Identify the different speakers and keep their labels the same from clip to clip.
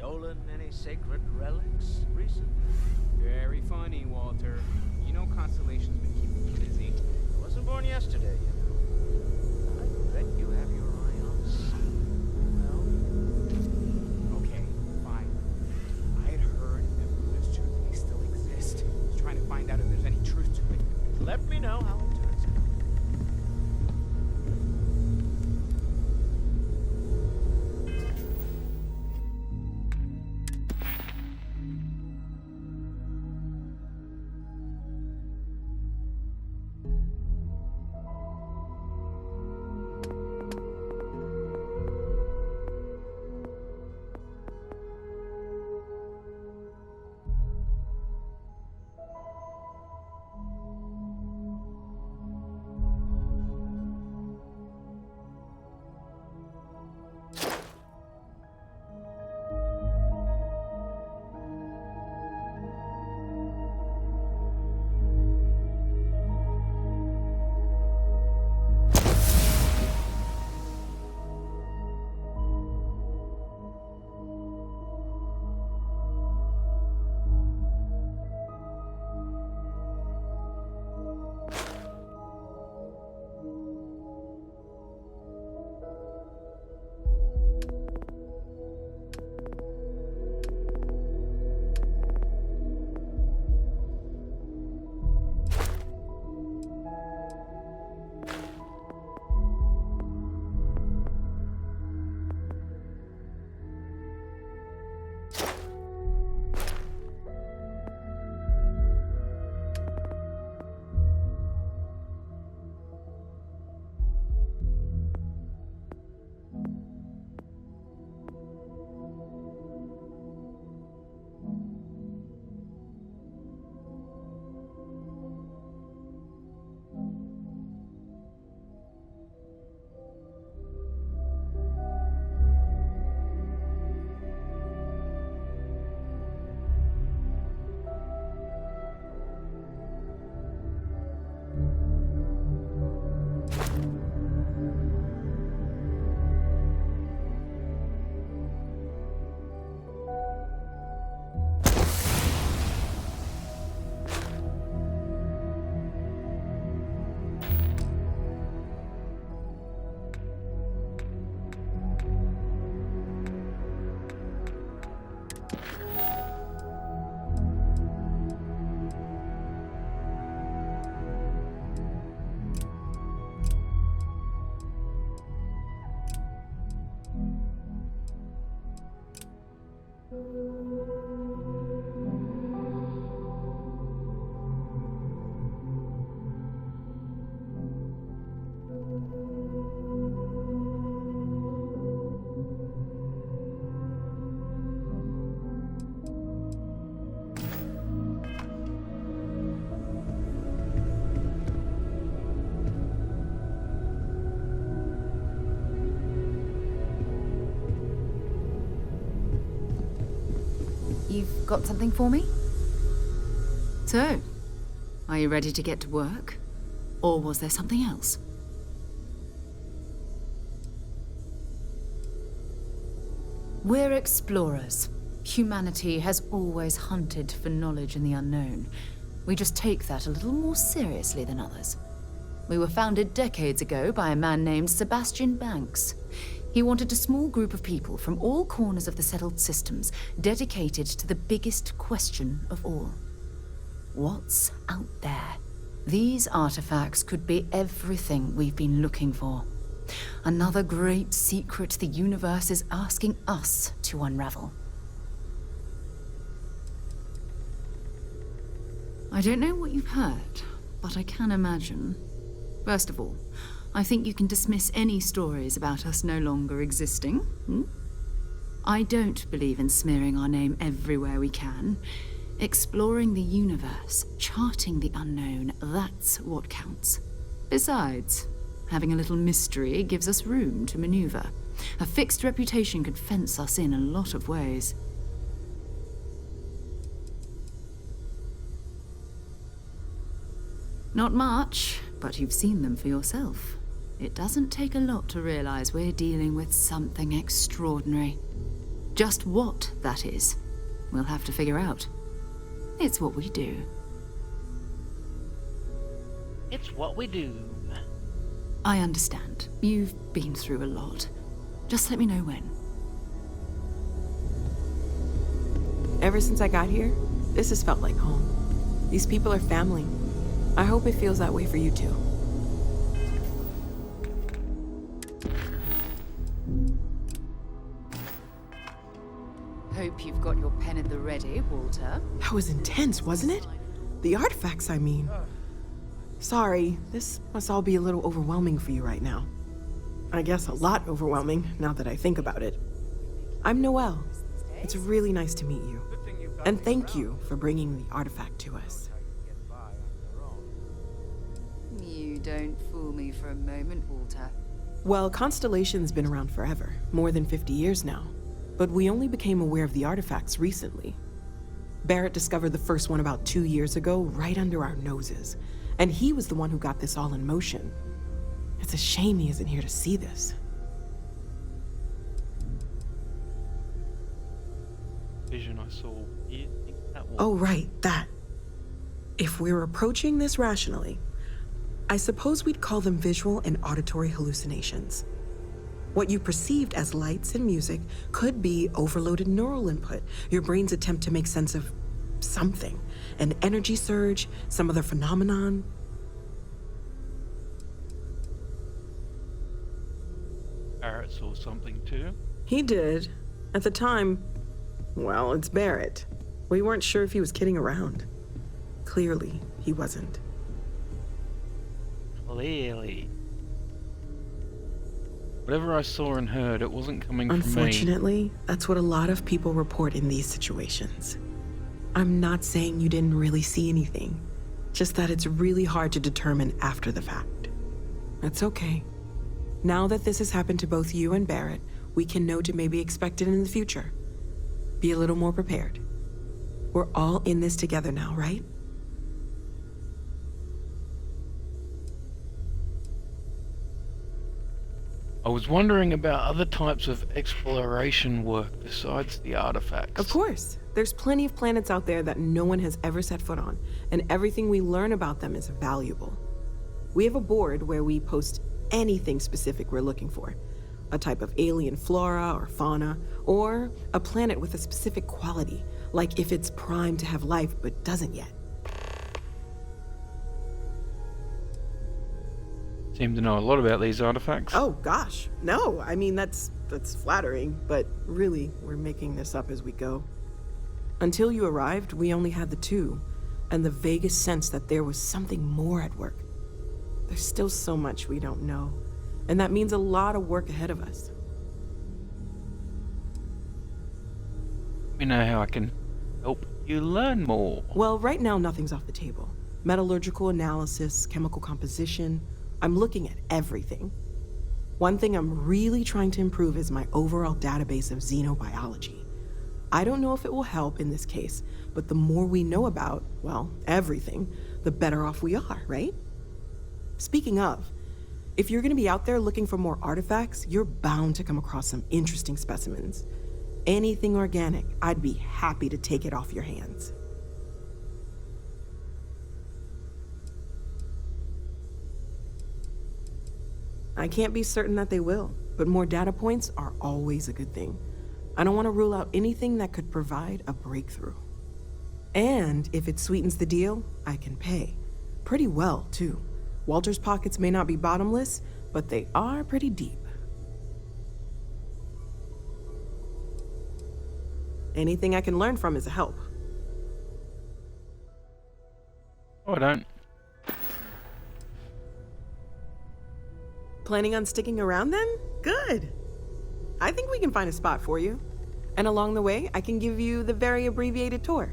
Speaker 1: stolen any sacred relics recently?
Speaker 2: Very funny, Walter. You know Constellation's been keeping you busy.
Speaker 1: I wasn't born yesterday, you know. I bet you have your eye on something. Well,
Speaker 2: Okay, fine. I had heard that Luna's tooth may still exist. I was trying to find out if there's any truth to it.
Speaker 1: let me know how it turns out.
Speaker 3: You've got something for me? So, are you ready to get to work? Or was there something else? We're explorers. Humanity has always hunted for knowledge in the unknown. We just take that a little more seriously than others. We were founded decades ago by a man named Sebastian Banks. He wanted a small group of people from all corners of the settled systems dedicated to the biggest question of all. What's out there? These artifacts could be everything we've been looking for. Another great secret the universe is asking us to unravel. I don't know what you've heard, but I can imagine. First of all, I think you can dismiss any stories about us no longer existing. I don't believe in smearing our name everywhere we can. Exploring the universe, charting the unknown, that's what counts. Besides, having a little mystery gives us room to maneuver. A fixed reputation could fence us in a lot of ways. Not much, but you've seen them for yourself. It doesn't take a lot to realize we're dealing with something extraordinary. Just what that is, we'll have to figure out. It's what we do.
Speaker 1: It's what we do.
Speaker 3: I understand. You've been through a lot. Just let me know when.
Speaker 4: Ever since I got here, this has felt like home. These people are family. I hope it feels that way for you too.
Speaker 3: Hope you've got your pen at the ready, Walter.
Speaker 4: That was intense, wasn't it? The artifacts, I mean. Sorry, this must all be a little overwhelming for you right now. I guess a lot overwhelming, now that I think about it. I'm Noelle. It's really nice to meet you. And thank you for bringing the artifact to us.
Speaker 3: You don't fool me for a moment, Walter.
Speaker 4: Well, Constellation's been around forever, more than 50 years now. But we only became aware of the artifacts recently. Barrett discovered the first one about 2 years ago, right under our noses. And he was the one who got this all in motion. It's a shame he isn't here to see this.
Speaker 5: Vision I saw. You think that was...
Speaker 4: Oh, right, that. If we're approaching this rationally, I suppose we'd call them visual and auditory hallucinations. What you perceived as lights and music could be overloaded neural input, your brain's attempt to make sense of something. An energy surge, some other phenomenon.
Speaker 5: Barrett saw something too.
Speaker 4: He did. At the time, well, it's Barrett. We weren't sure if he was kidding around. Clearly, he wasn't.
Speaker 5: Clearly. Whatever I saw and heard, it wasn't coming from me.
Speaker 4: Unfortunately, that's what a lot of people report in these situations. I'm not saying you didn't really see anything, just that it's really hard to determine after the fact. It's okay. Now that this has happened to both you and Barrett, we can know to maybe expect it in the future. Be a little more prepared. We're all in this together now, right?
Speaker 5: I was wondering about other types of exploration work besides the artifacts.
Speaker 4: Of course. There's plenty of planets out there that no one has ever set foot on, and everything we learn about them is valuable. We have a board where we post anything specific we're looking for. A type of alien flora or fauna, or a planet with a specific quality, like if it's primed to have life but doesn't yet.
Speaker 5: Seem to know a lot about these artifacts.
Speaker 4: Oh gosh, no, I mean that's flattering, but really, we're making this up as we go. Until you arrived, we only had the two, and the vaguest sense that there was something more at work. There's still so much we don't know, and that means a lot of work ahead of us.
Speaker 5: Let me know how I can help you learn more.
Speaker 4: Well, right now nothing's off the table. Metallurgical analysis, chemical composition, I'm looking at everything. One thing I'm really trying to improve is my overall database of xenobiology. I don't know if it will help in this case, but the more we know about, well, everything, the better off we are, right? Speaking of, if you're gonna be out there looking for more artifacts, you're bound to come across some interesting specimens. Anything organic, I'd be happy to take it off your hands. I can't be certain that they will, but more data points are always a good thing. I don't want to rule out anything that could provide a breakthrough. And if it sweetens the deal, I can pay. Pretty well, too. Walter's pockets may not be bottomless, but they are pretty deep. Anything I can learn from is a help.
Speaker 5: Oh, I don't.
Speaker 4: Planning on sticking around then? Good. I think we can find a spot for you. And along the way, I can give you the very abbreviated tour.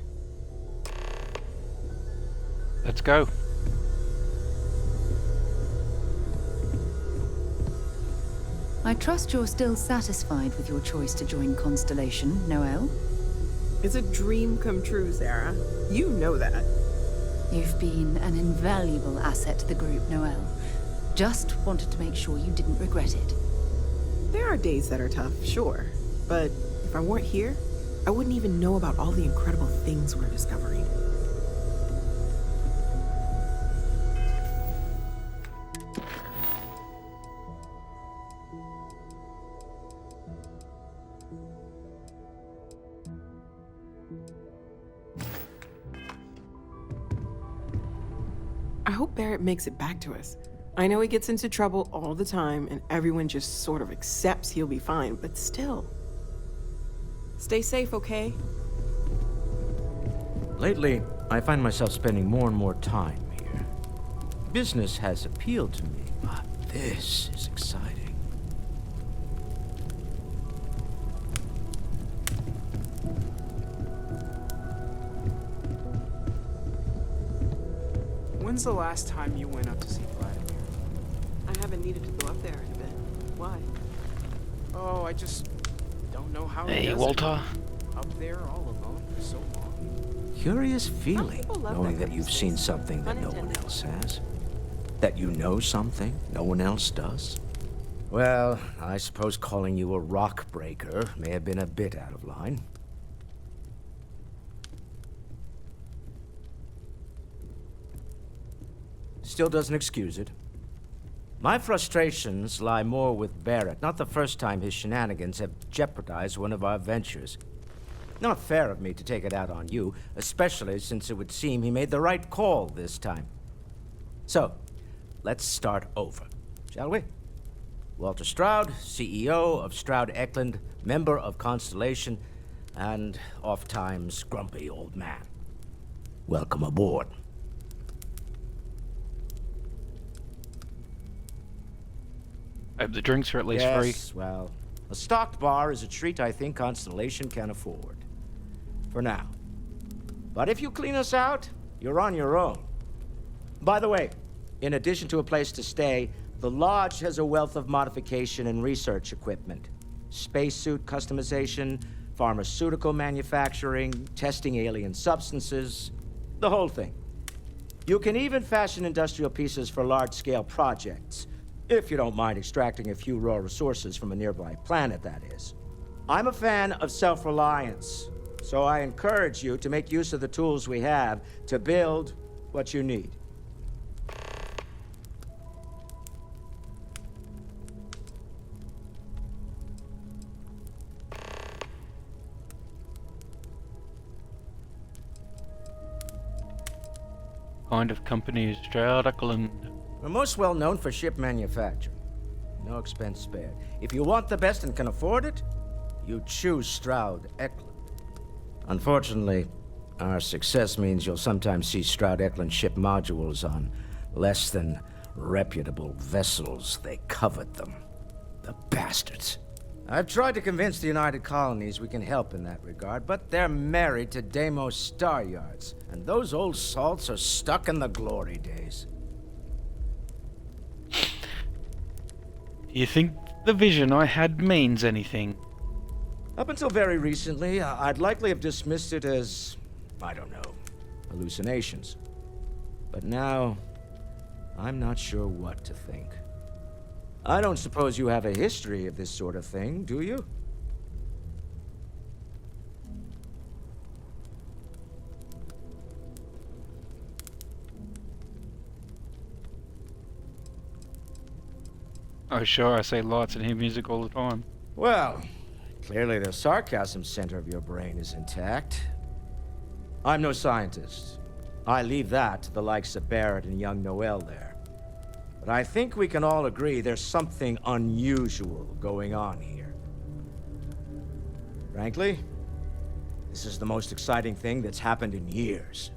Speaker 5: Let's go.
Speaker 3: I trust you're still satisfied with your choice to join Constellation, Noelle?
Speaker 4: It's a dream come true, Sarah. You know that.
Speaker 3: You've been an invaluable asset to the group, Noelle. Just wanted to make sure you didn't regret it.
Speaker 4: There are days that are tough, sure. But if I weren't here, I wouldn't even know about all the incredible things we're discovering. I hope Barrett makes it back to us. I know he gets into trouble all the time, and everyone just sort of accepts he'll be fine, but still. Stay safe, okay?
Speaker 1: Lately, I find myself spending more and more time here. Business has appealed to me, but this is exciting.
Speaker 2: When's the last time you went up to see Vladimir?
Speaker 4: I haven't needed to go up there in a bit. Why?
Speaker 2: Oh, I just don't know how he
Speaker 5: Hey,
Speaker 2: does it.
Speaker 5: Walter.
Speaker 2: Up there all alone for so long.
Speaker 1: Curious feeling,
Speaker 4: people love
Speaker 1: knowing
Speaker 4: that
Speaker 1: that
Speaker 4: kind
Speaker 1: you've
Speaker 4: of
Speaker 1: seen
Speaker 4: space.
Speaker 1: something that no one
Speaker 4: Unintended.
Speaker 1: else has. That you know something no one else does. Well, I suppose calling you a rock breaker may have been a bit out of line. Still doesn't excuse it. My frustrations lie more with Barrett. Not the first time his shenanigans have jeopardized one of our ventures. Not fair of me to take it out on you, especially since it would seem he made the right call this time. So, let's start over, shall we? Walter Stroud, CEO of Stroud Eklund, member of Constellation, and oft-times grumpy old man. Welcome aboard.
Speaker 5: Hope the drinks are at least free.
Speaker 1: Yes, well, a stocked bar is a treat I think Constellation can afford. For now. But if you clean us out, you're on your own. By the way, in addition to a place to stay, the Lodge has a wealth of modification and research equipment. Spacesuit customization, pharmaceutical manufacturing, testing alien substances, the whole thing. You can even fashion industrial pieces for large-scale projects, if you don't mind extracting a few raw resources from a nearby planet, that is. I'm a fan of self-reliance, so I encourage you to make use of the tools we have to build what you need.
Speaker 5: Kind of company is Stroud Eklund.
Speaker 1: We're most well known for ship manufacturing. No expense spared. If you want the best and can afford it, you choose Stroud Eklund. Unfortunately, our success means you'll sometimes see Stroud Eklund ship modules on less than reputable vessels. They covet them. The bastards. I've tried to convince the United Colonies we can help in that regard, but they're married to Deimos Star Yards, and those old salts are stuck in the glory days.
Speaker 5: Do you think the vision I had means anything?
Speaker 1: Up until very recently, I'd likely have dismissed it as, I don't know, hallucinations. But now, I'm not sure what to think. I don't suppose you have a history of this sort of thing, do you?
Speaker 5: Oh sure, I say lights and hear music all the time.
Speaker 1: Well, clearly the sarcasm center of your brain is intact. I'm no scientist. I leave that to the likes of Barrett and young Noel there. But I think we can all agree there's something unusual going on here. Frankly, this is the most exciting thing that's happened in years.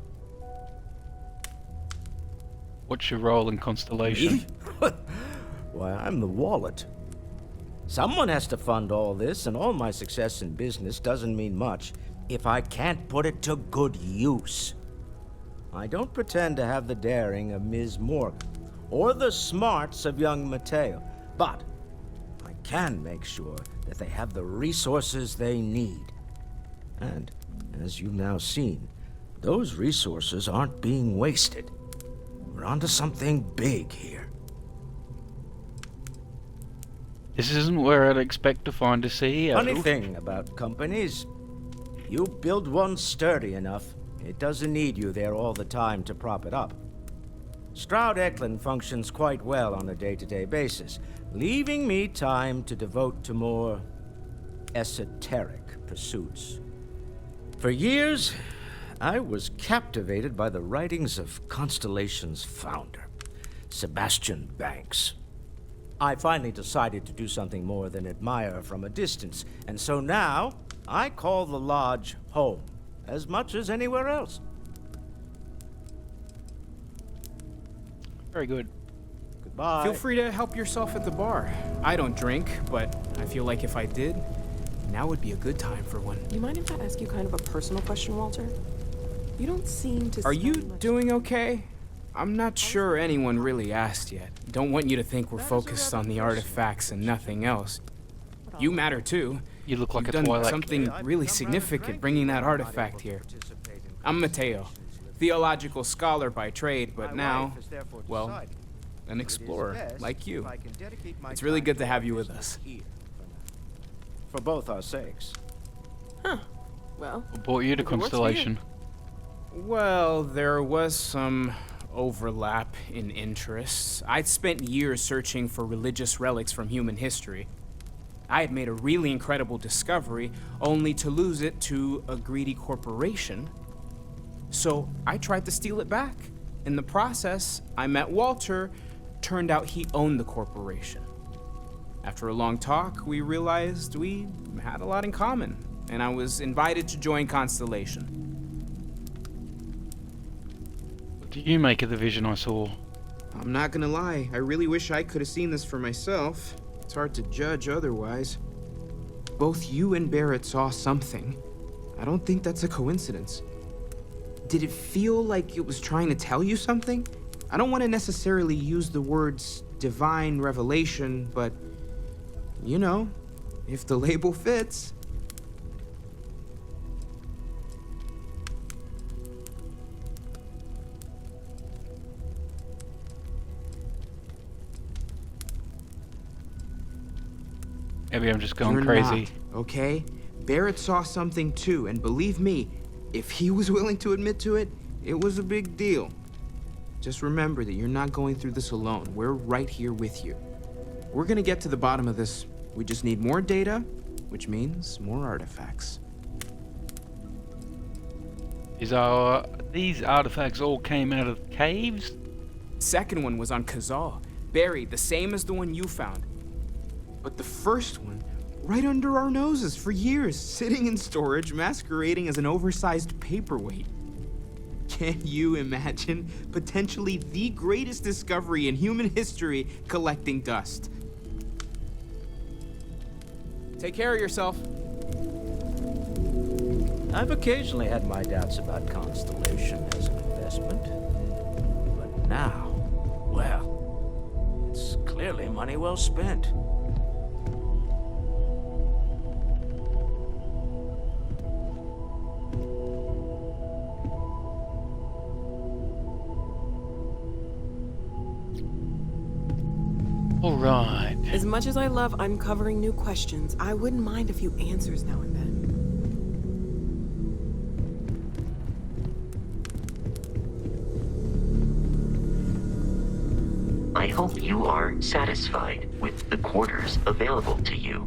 Speaker 5: What's your role in Constellation?
Speaker 1: Me? Why, I'm the wallet. Someone has to fund all this, and all my success in business doesn't mean much if I can't put it to good use. I don't pretend to have the daring of Ms. Morgan, or the smarts of young Mateo, but I can make sure that they have the resources they need. And, as you've now seen, those resources aren't being wasted. We're onto something big here.
Speaker 5: This isn't where I'd expect to find a CEO.
Speaker 1: Funny thing about companies, you build one sturdy enough, it doesn't need you there all the time to prop it up. Stroud Eklund functions quite well on a day-to-day basis, leaving me time to devote to more esoteric pursuits. For years, I was captivated by the writings of Constellation's founder, Sebastian Banks. I finally decided to do something more than admire from a distance, and so now I call the lodge home as much as anywhere else.
Speaker 5: Very good.
Speaker 1: Goodbye.
Speaker 2: Feel free to help yourself at the bar. I don't drink, but I feel like if I did, now would be a good time for one.
Speaker 4: You mind if I ask you kind of a personal question, Walter? You don't seem to
Speaker 2: Are you
Speaker 4: spend much-
Speaker 2: doing okay? I'm not sure anyone really asked yet. Don't want you to think we're focused on the artifacts and nothing else. You matter too.
Speaker 5: You look like
Speaker 2: You've
Speaker 5: a
Speaker 2: done
Speaker 5: Twilight.
Speaker 2: something really significant bringing that artifact here. I'm Mateo, theological scholar by trade, but now, well, an explorer like you. It's really good to have you with us.
Speaker 1: For both our sakes.
Speaker 4: Well,
Speaker 5: What brought you to
Speaker 4: If it works for you.
Speaker 5: Constellation?
Speaker 2: Well, there was some overlap in interests. I'd spent years searching for religious relics from human history. I had made a really incredible discovery, only to lose it to a greedy corporation. So I tried to steal it back. In the process, I met Walter. Turned out he owned the corporation. After a long talk, we realized we had a lot in common, and I was invited to join Constellation.
Speaker 5: What do you make of the vision I saw?
Speaker 2: I'm not gonna lie, I really wish I could have seen this for myself. It's hard to judge otherwise. Both you and Barrett saw something. I don't think that's a coincidence. Did it feel like it was trying to tell you something? I don't want to necessarily use the words divine revelation, but you know, if the label fits.
Speaker 5: Maybe I'm just going
Speaker 2: You're
Speaker 5: crazy.
Speaker 2: not, okay? Barrett saw something too, and believe me, if he was willing to admit to it, it was a big deal. Just remember that you're not going through this alone. We're right here with you. We're gonna get to the bottom of this. We just need more data, which means more artifacts.
Speaker 5: These artifacts all came out of caves?
Speaker 2: Second one was on Kazal, buried, the same as the one you found. But the first one, right under our noses for years, sitting in storage, masquerading as an oversized paperweight. Can you imagine potentially the greatest discovery in human history collecting dust? Take care of yourself.
Speaker 1: I've occasionally had my doubts about Constellation as an investment. But now, well, it's clearly money well spent.
Speaker 5: All right.
Speaker 4: as much as I love uncovering new questions, I wouldn't mind a few answers now and then.
Speaker 6: I hope you are satisfied with the quarters available to you.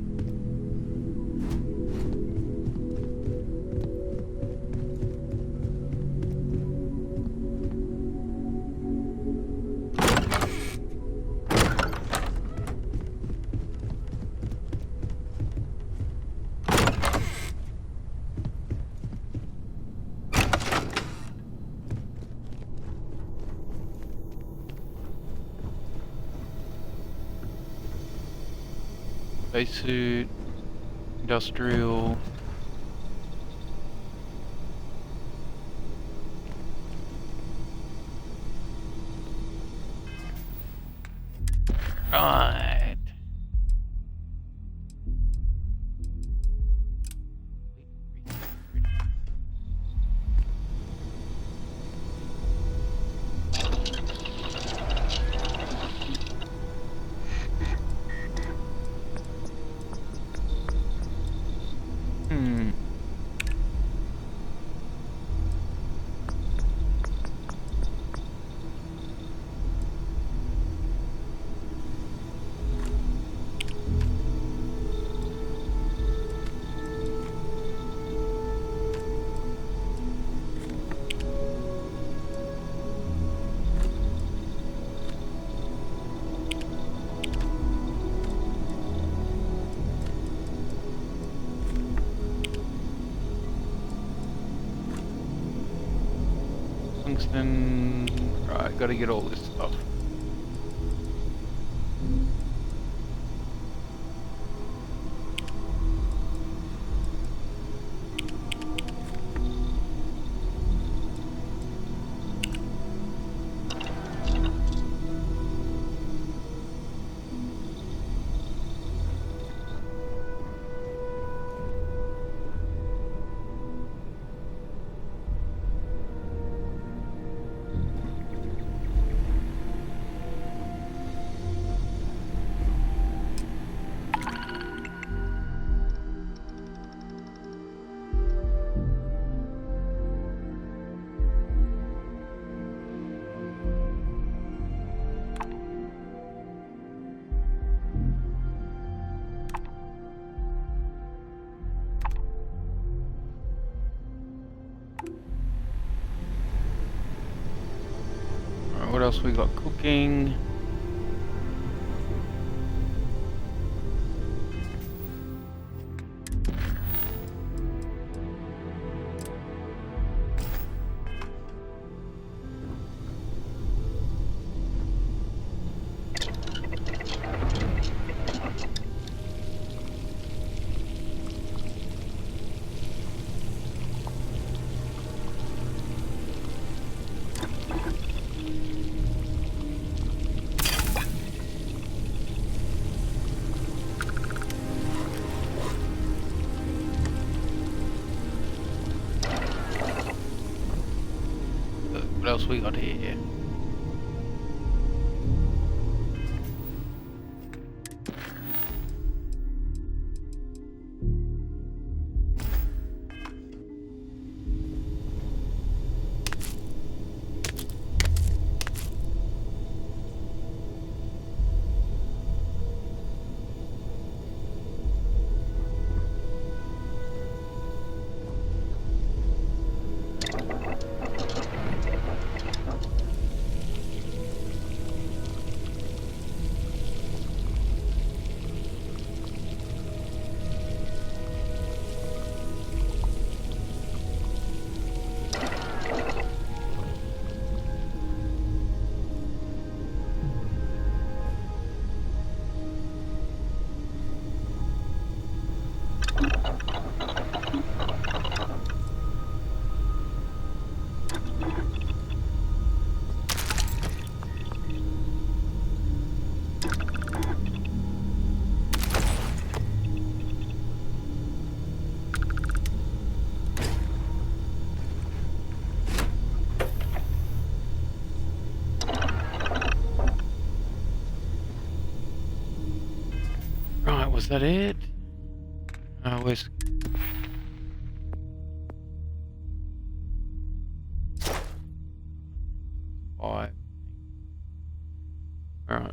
Speaker 5: Spacesuit, industrial. Right. tungsten. Right, gotta get all this stuff. What else we got cooking? What else we got here? Right, was that it? Where's... Five. Alright.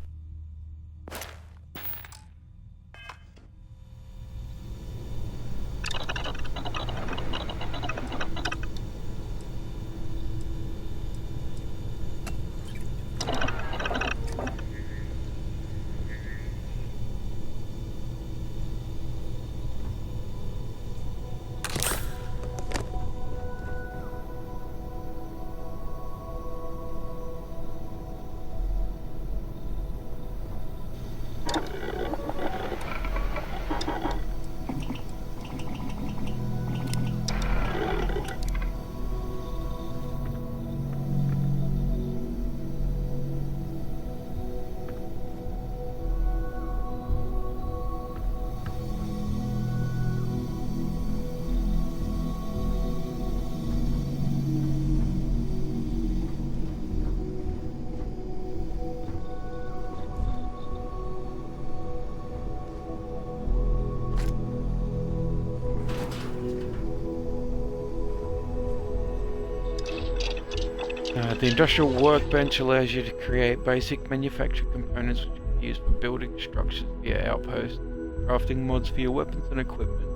Speaker 5: The industrial workbench allows you to create basic manufactured components which can be used for building structures via outposts, crafting mods for your weapons and equipment.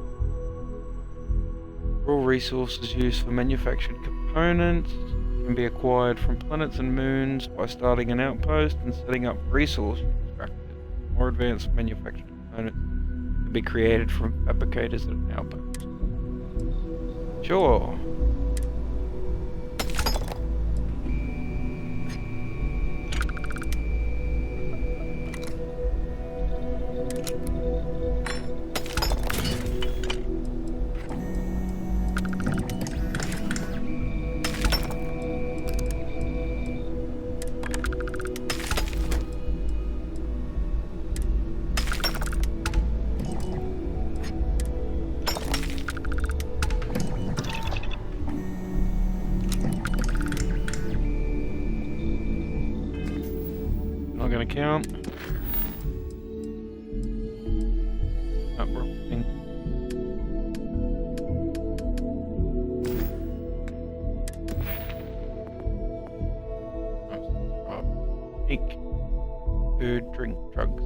Speaker 5: Raw resources used for manufactured components can be acquired from planets and moons by starting an outpost and setting up resource extractors. More advanced manufactured components can be created from fabricators at an outpost. Sure. not going to count. Nope, wrong thing. Eat, food, drink, drugs.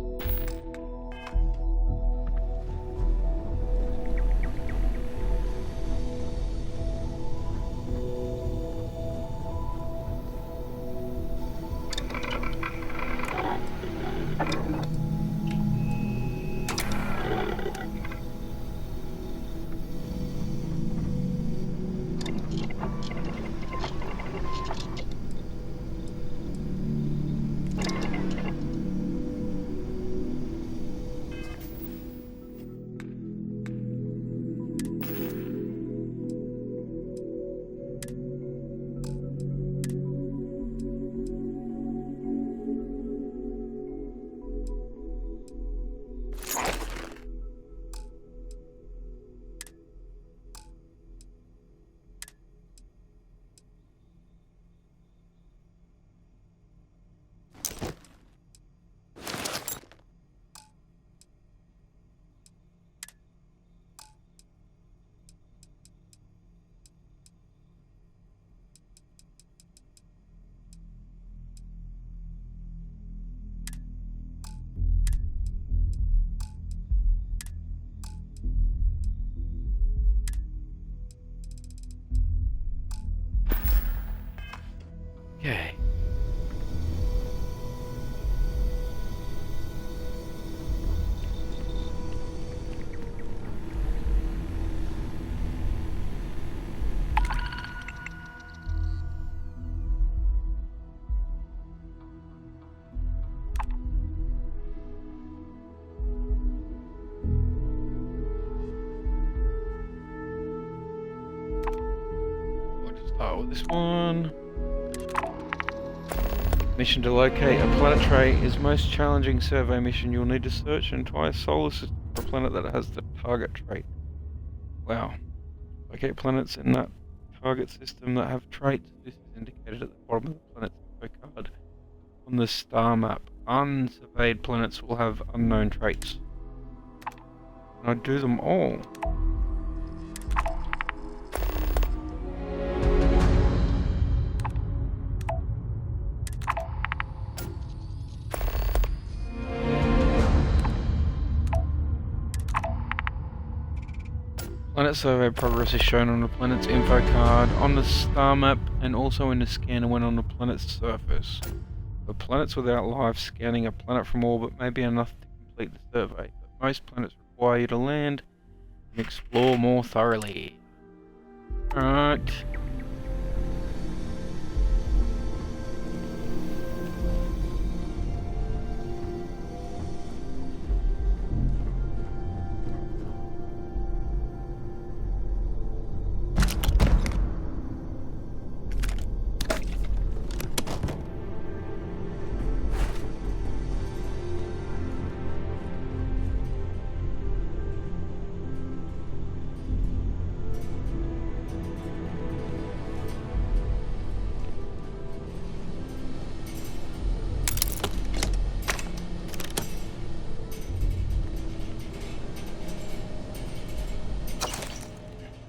Speaker 5: Okay. I'll just start with this one. Mission to locate a planet trait is most challenging survey mission. You'll need to search an entire solar system for a planet that has the target trait. Wow. Locate planets in that target system that have traits. This is indicated at the bottom of the planet's info card on the star map. Unsurveyed planets will have unknown traits. Can I do them all? Planet survey progress is shown on the planet's info card, on the star map, and also in the scanner when on the planet's surface. For planets without life, scanning a planet from orbit may be enough to complete the survey, but most planets require you to land and explore more thoroughly. Alright.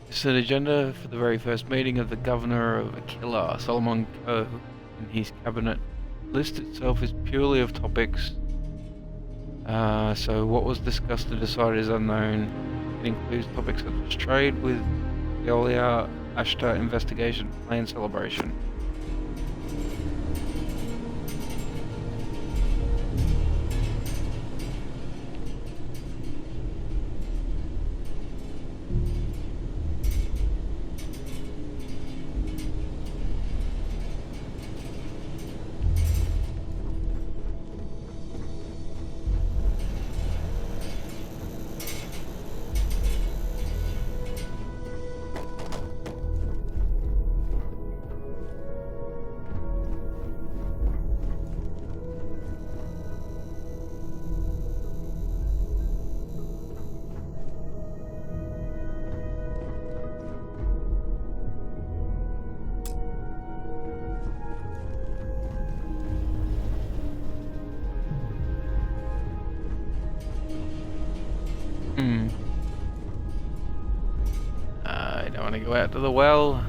Speaker 5: This is an agenda for the very first meeting of the governor of Aquila, Solomon Coe, and his cabinet. The list itself is purely of topics, so what was discussed and decided is unknown. It includes topics such as trade with Geolia, Ashta, investigation, plan celebration. I don't want to go out to the well.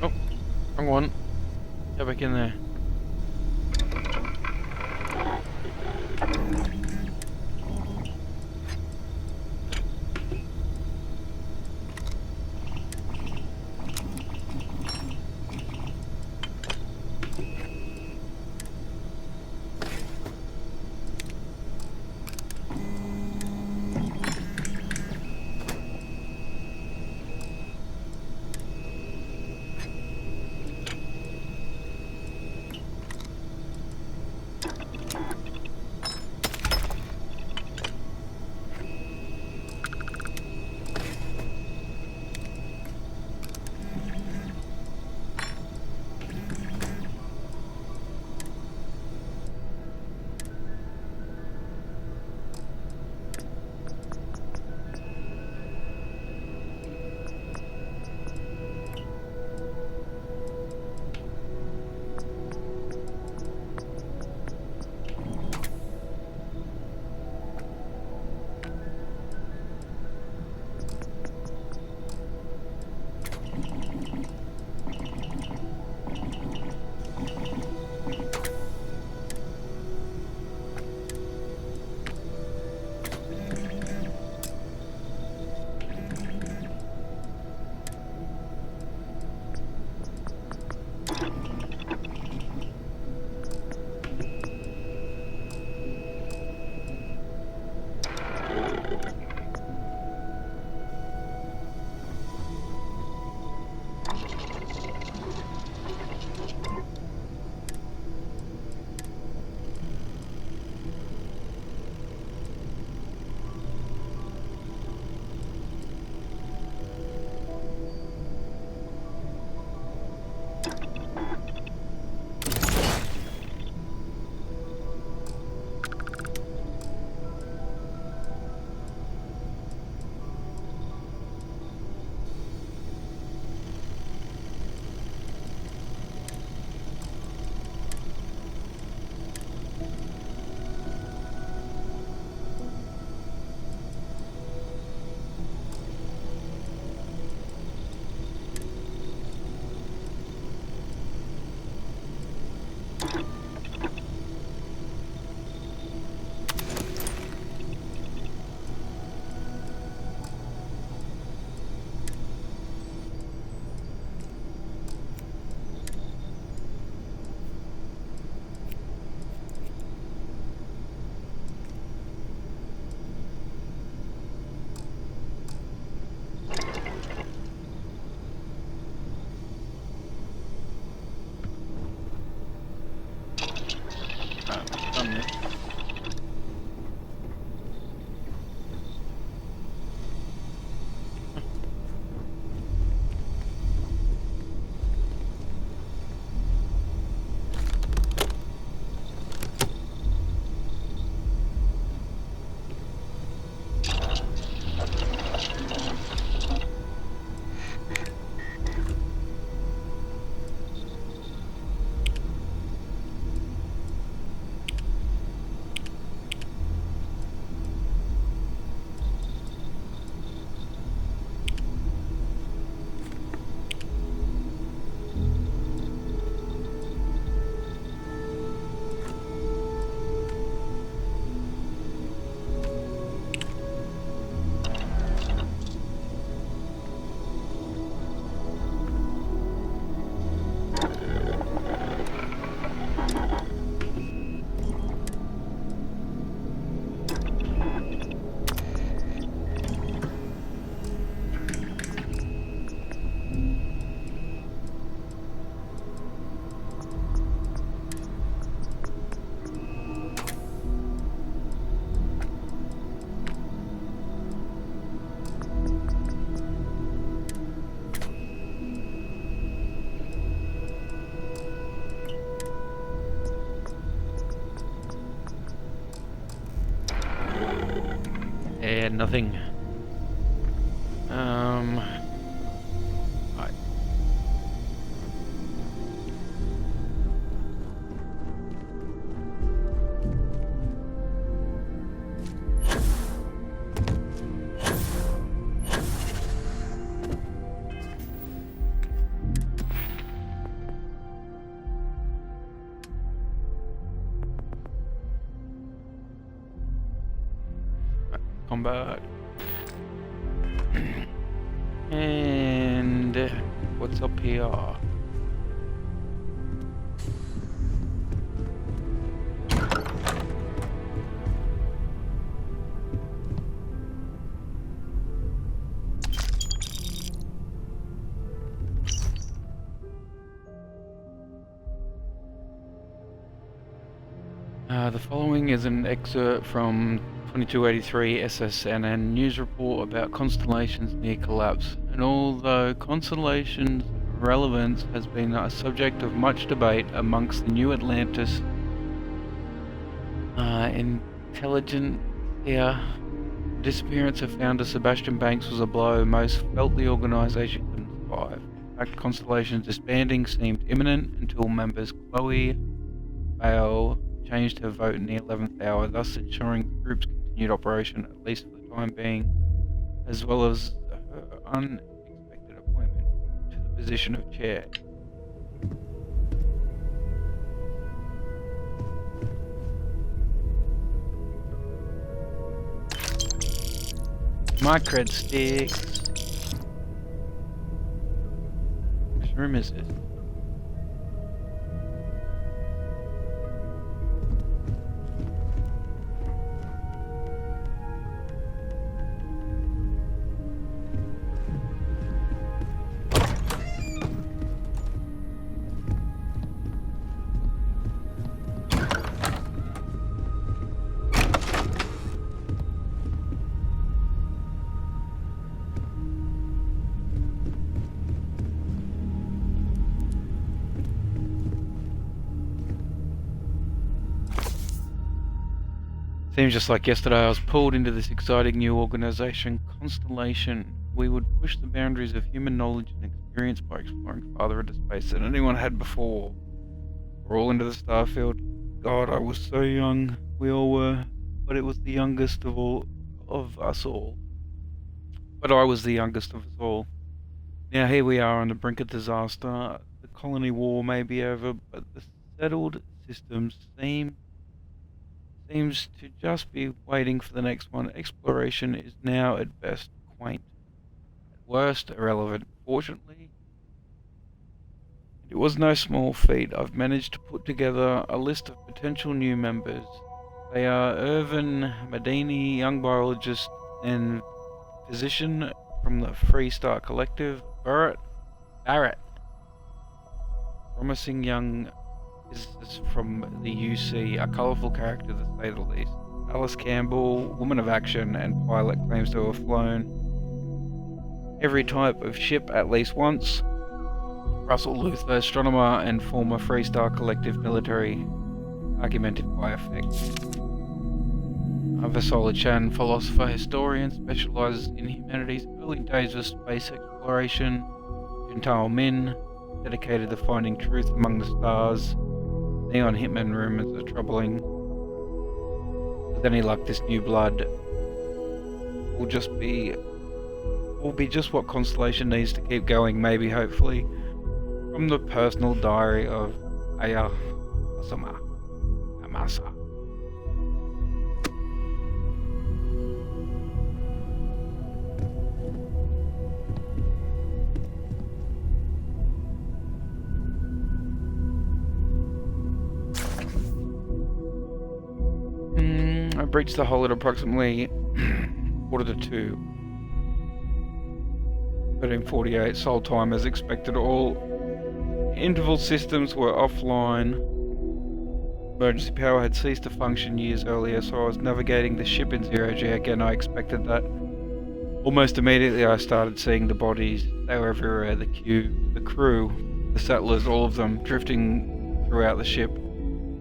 Speaker 5: Oh, wrong one. Get back in there. Yeah, nothing. Right. Combat. And what's up here? The following is an excerpt from 2283 SSNN news report about constellations near collapse. And although constellations' relevance has been a subject of much debate amongst the New Atlantis intelligentsia, the disappearance of founder Sebastian Banks was a blow most felt the organisation couldn't survive. In fact, Constellation's disbanding seemed imminent until members Chloe Bale changed her vote in the 11th hour, thus ensuring the group's continued operation, at least for the time being, as well as her unexpected appointment to the position of chair. My cred sticks. Which room is this? Seems just like yesterday I was pulled into this exciting new organisation, Constellation. We would push the boundaries of human knowledge and experience by exploring farther into space than anyone had before. We're all into the Starfield. God, I was so young. We all were. But it was the youngest of us all. But I was the youngest of us all. Now here we are on the brink of disaster. The colony war may be over, but the settled systems seems to just be waiting for the next one. Exploration is now at best quaint, at worst irrelevant. Fortunately, it was no small feat. I've managed to put together a list of potential new members. They are Irvin Medini, young biologist and physician from the Free Start Collective. Barrett, promising young physicist from the UC, a colourful character to say the least. Alice Campbell, woman of action and pilot, claims to have flown every type of ship at least once. Russell Luther, astronomer and former Free Star Collective military, argumented by effect. Vasola Chan, philosopher, historian, specialises in humanity's early days of space exploration. Gentile Min, dedicated to finding truth among the stars. Neon Hitman rumours are troubling. With any luck, this new blood will be just what Constellation needs to keep going, maybe, hopefully. From the personal diary of Aya Osama Amasa. I breached the hull at approximately 1:45. 13:48 Sol time as expected. All interval systems were offline. Emergency power had ceased to function years earlier, so I was navigating the ship in zero-G again. I expected that. Almost immediately I started seeing the bodies. They were everywhere. The crew, the settlers, all of them, drifting throughout the ship.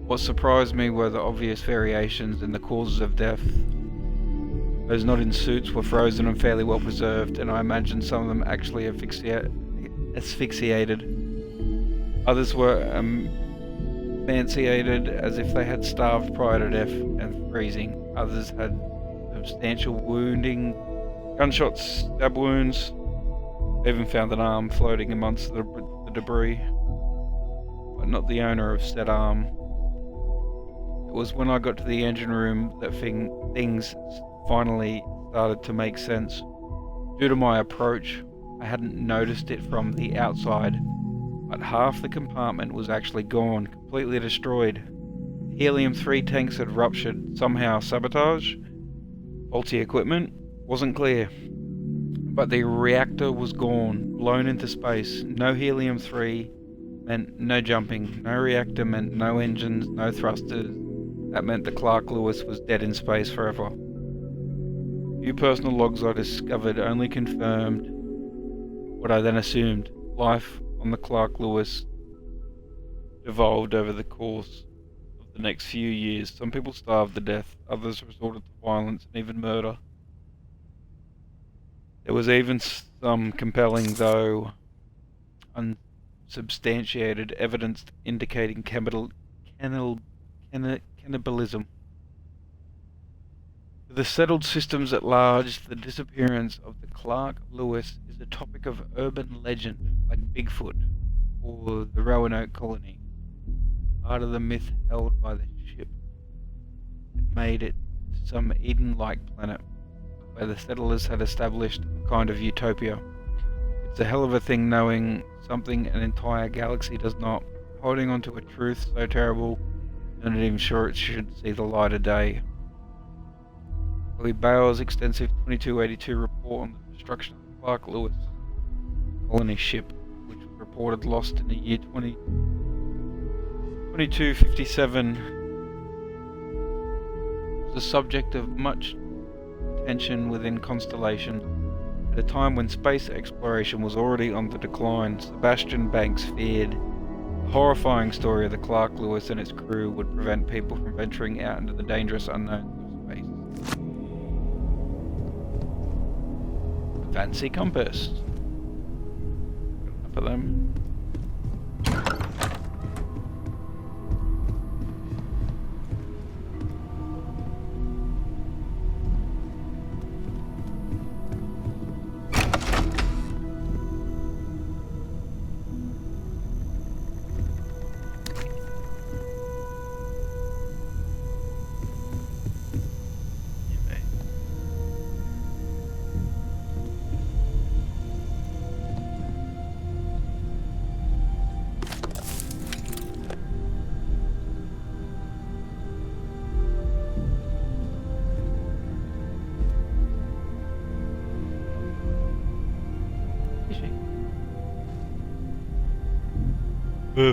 Speaker 5: What surprised me were the obvious variations in the causes of death. Those not in suits were frozen and fairly well preserved, and I imagine some of them actually asphyxiated. Others were emaciated as if they had starved prior to death and freezing. Others had substantial wounding, gunshots, stab wounds. I even found an arm floating amongst the debris, but not the owner of said arm. It was when I got to the engine room that things finally started to make sense. Due to my approach, I hadn't noticed it from the outside, but half the compartment was actually gone, completely destroyed. Helium-3 tanks had ruptured, somehow sabotage, faulty equipment, wasn't clear. But the reactor was gone, blown into space. No helium-3 meant no jumping, no reactor meant no engines, no thrusters. That meant the Clark Lewis was dead in space forever. Few personal logs I discovered only confirmed what I then assumed. Life on the Clark Lewis evolved over the course of the next few years. Some people starved to death, others resorted to violence and even murder. There was even some compelling, though unsubstantiated, evidence indicating cannibalism. For the settled systems at large, the disappearance of the Clark Lewis is a topic of urban legend, like Bigfoot or the Roanoke colony. Part of the myth held by the ship had made it to some Eden-like planet, where the settlers had established a kind of utopia. It's a hell of a thing knowing something an entire galaxy does not, holding on to a truth so terrible, and not even sure it should see the light of day. Lee Bauer's extensive 2282 report on the destruction of the Clark Lewis colony ship, which was reported lost in the year 2257, was the subject of much tension within Constellation. At a time when space exploration was already on the decline, Sebastian Banks feared the horrifying story of the Clark Lewis and its crew would prevent people from venturing out into the dangerous unknowns of space. Fancy compass. Got enough of them.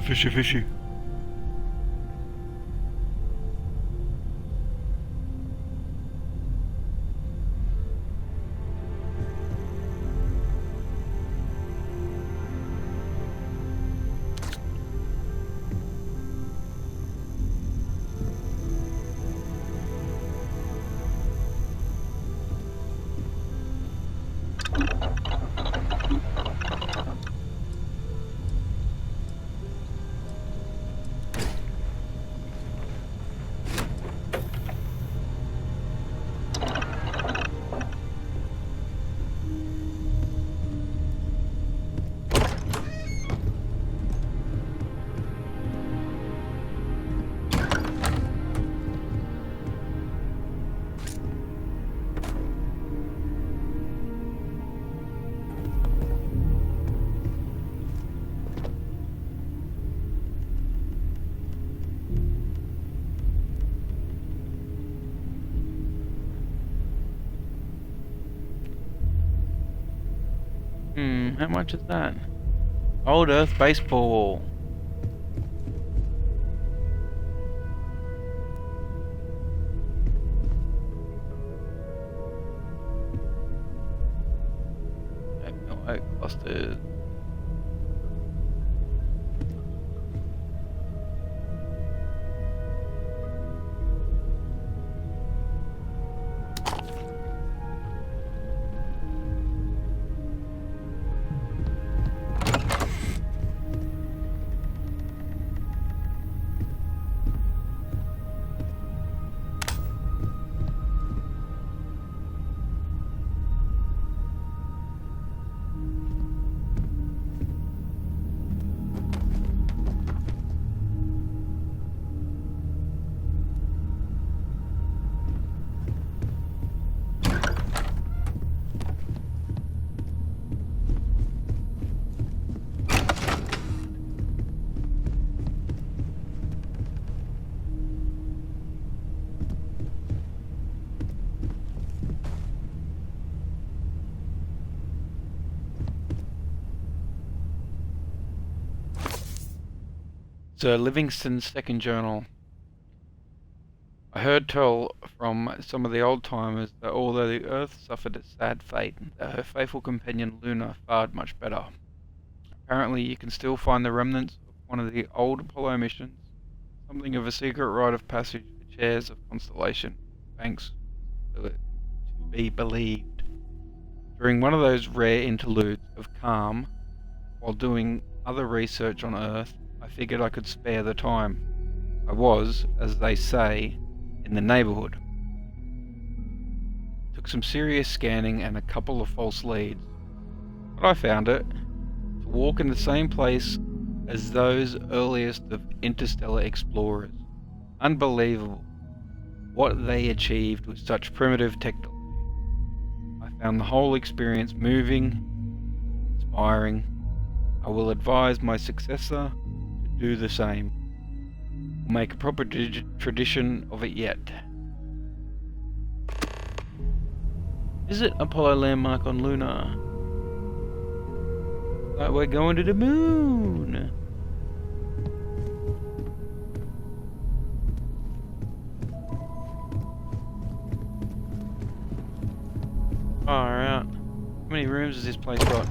Speaker 5: Fishy, fishy. How much is that? Old Earth baseball. Oak clusters. Sir Livingston's second journal. I heard tell from some of the old-timers that although the Earth suffered a sad fate, that her faithful companion Luna fared much better. Apparently you can still find the remnants of one of the old Apollo missions, something of a secret rite of passage for chairs of constellation, banks to be believed. During one of those rare interludes of calm, while doing other research on Earth, I figured I could spare the time. I was, as they say, in the neighborhood. Took some serious scanning and a couple of false leads. But I found it. To walk in the same place as those earliest of interstellar explorers. Unbelievable what they achieved with such primitive technology. I found the whole experience moving, inspiring. I will advise my successor to do the same. We'll make a proper tradition of it yet. Visit Apollo landmark on Luna. Like we're going to the moon. Far out. How many rooms has this place got?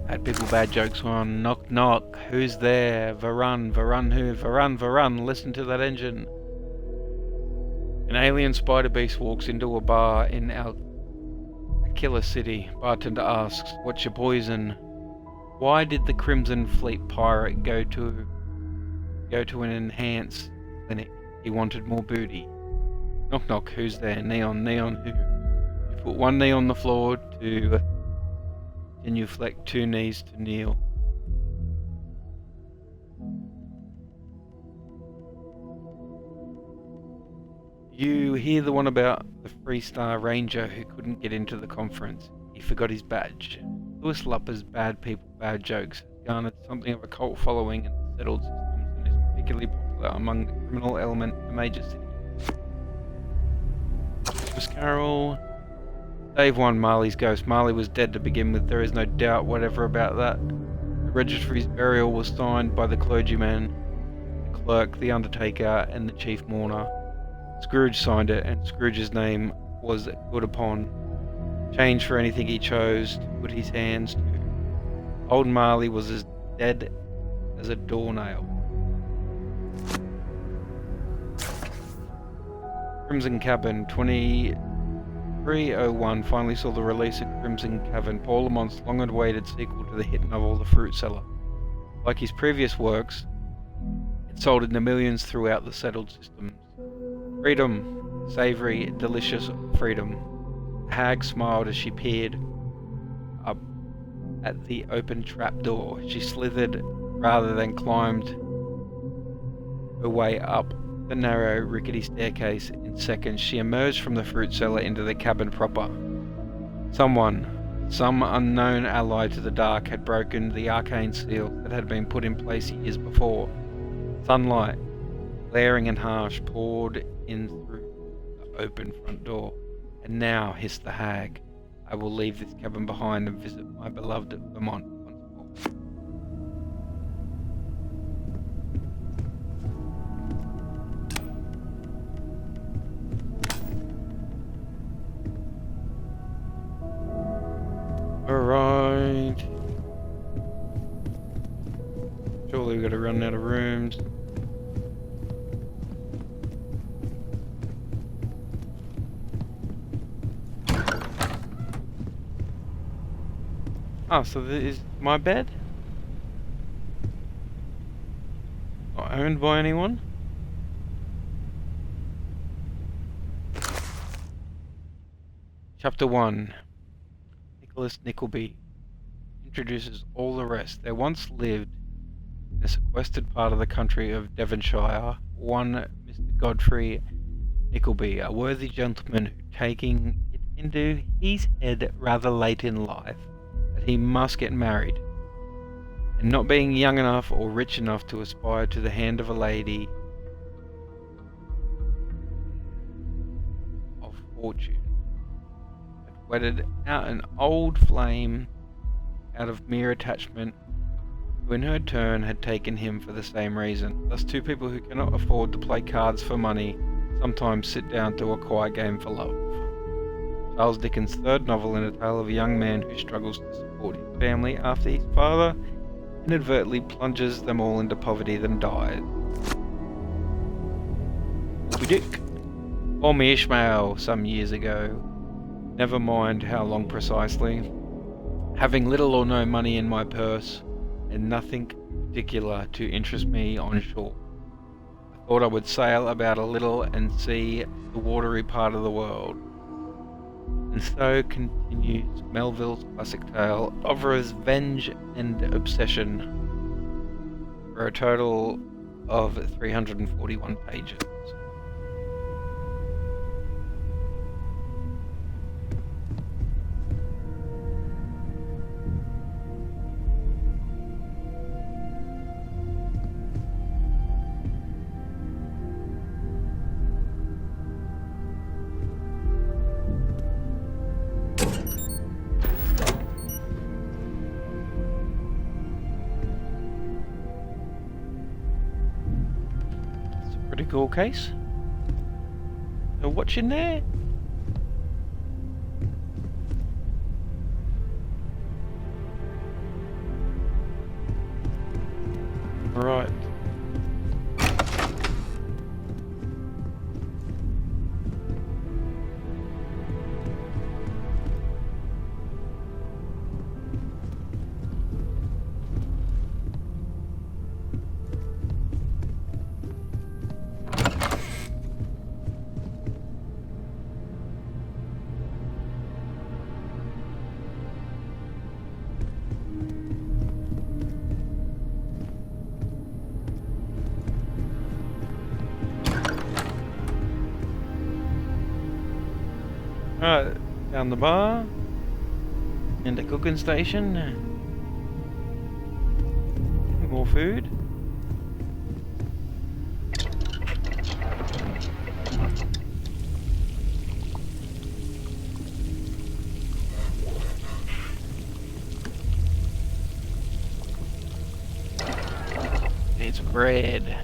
Speaker 5: Bad people, bad jokes on. Knock knock. Who's there? Varun, Varun who? Varun, Varun. Listen to that engine. An alien spider beast walks into a bar in Aquila City. Bartender asks, "What's your poison?" Why did the Crimson Fleet pirate go to an enhanced clinic? He wanted more booty. Knock knock. Who's there? Neon, Neon who? You put one knee on the floor to genuflect, two knees to kneel. You hear the one about the Freestar Ranger who couldn't get into the conference. He forgot his badge. Louis Lupper's bad people, bad jokes has garnered something of a cult following in the settled systems and is particularly popular among the criminal element in the major cities. Christmas Carol. Dave won Marley's ghost. Marley was dead to begin with, there is no doubt whatever about that. The registry's burial was signed by the clergyman, the clerk, the undertaker, and the chief mourner. Scrooge signed it, and Scrooge's name was good upon. Changed for anything he chose to put his hands to. Old Marley was as dead as a doornail. Crimson Cabin, 2301 finally saw the release of Crimson Cavern, Paul Lamont's long-awaited sequel to the hit novel The Fruit Seller. Like his previous works, it sold in the millions throughout the settled systems. Freedom, savoury, delicious freedom. The hag smiled as she peered up at the open trapdoor. She slithered rather than climbed her way up the narrow, rickety staircase. In seconds, she emerged from the fruit cellar into the cabin proper. Someone, some unknown ally to the dark, had broken the arcane seal that had been put in place years before. Sunlight, glaring and harsh, poured in through the open front door. And now, hissed the hag, I will leave this cabin behind and visit my beloved Vermont once more. Alright. Surely we've got to run out of rooms. Oh, so this is my bed? Not owned by anyone? Chapter 1. Nicholas Nickleby introduces all the rest. There once lived in a sequestered part of the country of Devonshire one Mr. Godfrey Nickleby, a worthy gentleman who, taking it into his head rather late in life that he must get married, and not being young enough or rich enough to aspire to the hand of a lady of fortune, had wedded out an old flame out of mere attachment, who in her turn had taken him for the same reason. Thus two people who cannot afford to play cards for money sometimes sit down to a quiet game for love. Charles Dickens' third novel in a tale of a young man who struggles to support his family after his father inadvertently plunges them all into poverty, then dies. Moby Dick. Or me Ishmael some years ago. Never mind how long precisely. Having little or no money in my purse, and nothing particular to interest me on shore, I thought I would sail about a little and see the watery part of the world. And so continues Melville's classic tale of revenge and obsession, for a total of 341 pages. Pretty cool case. So what's in there? Right. Right, down the bar, and a cooking station. More food. It's bread.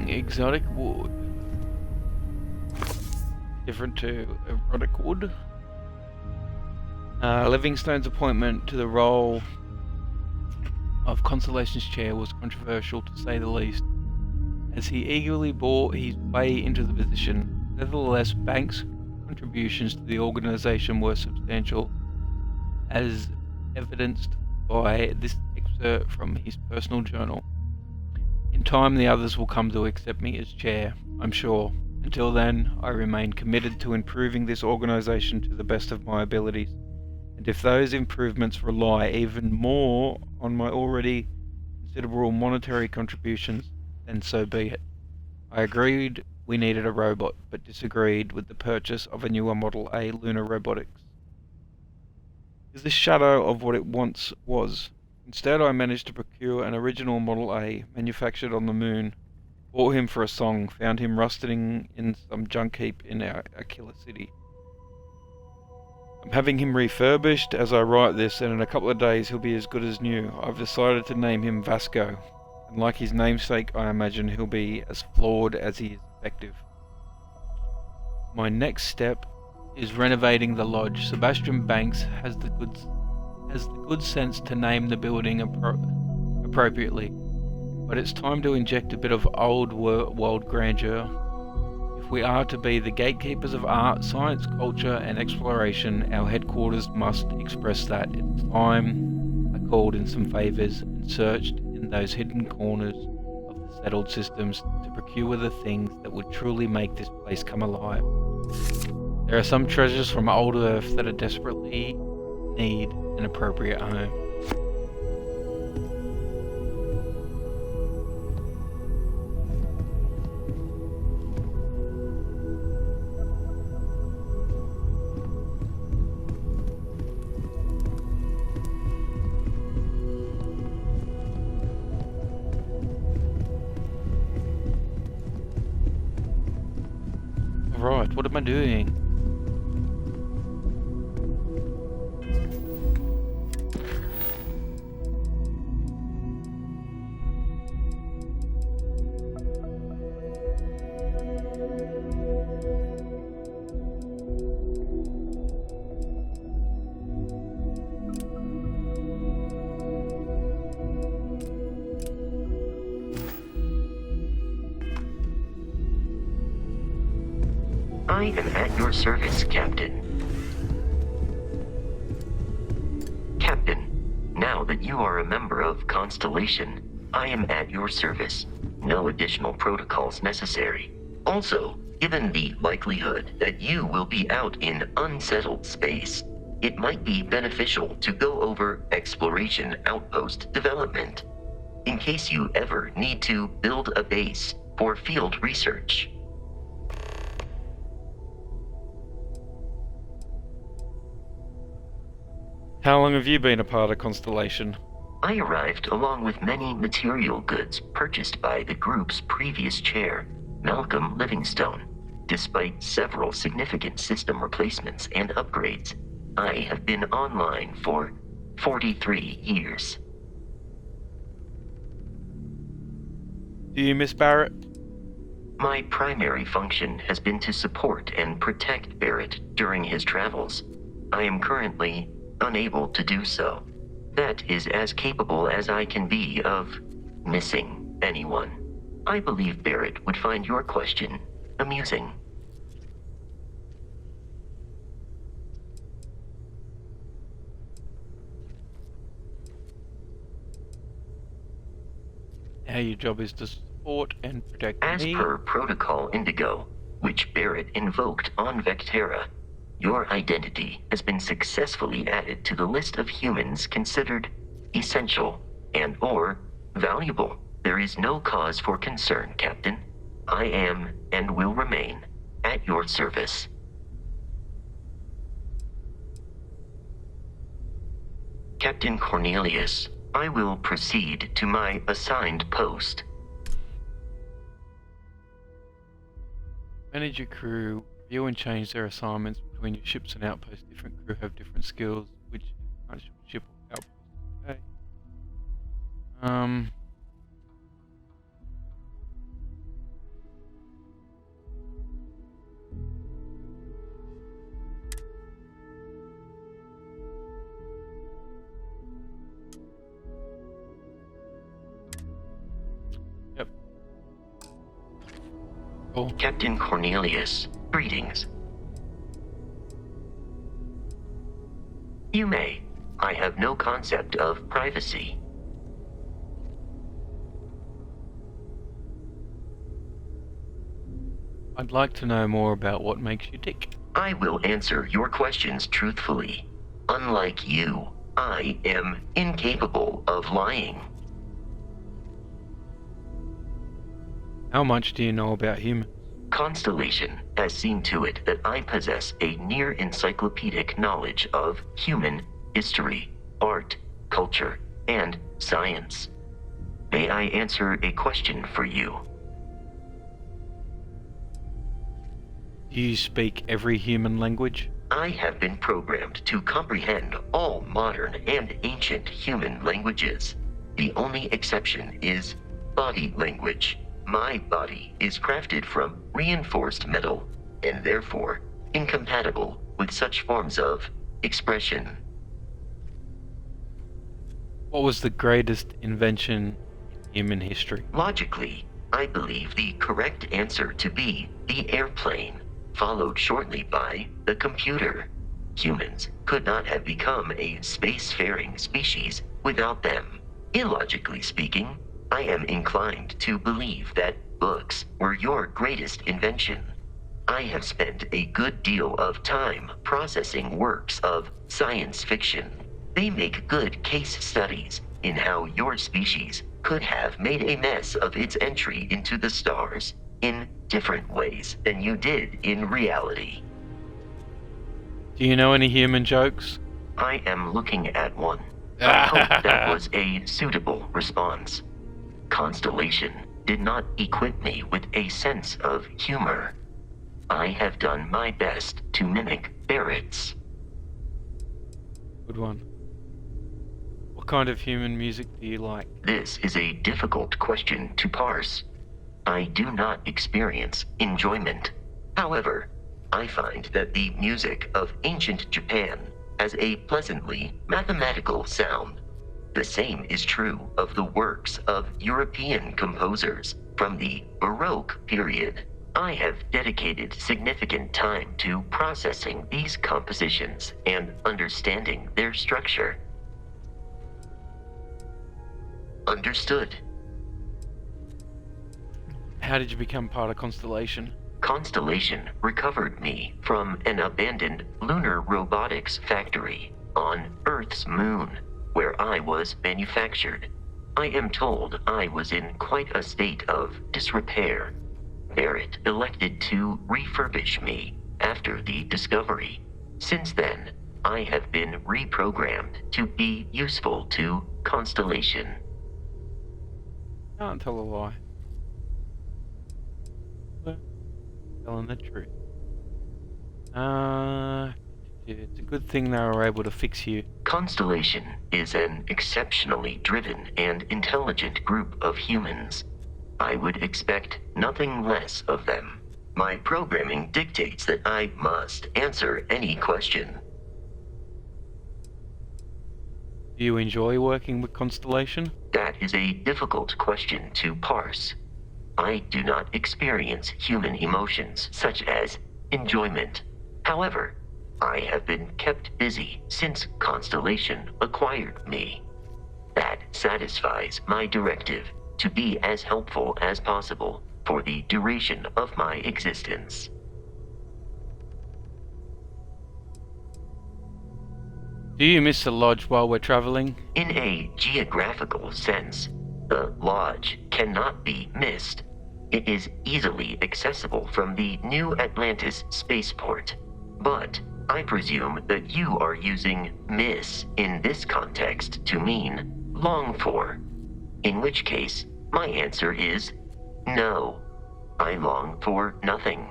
Speaker 5: Exotic wood. Different to erotic wood. Livingstone's appointment to the role of Constellation's chair was controversial, to say the least, as he eagerly bore his way into the position. Nevertheless, Banks' contributions to the organisation were substantial, as evidenced by this excerpt from his personal journal. In time, the others will come to accept me as chair, I'm sure. Until then, I remain committed to improving this organisation to the best of my abilities. And if those improvements rely even more on my already considerable monetary contributions, then so be it. I agreed we needed a robot, but disagreed with the purchase of a newer Model A lunar robotics. Is this shadow of what it once was? Instead, I managed to procure an original Model A, manufactured on the moon, bought him for a song, found him rusting in some junk heap in our killer city. I'm having him refurbished as I write this, and in a couple of days he'll be as good as new. I've decided to name him Vasco, and like his namesake, I imagine he'll be as flawed as he is effective. My next step is renovating the lodge. Sebastian Banks has the good sense to name the building appropriately, but it's time to inject a bit of old world grandeur. If we are to be the gatekeepers of art, science, culture, and exploration, our headquarters must express that. It's time I called in some favours and searched in those hidden corners of the settled systems to procure the things that would truly make this place come alive. There are some treasures from old Earth that are desperately need an appropriate home. Right, what am I doing?
Speaker 6: I am at your service, Captain. Captain, now that you are a member of Constellation, I am at your service. No additional protocols necessary. Also, given the likelihood that you will be out in unsettled space, it might be beneficial to go over exploration outpost development, in case you ever need to build a base for field research.
Speaker 5: How long have you been a part of Constellation?
Speaker 6: I arrived along with many material goods purchased by the group's previous chair, Malcolm Livingstone. Despite several significant system replacements and upgrades, I have been online for 43 years.
Speaker 5: Do you miss Barrett?
Speaker 6: My primary function has been to support and protect Barrett during his travels. I am currently unable to do so. That is as capable as I can be of missing anyone. I believe Barrett would find your question amusing.
Speaker 5: Now your job is to support and protect
Speaker 6: As
Speaker 5: me.
Speaker 6: per Protocol Indigo, which Barrett invoked on Vectera, your identity has been successfully added to the list of humans considered essential and/or valuable. There is no cause for concern, Captain. I am and will remain at your service. Captain Cornelius, I will proceed to my assigned post.
Speaker 5: Manage your crew, review and change their assignments between your ships and outposts. Different crew have different skills, which enhance your ship or outpost. Okay. Yep. Cool.
Speaker 6: Captain Cornelius, greetings. You may. I have no concept of privacy.
Speaker 5: I'd like to know more about what makes you tick.
Speaker 6: I will answer your questions truthfully. Unlike you, I am incapable of lying.
Speaker 5: How much do you know about humans?
Speaker 6: Constellation has seen to it that I possess a near encyclopedic knowledge of human history, art, culture, and science. May I answer a question for you?
Speaker 5: Do you speak every human language?
Speaker 6: I have been programmed to comprehend all modern and ancient human languages. The only exception is body language. My body is crafted from reinforced metal and therefore incompatible with such forms of expression.
Speaker 5: What was the greatest invention in human history?
Speaker 6: Logically, I believe the correct answer to be the airplane, followed shortly by the computer. Humans could not have become a spacefaring species without them. Illogically speaking, I am inclined to believe that books were your greatest invention. I have spent a good deal of time processing works of science fiction. They make good case studies in how your species could have made a mess of its entry into the stars in different ways than you did in reality.
Speaker 5: Do you know any human jokes?
Speaker 6: I am looking at one. I hope that was a suitable response. Constellation did not equip me with a sense of humor. I have done my best to mimic Barrett's.
Speaker 5: Good one. What kind of human music do you like?
Speaker 6: This is a difficult question to parse. I do not experience enjoyment. However, I find that the music of ancient Japan has a pleasantly mathematical sound. The same is true of the works of European composers from the Baroque period. I have dedicated significant time to processing these compositions and understanding their structure. Understood.
Speaker 5: How did you become part of Constellation?
Speaker 6: Constellation recovered me from an abandoned lunar robotics factory on Earth's moon, where I was manufactured. I am told I was in quite a state of disrepair. Barrett elected to refurbish me after the discovery. Since then, I have been reprogrammed to be useful to Constellation.
Speaker 5: Can't tell a lie. Well, telling the truth. It's a good thing they were able to fix you.
Speaker 6: Constellation is an exceptionally driven and intelligent group of humans. I would expect nothing less of them. My programming dictates that I must answer any question.
Speaker 5: Do you enjoy working with Constellation?
Speaker 6: That is a difficult question to parse. I do not experience human emotions such as enjoyment. However, I have been kept busy since Constellation acquired me. That satisfies my directive to be as helpful as possible for the duration of my existence.
Speaker 5: Do you miss the lodge while we're traveling?
Speaker 6: In a geographical sense, the lodge cannot be missed. It is easily accessible from the New Atlantis spaceport. But I presume that you are using miss in this context to mean long for. In which case, my answer is no. I long for nothing.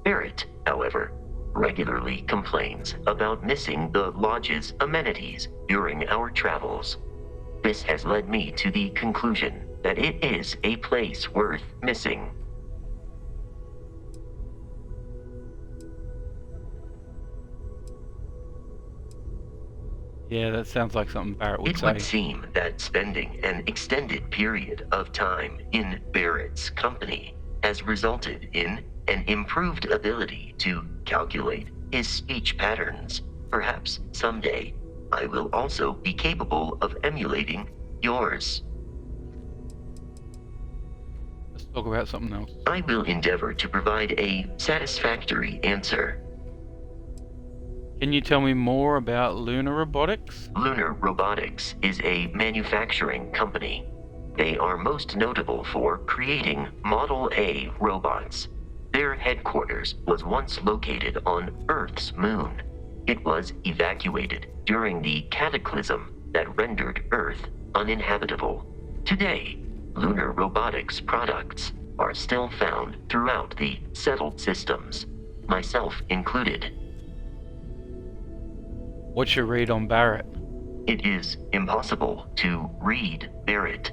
Speaker 6: Barrett, however, regularly complains about missing the lodge's amenities during our travels. This has led me to the conclusion that it is a place worth missing.
Speaker 5: Yeah, that sounds like something Barrett would
Speaker 6: It
Speaker 5: say.
Speaker 6: would seem that spending an extended period of time in Barrett's company has resulted in an improved ability to calculate his speech patterns. Perhaps someday I will also be capable of emulating yours.
Speaker 5: Let's talk about something else.
Speaker 6: I will endeavor to provide a satisfactory answer.
Speaker 5: Can you tell me more about Lunar Robotics?
Speaker 6: Lunar Robotics is a manufacturing company. They are most notable for creating Model A robots. Their headquarters was once located on Earth's moon. It was evacuated during the cataclysm that rendered Earth uninhabitable. Today, Lunar Robotics products are still found throughout the settled systems, myself included.
Speaker 5: What's your read on Barrett?
Speaker 6: It is impossible to read Barrett.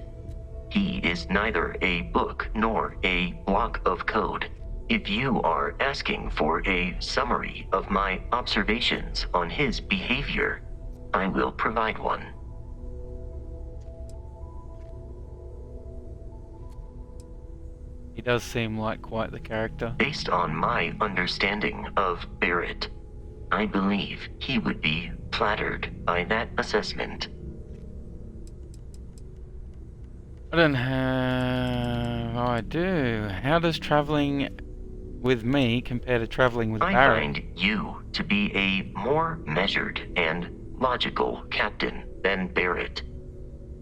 Speaker 6: He is neither a book nor a block of code. If you are asking for a summary of my observations on his behavior, I will provide one.
Speaker 5: He does seem like quite the character.
Speaker 6: Based on my understanding of Barrett, I believe he would be flattered by that assessment.
Speaker 5: I don't have... Oh, I do. How does traveling with me compare to traveling with
Speaker 6: I
Speaker 5: Barrett?
Speaker 6: find you to be a more measured and logical captain than Barrett.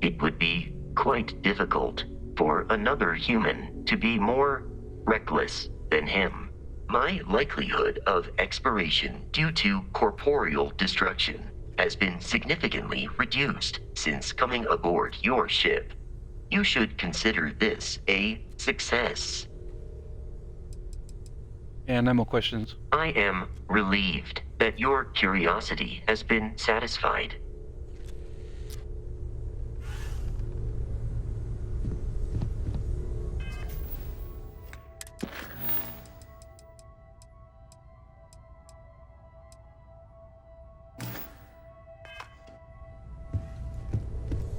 Speaker 6: It would be quite difficult for another human to be more reckless than him. My likelihood of expiration due to corporeal destruction has been significantly reduced since coming aboard your ship. You should consider this a success.
Speaker 5: Yeah, no more questions.
Speaker 6: I am relieved that your curiosity has been satisfied.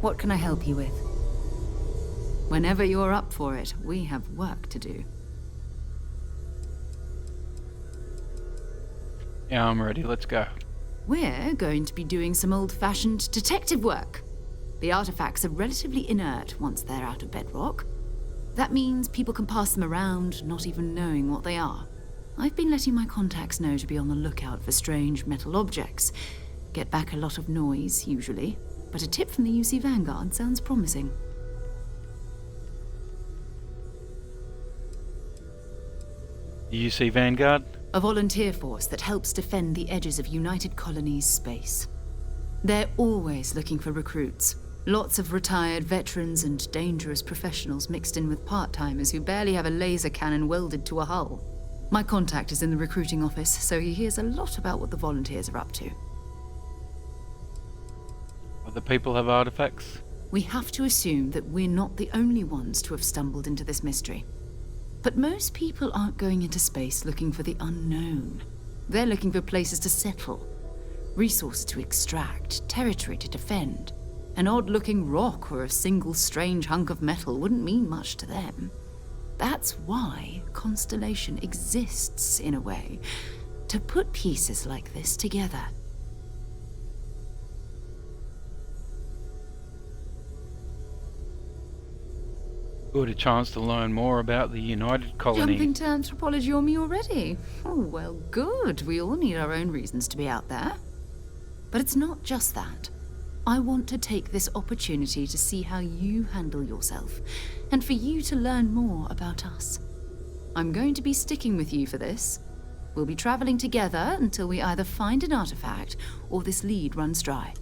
Speaker 3: What can I help you with? Whenever you're up for it, we have work to do.
Speaker 5: Yeah, I'm ready. Let's go.
Speaker 3: We're going to be doing some old-fashioned detective work. The artifacts are relatively inert once they're out of bedrock. That means people can pass them around, not even knowing what they are. I've been letting my contacts know to be on the lookout for strange metal objects. Get back a lot of noise, usually. But a tip from the UC Vanguard sounds promising.
Speaker 5: The UC Vanguard?
Speaker 3: A volunteer force that helps defend the edges of United Colonies space. They're always looking for recruits. Lots of retired veterans and dangerous professionals mixed in with part-timers who barely have a laser cannon welded to a hull. My contact is in the recruiting office, so he hears a lot about what the volunteers are up to.
Speaker 5: Other people have artifacts?
Speaker 3: We have to assume that we're not the only ones to have stumbled into this mystery. But most people aren't going into space looking for the unknown. They're looking for places to settle, resources to extract, territory to defend. An odd-looking rock or a single strange hunk of metal wouldn't mean much to them. That's why Constellation exists, in a way, to put pieces like this together.
Speaker 5: Good, a chance to learn more about the United Colony.
Speaker 3: Jumping to anthropology on me already? Oh, well, good. We all need our own reasons to be out there. But it's not just that. I want to take this opportunity to see how you handle yourself, and for you to learn more about us. I'm going to be sticking with you for this. We'll be traveling together until we either find an artifact or this lead runs dry.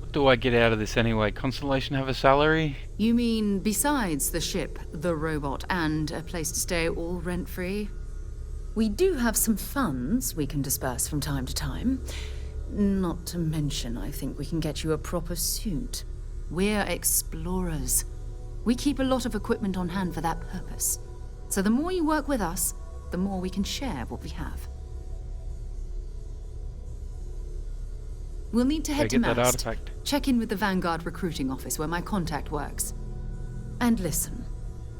Speaker 5: What do I get out of this anyway? Constellation have a salary?
Speaker 3: You mean besides the ship, the robot, and a place to stay all rent-free? We do have some funds we can disperse from time to time. Not to mention, I think we can get you a proper suit. We're explorers. We keep a lot of equipment on hand for that purpose. So the more you work with us, the more we can share what we have. We'll need to head to
Speaker 5: Get that
Speaker 3: Mast.
Speaker 5: artifact.
Speaker 3: Check in with the Vanguard recruiting office where my contact works. And listen,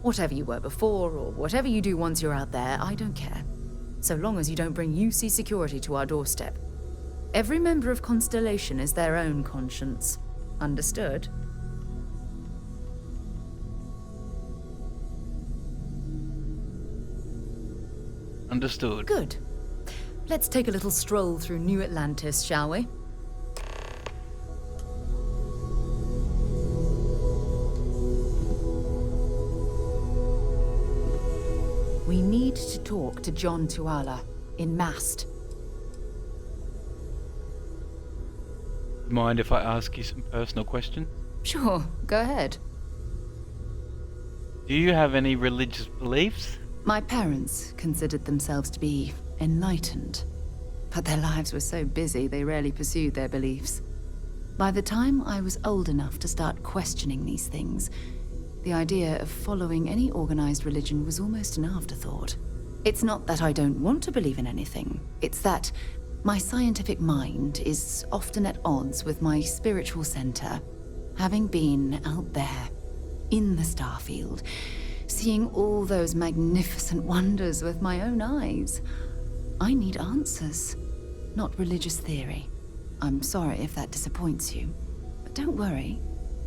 Speaker 3: whatever you were before or whatever you do once you're out there, I don't care. So long as you don't bring UC security to our doorstep. Every member of Constellation is their own conscience. Understood?
Speaker 5: Understood.
Speaker 3: Good. Let's take a little stroll through New Atlantis, shall we? We need to talk to John Tuala in Mast.
Speaker 5: Mind if I ask you some personal questions?
Speaker 3: Sure, go ahead.
Speaker 5: Do you have any religious beliefs?
Speaker 3: My parents considered themselves to be enlightened, but their lives were so busy they rarely pursued their beliefs. By the time I was old enough to start questioning these things, the idea of following any organized religion was almost an afterthought. It's not that I don't want to believe in anything, it's that My scientific mind is often at odds with my spiritual center. Having been out there, in the Starfield, seeing all those magnificent wonders with my own eyes, I need answers, not religious theory. I'm sorry if that disappoints you, but don't worry.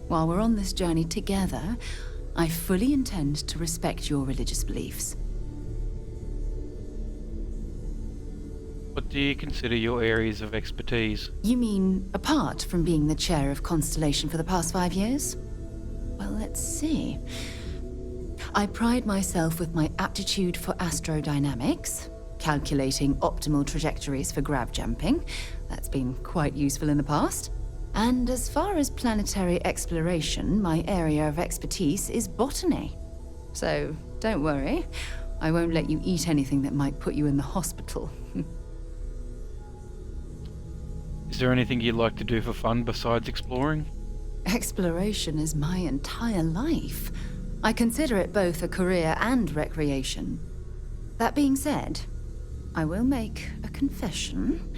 Speaker 3: While we're on this journey together, I fully intend to respect your religious beliefs.
Speaker 5: What do you consider your areas of expertise?
Speaker 3: You mean, apart from being the chair of Constellation for the past 5 years? Well, let's see. I pride myself with my aptitude for astrodynamics, calculating optimal trajectories for grav jumping. That's been quite useful in the past. And as far as planetary exploration, my area of expertise is botany. So, don't worry. I won't let you eat anything that might put you in the hospital.
Speaker 5: Is there anything you'd like to do for fun besides exploring?
Speaker 3: Exploration is my entire life. I consider it both a career and recreation. That being said, I will make a confession,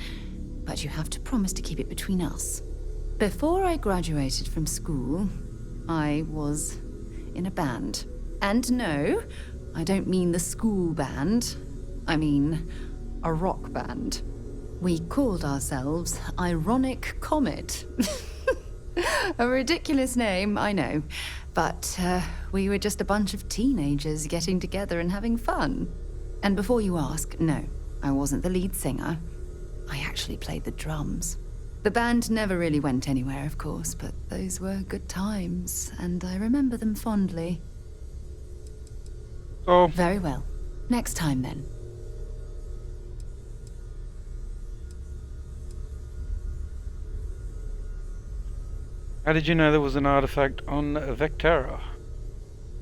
Speaker 3: but you have to promise to keep it between us. Before I graduated from school, I was in a band. And no, I don't mean the school band. I mean a rock band. We called ourselves Ironic Comet. A ridiculous name, I know. But we were just a bunch of teenagers getting together and having fun. And before you ask, no, I wasn't the lead singer. I actually played the drums. The band never really went anywhere, of course, but those were good times, and I remember them fondly.
Speaker 5: Oh,
Speaker 3: Very well. Next time, then.
Speaker 5: how did you know there was an artifact on Vectera?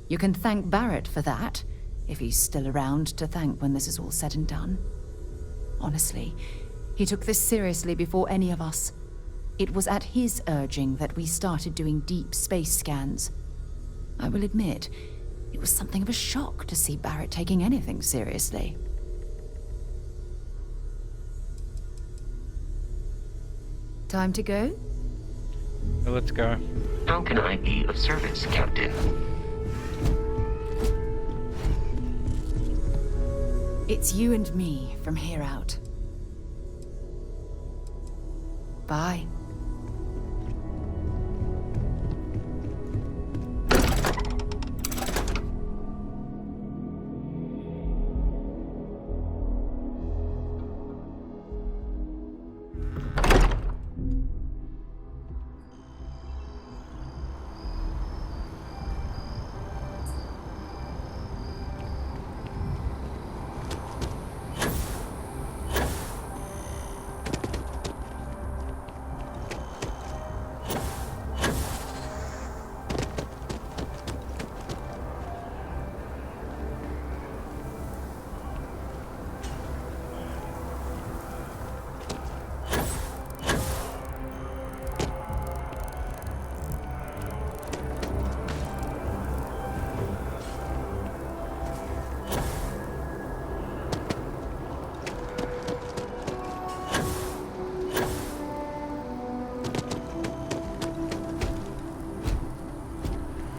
Speaker 3: You can thank Barrett for that, if he's still around to thank when this is all said and done. Honestly, he took this seriously before any of us. It was at his urging that we started doing deep space scans. I will admit, it was something of a shock to see Barrett taking anything seriously. Time to go?
Speaker 5: Well, let's go.
Speaker 6: How can I be of service, Captain?
Speaker 3: It's you and me from here out. Bye.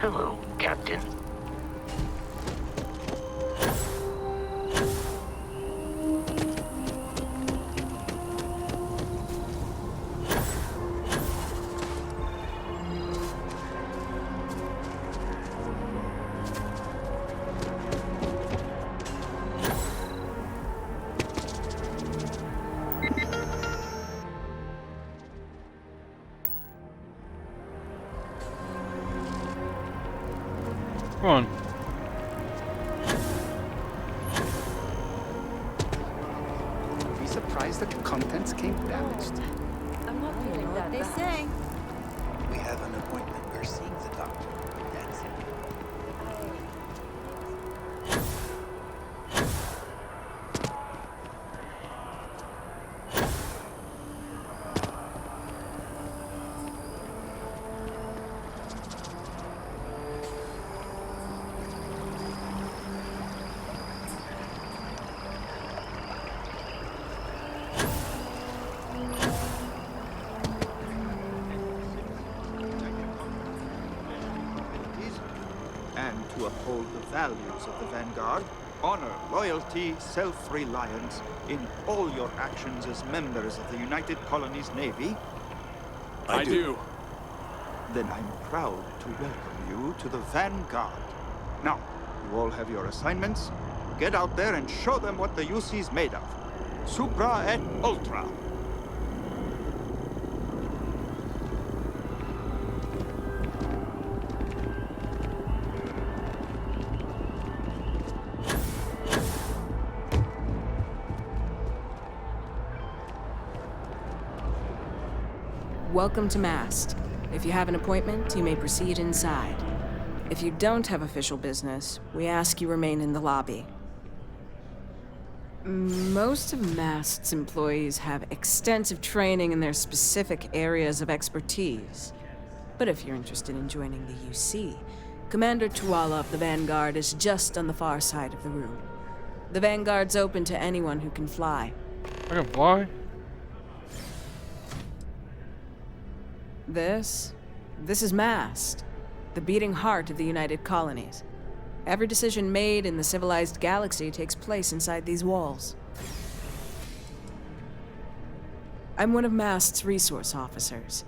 Speaker 6: Hello, Captain.
Speaker 5: Come on.
Speaker 7: Be surprised that the contents came damaged.
Speaker 8: They say.
Speaker 9: We have an appointment. We're seeing the doctor. That's it.
Speaker 10: and to uphold the values of the Vanguard, honor, loyalty, self-reliance in all your actions as members of the United Colonies Navy?
Speaker 7: I do.
Speaker 10: Then I'm proud to welcome you to the Vanguard. Now, you all have your assignments. Get out there and show them what the UC's made of. Supra et Ultra.
Speaker 11: Welcome to Mast. If you have an appointment, you may proceed inside. If you don't have official business, we ask you remain in the lobby. Most of Mast's employees have extensive training in their specific areas of expertise. But if you're interested in joining the UC, Commander Tuala of the Vanguard is just on the far side of the room. The Vanguard's open to anyone who can fly.
Speaker 5: I can fly?
Speaker 11: This is Mast, the beating heart of the United Colonies. Every decision made in the civilized galaxy takes place inside these walls. I'm one of Mast's resource officers.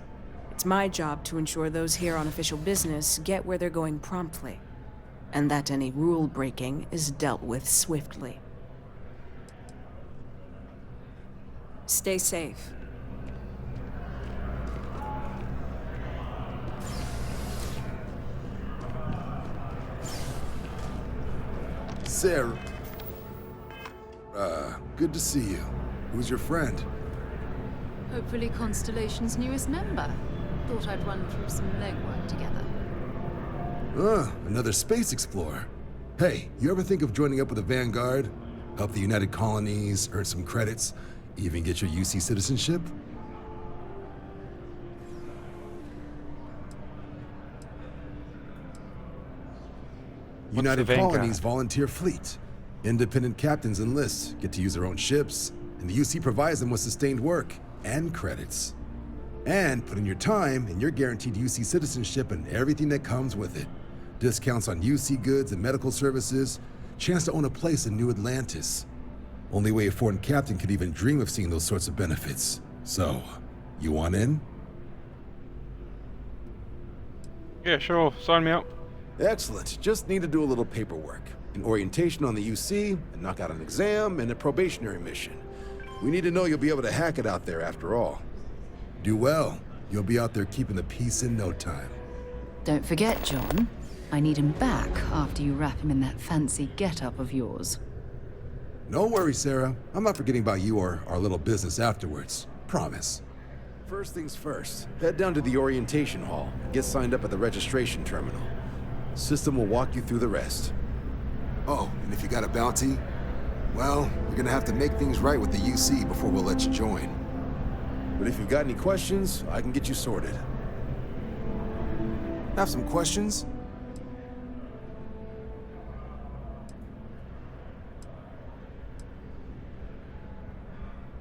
Speaker 11: It's my job to ensure those here on official business get where they're going promptly, and that any rule breaking is dealt with swiftly. Stay safe.
Speaker 12: Sarah. Good to see you. Who's your friend?
Speaker 3: Hopefully Constellation's newest member. Thought I'd run through some legwork together.
Speaker 12: Another space explorer. Hey, you ever think of joining up with the Vanguard? Help the United Colonies, earn some credits, even get your UC citizenship? United Colonies volunteer fleet. Independent captains enlist, get to use their own ships, and the UC provides them with sustained work and credits. And put in your time, and you're guaranteed UC citizenship and everything that comes with it. Discounts on UC goods and medical services, chance to own a place in New Atlantis. Only way a foreign captain could even dream of seeing those sorts of benefits. So, you want in?
Speaker 5: Yeah, sure. Sign me up.
Speaker 12: Excellent. Just need to do a little paperwork. An orientation on the UC, and knock out an exam, and a probationary mission. We need to know you'll be able to hack it out there after all. Do well. You'll be out there keeping the peace in no time.
Speaker 3: Don't forget, John. I need him back after you wrap him in that fancy get-up of yours.
Speaker 12: No worries, Sarah. I'm not forgetting about you or our little business afterwards. Promise. First things first, head down to the orientation hall and get signed up at the registration terminal. System will walk you through the rest. Oh, and if you got a bounty, well, you're gonna have to make things right with the UC before we'll let you join. But if you've got any questions, I can get you sorted. Have some questions?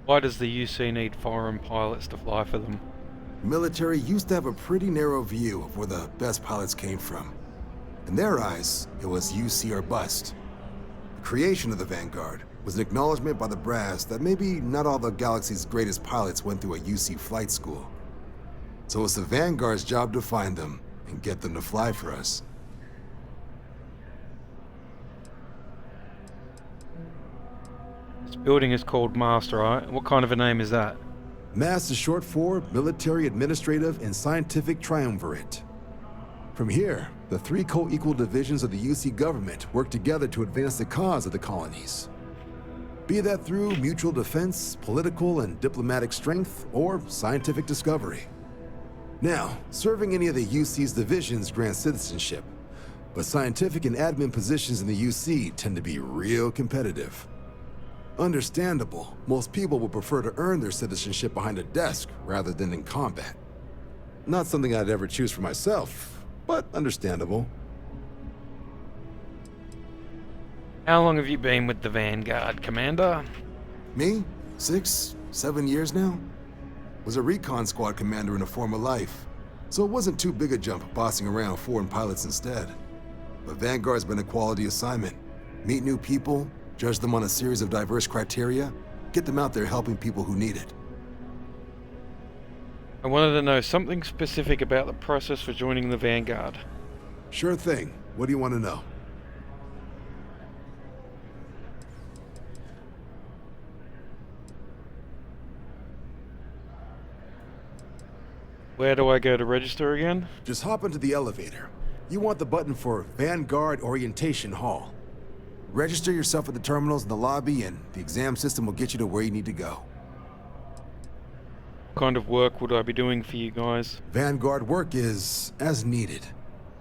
Speaker 5: Why does the UC need foreign pilots to fly for them?
Speaker 12: Military used to have a pretty narrow view of where the best pilots came from. In their eyes, it was UC or bust. The creation of the Vanguard was an acknowledgement by the brass that maybe not all the galaxy's greatest pilots went through a UC flight school. So it's the Vanguard's job to find them and get them to fly for us.
Speaker 5: This building is called Mast, right? What kind of a name is that?
Speaker 12: MAST is short for Military, Administrative, and Scientific Triumvirate. From here, the three co-equal divisions of the UC government work together to advance the cause of the colonies. Be that through mutual defense, political and diplomatic strength, or scientific discovery. Now, serving any of the UC's divisions grants citizenship, but scientific and admin positions in the UC tend to be real competitive. Understandable, most people would prefer to earn their citizenship behind a desk rather than in combat. Not something I'd ever choose for myself, but understandable.
Speaker 5: How long have you been with the Vanguard, Commander?
Speaker 12: Me? 6, 7 years now? Was a recon squad commander in a former life, so it wasn't too big a jump bossing around foreign pilots instead. but Vanguard's been a quality assignment. Meet new people, judge them on a series of diverse criteria, get them out there helping people who need it.
Speaker 5: I wanted to know something specific about the process for joining the Vanguard.
Speaker 12: Sure thing. What do you want to know?
Speaker 5: Where do I go to register again?
Speaker 12: Just hop into the elevator. You want the button for Vanguard Orientation Hall. Register yourself at the terminals in the lobby, and the exam system will get you to where you need to go.
Speaker 5: What kind of work would I be doing for you guys?
Speaker 12: Vanguard work is as needed.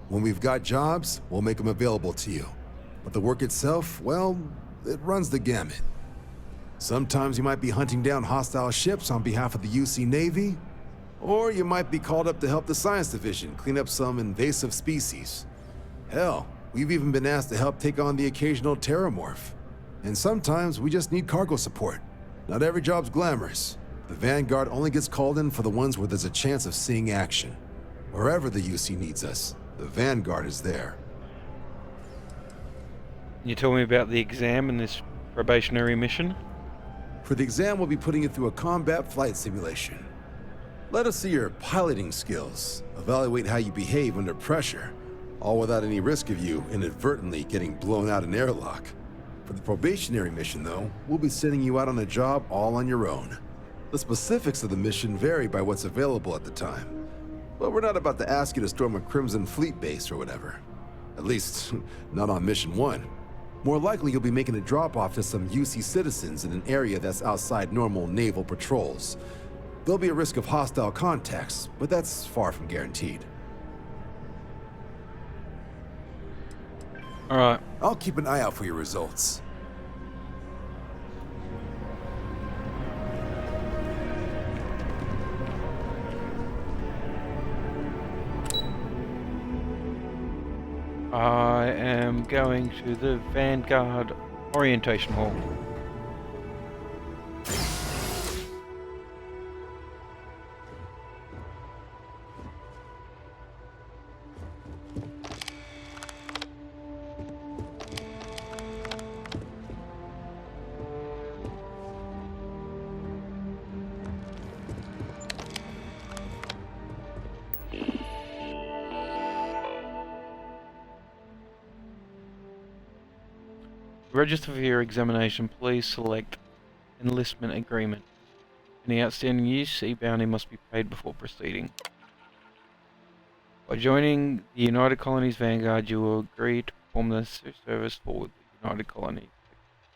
Speaker 12: When we've got jobs, we'll make them available to you. But the work itself, well, it runs the gamut. Sometimes you might be hunting down hostile ships on behalf of the UC Navy, or you might be called up to help the Science Division clean up some invasive species. Hell, we've even been asked to help take on the occasional terramorph. And sometimes we just need cargo support. Not every job's glamorous. The Vanguard only gets called in for the ones where there's a chance of seeing action. Wherever the UC needs us, the Vanguard is there.
Speaker 5: Can you tell me about the exam and this probationary mission?
Speaker 12: For the exam, we'll be putting you through a combat flight simulation. Let us see your piloting skills, evaluate how you behave under pressure, all without any risk of you inadvertently getting blown out an airlock. For the probationary mission, though, we'll be sending you out on a job all on your own. The specifics of the mission vary by what's available at the time, but we're not about to ask you to storm a Crimson Fleet base or whatever. At least, not on Mission 1. More likely, you'll be making a drop-off to some UC citizens in an area that's outside normal naval patrols. There'll be a risk of hostile contacts, but that's far from guaranteed.
Speaker 5: Alright.
Speaker 12: I'll keep an eye out for your results.
Speaker 5: I am going to the Vanguard Orientation Hall. To register for your examination, please select Enlistment Agreement. Any outstanding UC bounty must be paid before proceeding. By joining the United Colonies Vanguard, you will agree to perform the necessary service for the United Colonies.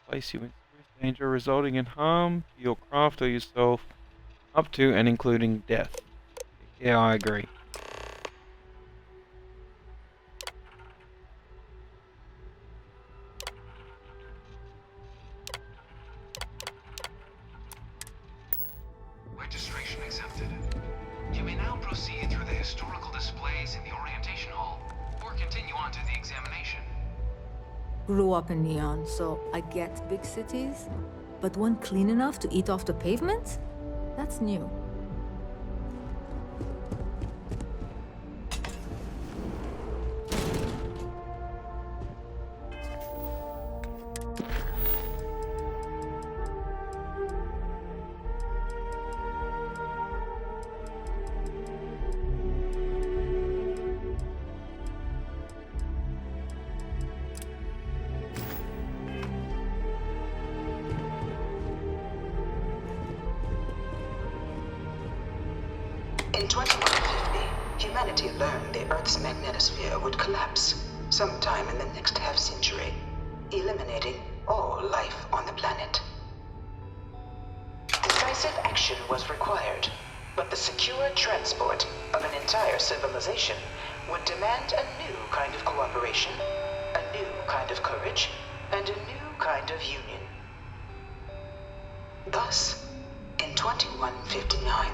Speaker 5: Place you in serious danger resulting in harm to your craft or yourself, up to and including death. Yeah, I agree.
Speaker 13: Registration accepted. You may now proceed through the historical displays in the orientation hall, or continue on to the examination.
Speaker 8: Grew up in Neon, so I get big cities. But one clean enough to eat off the pavement? That's new.
Speaker 14: In 2150, humanity learned the Earth's magnetosphere would collapse sometime in the next half-century, eliminating all life on the planet. Decisive action was required, but the secure transport of an entire civilization would demand a new kind of cooperation, a new kind of courage, and a new kind of union. Thus, in 2159,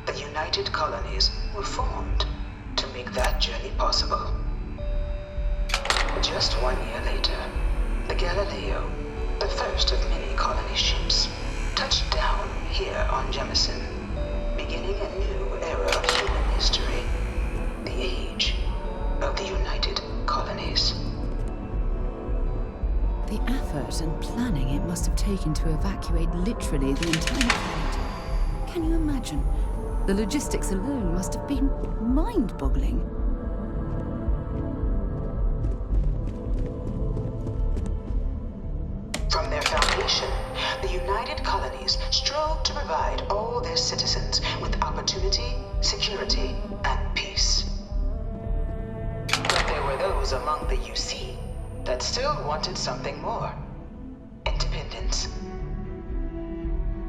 Speaker 14: the United Colonies were formed to make that journey possible. Just 1 year later, the Galileo, the first of many colony ships, touched down here on Jemison, beginning a new era of human history, the age of the United Colonies.
Speaker 3: effort and planning it must have taken to evacuate literally the entire planet. Can you imagine? The logistics alone must have been mind-boggling.
Speaker 14: From their foundation, the United Colonies strove to provide all their citizens with opportunity, security, and peace. But there were those among the UC that still wanted something more. Independence.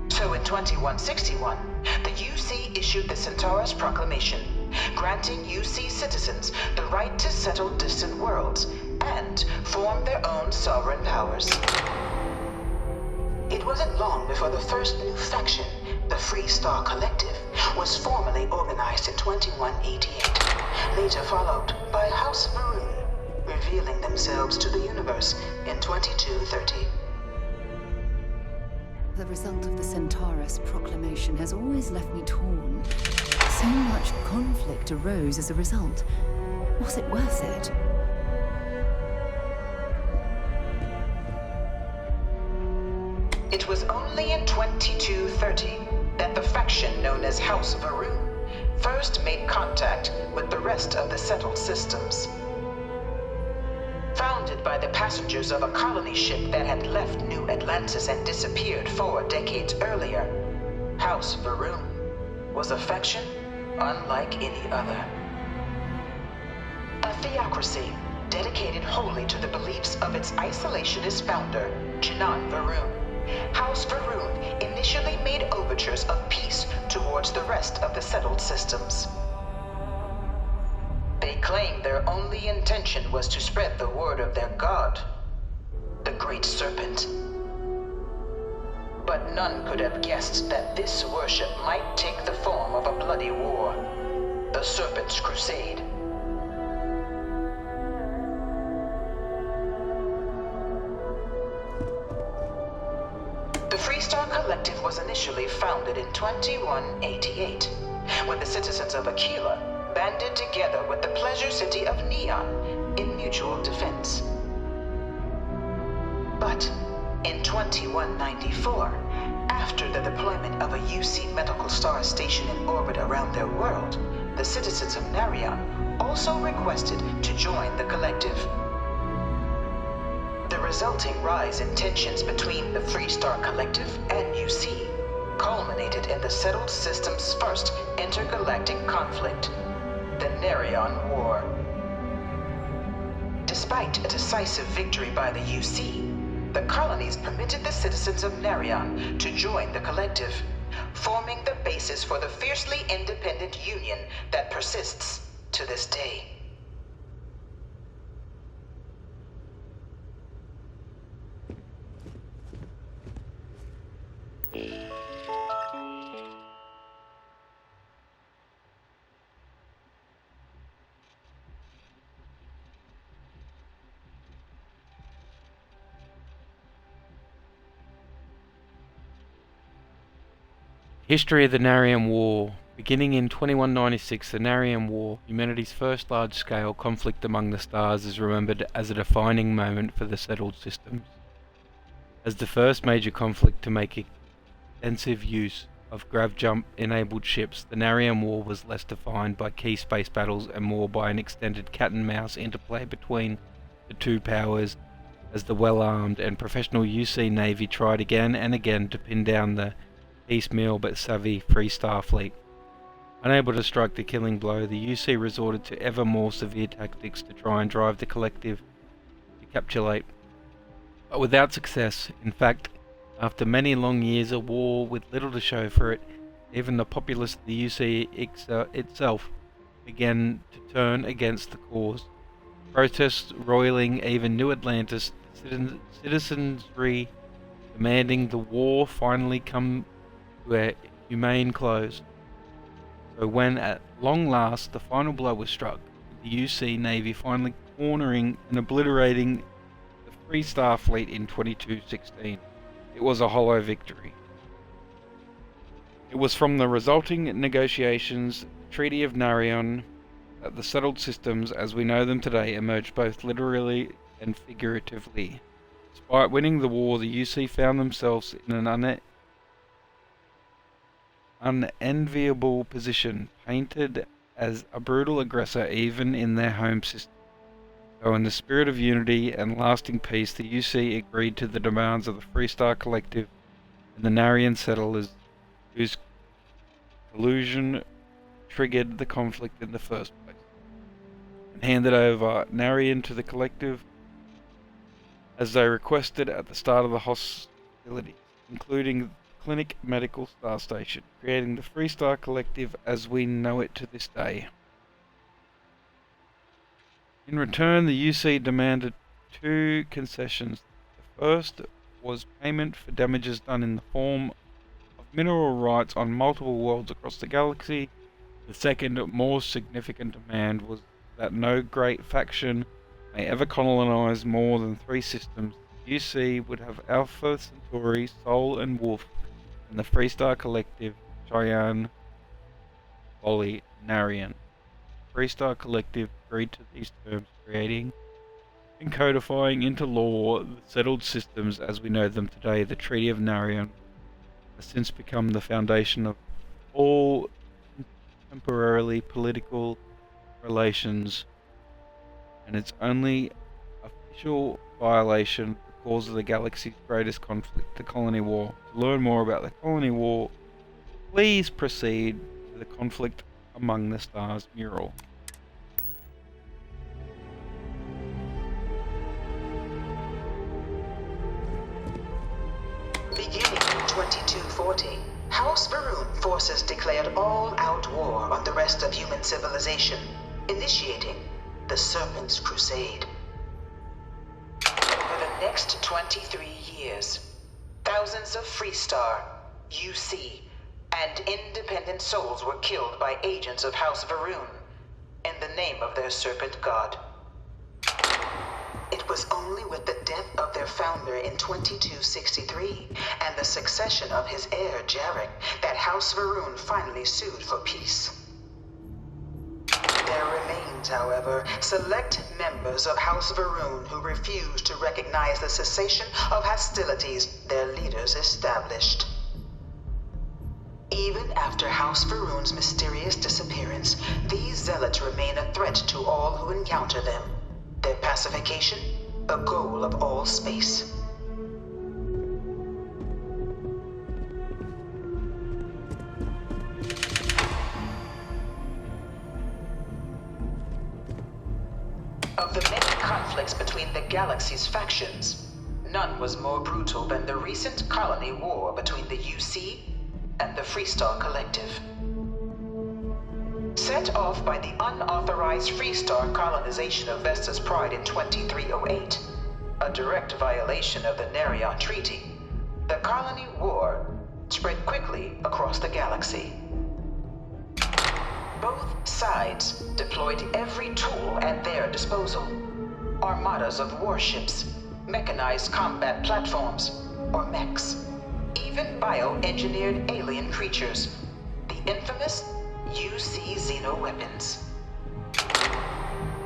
Speaker 14: So in 2161, the UC issued the Centaurus Proclamation, granting UC citizens the right to settle distant worlds and form their own sovereign powers. It wasn't long before the first new faction, the Free Star Collective, was formally organized in 2188, later followed by House Maroon, revealing themselves to the universe in 2230.
Speaker 3: The result of the Centaurus Proclamation has always left me torn. So much conflict arose as a result. Was it worth it?
Speaker 14: It was only in 2230 that the faction known as House Varoon first made contact with the rest of the settled systems. Founded by the passengers of a colony ship that had left New Atlantis and disappeared 4 decades earlier, House Varoon was a faction unlike any other. A theocracy dedicated wholly to the beliefs of its isolationist founder, Janan Varoon. House Varoon initially made overtures of peace towards the rest of the settled systems. They claimed their only intention was to spread the word of their god, the Great Serpent. But none could have guessed that this worship might take the form of a bloody war, the Serpent's Crusade. The Freestar Collective was initially founded in 2188, when the citizens of Aquila banded together with the pleasure city of Neon in mutual defense. But in 2194, after the deployment of a UC medical star station in orbit around their world, the citizens of Narion also requested to join the collective. The resulting rise in tensions between the Freestar Collective and UC culminated in the settled system's first intergalactic conflict, the Narion War. Despite a decisive victory by the UC, the colonies permitted the citizens of Narion to join the collective, forming the basis for the fiercely independent union that persists to this day.
Speaker 5: History of the Narian War. Beginning in 2196, the Narian War, humanity's first large-scale conflict among the stars, is remembered as a defining moment for the settled systems. As the first major conflict to make extensive use of grav-jump-enabled ships, the Narian War was less defined by key space battles and more by an extended cat-and-mouse interplay between the two powers, as the well-armed and professional UC Navy tried again and again to pin down the piecemeal but savvy Free Star fleet. Unable to strike the killing blow, the UC resorted to ever more severe tactics to try and drive the collective to capitulate, but without success. In fact, after many long years of war with little to show for it, even the populace of the UC itself began to turn against the cause. Protests roiling even New Atlantis, citizenry demanding the war finally come to a humane close. So when at long last the final blow was struck, with the UC Navy finally cornering and obliterating the Free Star fleet in 2216, it was a hollow victory. It was from the resulting negotiations, the Treaty of Narion, that the settled systems as we know them today emerged both literally and figuratively. Despite winning the war, the UC found themselves in an unenviable position, painted as a brutal aggressor even in their home system. So in the spirit of unity and lasting peace, the UC agreed to the demands of the Freestar Collective and the Narian settlers, whose collusion triggered the conflict in the first place, and handed over Narian to the Collective as they requested at the start of the hostilities, including the Clinic Medical Star Station, creating the Freestar Collective as we know it to this day. In return, the UC demanded two concessions. The first was payment for damages done in the form of mineral rights on multiple worlds across the galaxy. The second, more significant demand was that no great faction may ever colonize more than 3 systems. The UC would have Alpha Centauri, Sol, and Wolf, and the Freestar Collective, Cheyenne, Wally, Narian. Freestar Collective agreed to these terms, creating and codifying into law the settled systems as we know them today. The Treaty of Narian has since become the foundation of all contemporary political relations, and its only official violation the cause of the galaxy's greatest conflict, the Colony War. To learn more about the Colony War, please proceed to the Conflict Among the Stars mural.
Speaker 14: Beginning in 2240, House Varun forces declared all-out war on the rest of human civilization, initiating the Serpent's Crusade. Over the next 23 years, thousands of Freestar, UC, and independent souls were killed by agents of House Varun in the name of their Serpent God. It was only with the death of their founder in 2263 and the succession of his heir, Jarek, that House Varun finally sued for peace. There remains, however, select members of House Varun who refuse to recognize the cessation of hostilities their leaders established. Even after House Varun's mysterious disappearance, these zealots remain a threat to all who encounter them. Their pacification, a goal of all space. Of the many conflicts between the galaxy's factions, none was more brutal than the recent colony war between the UC and the Freestar Collective. Set off by the unauthorized Freestar colonization of Vesta's Pride in 2308, a direct violation of the Narion Treaty, the colony war spread quickly across the galaxy. Both sides deployed every tool at their disposal. Armadas of warships, mechanized combat platforms, or mechs, even bioengineered alien creatures, the infamous UC xeno-weapons.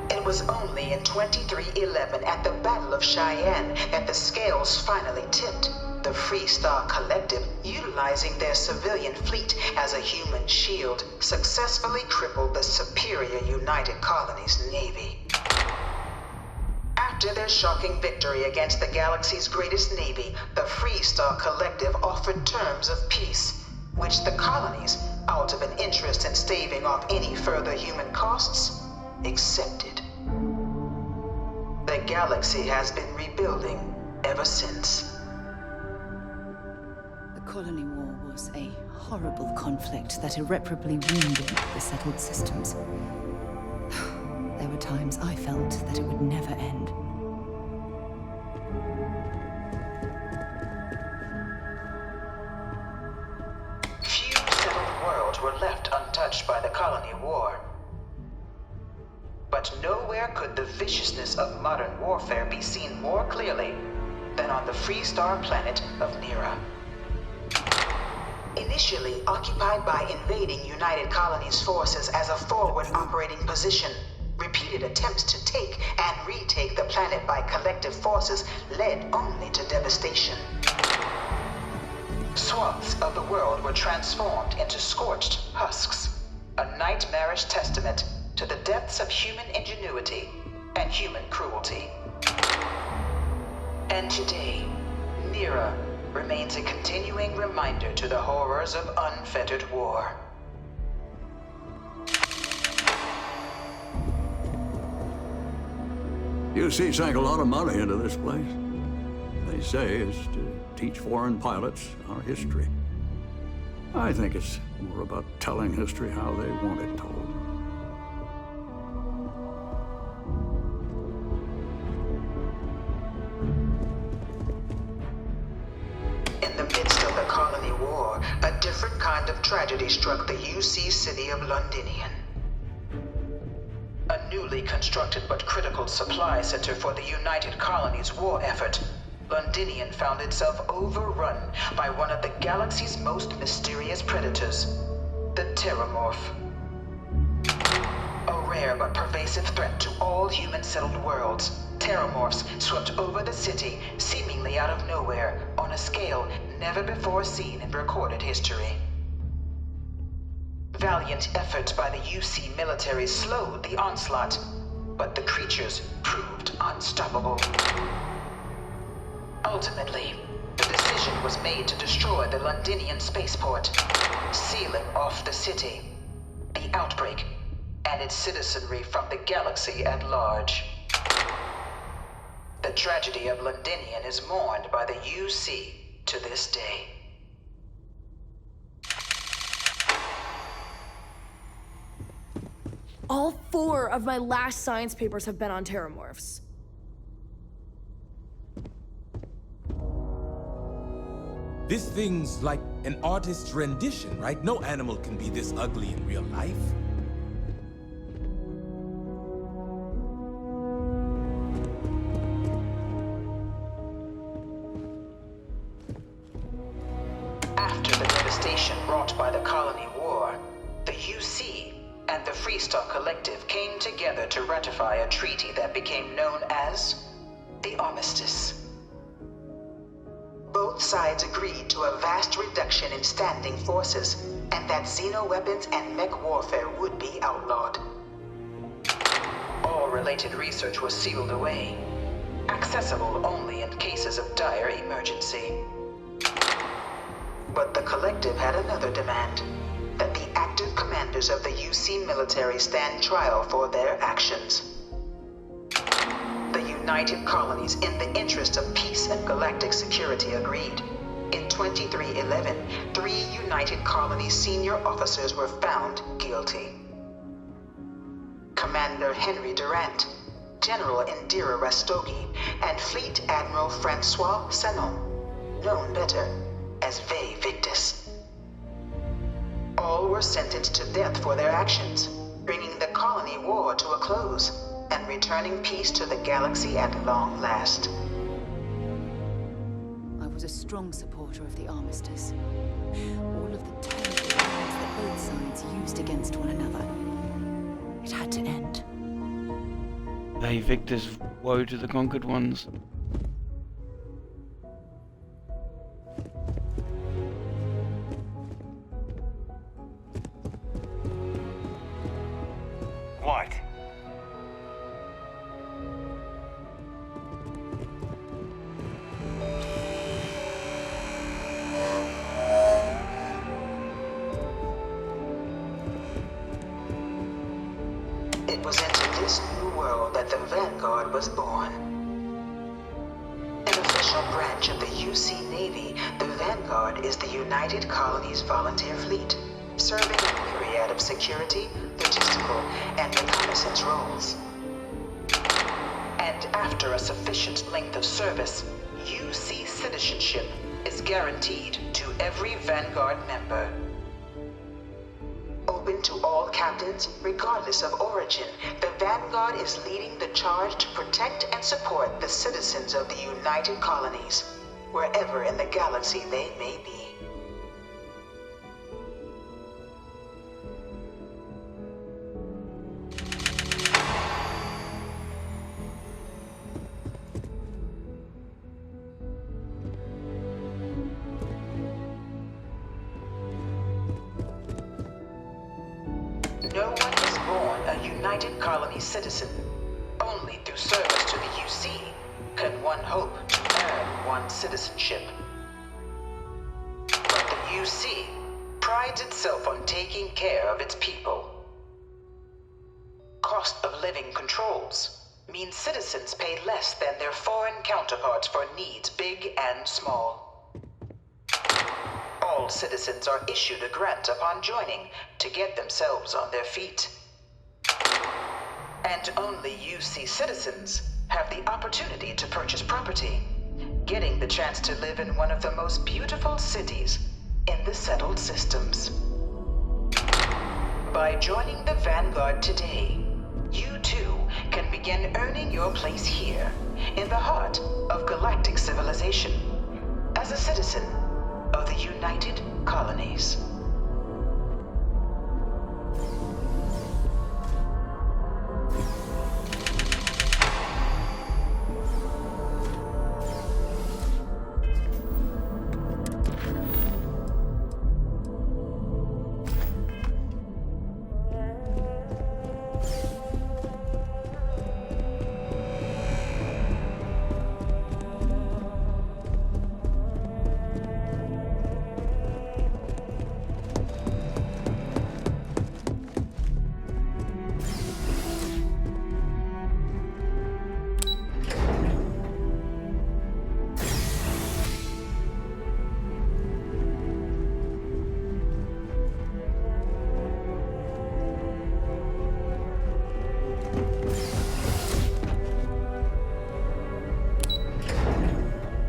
Speaker 14: It was only in 2311 at the Battle of Cheyenne that the scales finally tipped. The Freestar Collective, utilizing their civilian fleet as a human shield, successfully crippled the superior United Colonies Navy. After their shocking victory against the galaxy's greatest navy, the Freestar Collective offered terms of peace, which the colonies, out of an interest in staving off any further human costs, accepted. The galaxy has been rebuilding ever since.
Speaker 3: The Colony War was a horrible conflict that irreparably wounded the settled systems. There were times I felt that it would never end.
Speaker 14: Few settled worlds were left untouched by the Colony War. But nowhere could the viciousness of modern warfare be seen more clearly than on the Freestar planet of Nira. Initially occupied by invading United Colonies forces as a forward operating position, repeated attempts to take and retake the planet by collective forces led only to devastation. Swaths of the world were transformed into scorched husks, a nightmarish testament to the depths of human ingenuity and human cruelty. And today, Nira remains a continuing reminder to the horrors of unfettered war.
Speaker 15: UC sank a lot of money into this place. They say it's to teach foreign pilots our history. I think it's more about telling history how they want it told.
Speaker 14: In the midst of the colony war, a different kind of tragedy struck the UC city of Londinian. A newly constructed but critical supply center for the United Colonies' war effort, Londinian found itself overrun by one of the galaxy's most mysterious predators, the Terramorph. A rare but pervasive threat to all human-settled worlds, Terramorphs swept over the city, seemingly out of nowhere, on a scale never before seen in recorded history. Valiant efforts by the UC military slowed the onslaught, but the creatures proved unstoppable. Ultimately, the decision was made to destroy the Londinian spaceport, sealing off the city, the outbreak, and its citizenry from the galaxy at large. The tragedy of Londinian is mourned by the UC to this day.
Speaker 16: All 4 of my last science papers have been on Terramorphs.
Speaker 17: This thing's like an artist's rendition, right? No animal can be this ugly in real life.
Speaker 14: After the devastation wrought by the Colony War, the UC and the Freestock Collective came together to ratify a treaty that became known as the Armistice. Both sides agreed to a vast reduction in standing forces, and that xeno-weapons and mech warfare would be outlawed. All related research was sealed away, accessible only in cases of dire emergency. But the Collective had another demand, that the active commanders of the UC military stand trial for their actions. The United Colonies, in the interest of peace and galactic security, agreed. In 2311, 3 United Colonies senior officers were found guilty. Commander Henry Durant, General Indira Rastogi, and Fleet Admiral Francois Sanon, known better as Ve Victus. All were sentenced to death for their actions, bringing the colony war to a close and returning peace to the galaxy at long last.
Speaker 3: I was a strong supporter of the Armistice. All of the terrible weapons that both sides used against one another. It had to end.
Speaker 5: Hey, Victor's woe to the conquered ones.
Speaker 18: What?
Speaker 14: It was into this new world that the Vanguard was born. An official branch of the UC Navy, the Vanguard is the United Colonies Volunteer Fleet, serving a myriad of security, logistical, and reconnaissance roles. And after a sufficient length of service, UC citizenship is guaranteed to every Vanguard member. Open to all captains, regardless of origin, the Vanguard is leading the charge to protect and support the citizens of the United Colonies, wherever in the galaxy they may be. a United Colony citizen. Only through service to the UC can one hope to earn one citizenship. But the UC prides itself on taking care of its people. Cost of living controls means citizens pay less than their foreign counterparts for needs big and small. All citizens are issued a grant upon joining to get themselves on their feet. And only UC citizens have the opportunity to purchase property, getting the chance to live in one of the most beautiful cities in the settled systems. By joining the Vanguard today, you too can begin earning your place here, in the heart of galactic civilization, as a citizen of the United Colonies.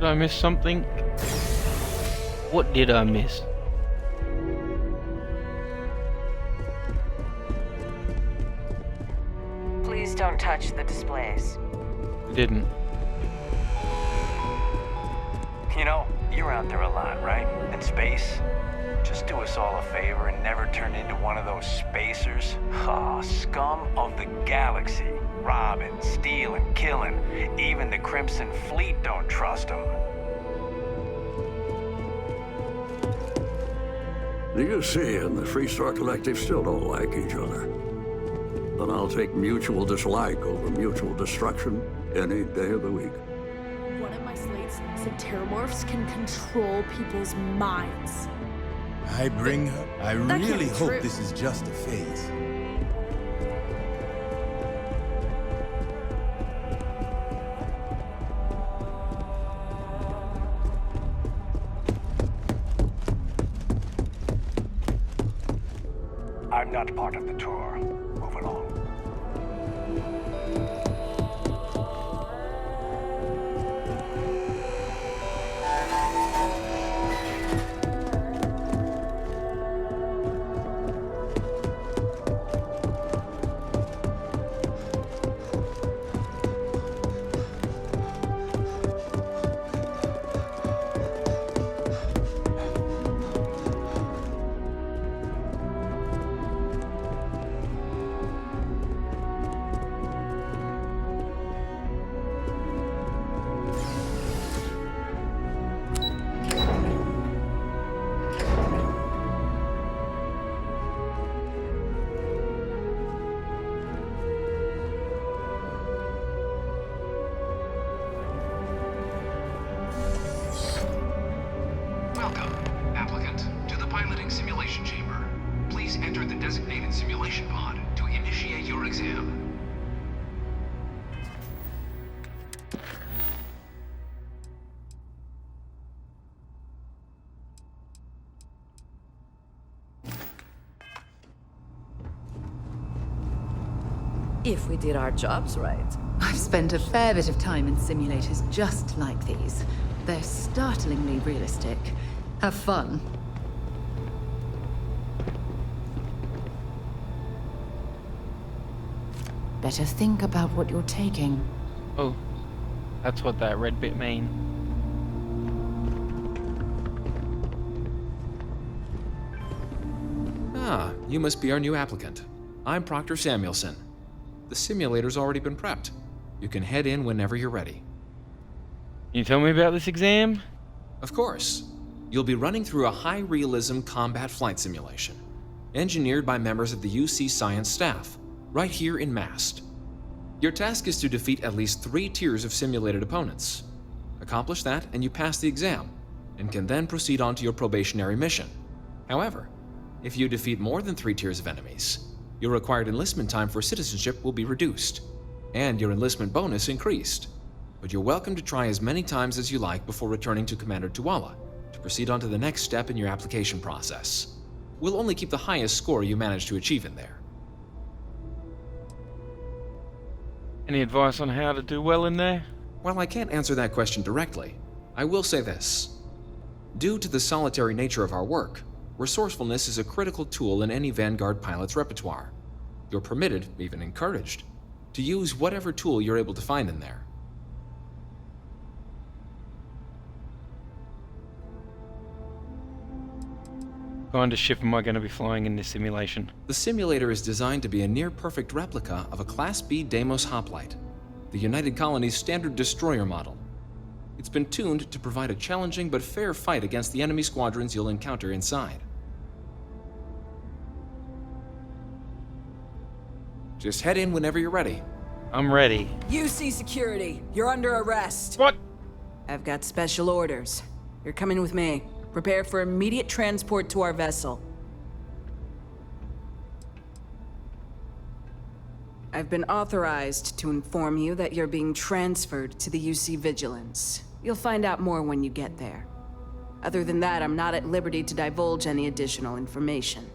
Speaker 5: Did I miss something? What did I miss?
Speaker 18: Please don't touch the displays.
Speaker 5: I didn't.
Speaker 9: You know, you're out there a lot, right? In space? Just do us all a favor and never turn into one of those spacers. Ah, scum of the galaxy. Robbing, stealing, killing. Even the Crimson Fleet don't trust them.
Speaker 15: The UC and the Freestar Collective still don't like each other. But I'll take mutual dislike over mutual destruction any day of the week.
Speaker 16: One of my slates said terramorphs can control people's minds.
Speaker 17: I
Speaker 16: can't
Speaker 17: really
Speaker 16: be
Speaker 17: hope
Speaker 16: true.
Speaker 17: this is just a phase.
Speaker 9: I'm not part of the tour. Move along.
Speaker 13: Welcome, applicant, to the piloting simulation chamber. Please enter the designated simulation pod to initiate your exam.
Speaker 19: If we did our jobs right.
Speaker 3: I've spent a fair bit of time in simulators just like these. They're startlingly realistic. Have fun. Better think about what you're taking.
Speaker 5: Oh, that's what that red bit mean.
Speaker 20: Ah, you must be our new applicant. I'm Proctor Samuelson. The simulator's already been prepped. You can head in whenever you're ready.
Speaker 5: Can you tell me about this exam?
Speaker 20: Of course. You'll be running through a high-realism combat flight simulation, engineered by members of the UC science staff. right here in Mast. Your task is to defeat at least 3 tiers of simulated opponents. Accomplish that and you pass the exam, and can then proceed on to your probationary mission. However, if you defeat more than 3 tiers of enemies, your required enlistment time for citizenship will be reduced, and your enlistment bonus increased. But you're welcome to try as many times as you like before returning to Commander Tuala to proceed on to the next step in your application process. We'll only keep the highest score you manage to achieve in there.
Speaker 5: Any advice on how to do well in there?
Speaker 20: While I can't answer that question directly, I will say this. Due to the solitary nature of our work, resourcefulness is a critical tool in any Vanguard pilot's repertoire. You're permitted, even encouraged, to use whatever tool you're able to find in there.
Speaker 5: What kind of ship am I going to be flying in this simulation?
Speaker 20: The simulator is designed to be a near-perfect replica of a Class B Deimos hoplite, the United Colony's standard destroyer model. It's been tuned to provide a challenging but fair fight against the enemy squadrons you'll encounter inside. Just head in whenever you're ready.
Speaker 5: I'm ready.
Speaker 11: UC security, you're under arrest.
Speaker 5: What?
Speaker 11: I've got special orders. You're coming with me. Prepare for immediate transport to our vessel. I've been authorized to inform you that you're being transferred to the UC Vigilance. You'll find out more when you get there. Other than that, I'm not at liberty to divulge any additional information.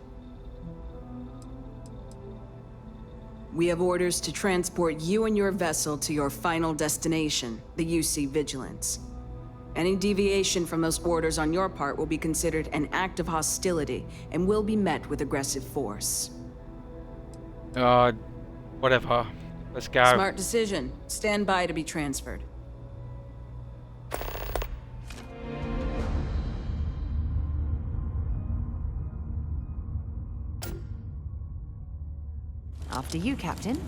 Speaker 11: We have orders to transport you and your vessel to your final destination, the UC Vigilance. Any deviation from those orders on your part will be considered an act of hostility and will be met with aggressive force.
Speaker 5: Whatever. Let's go.
Speaker 11: Smart decision. Stand by to be transferred.
Speaker 21: After you, Captain.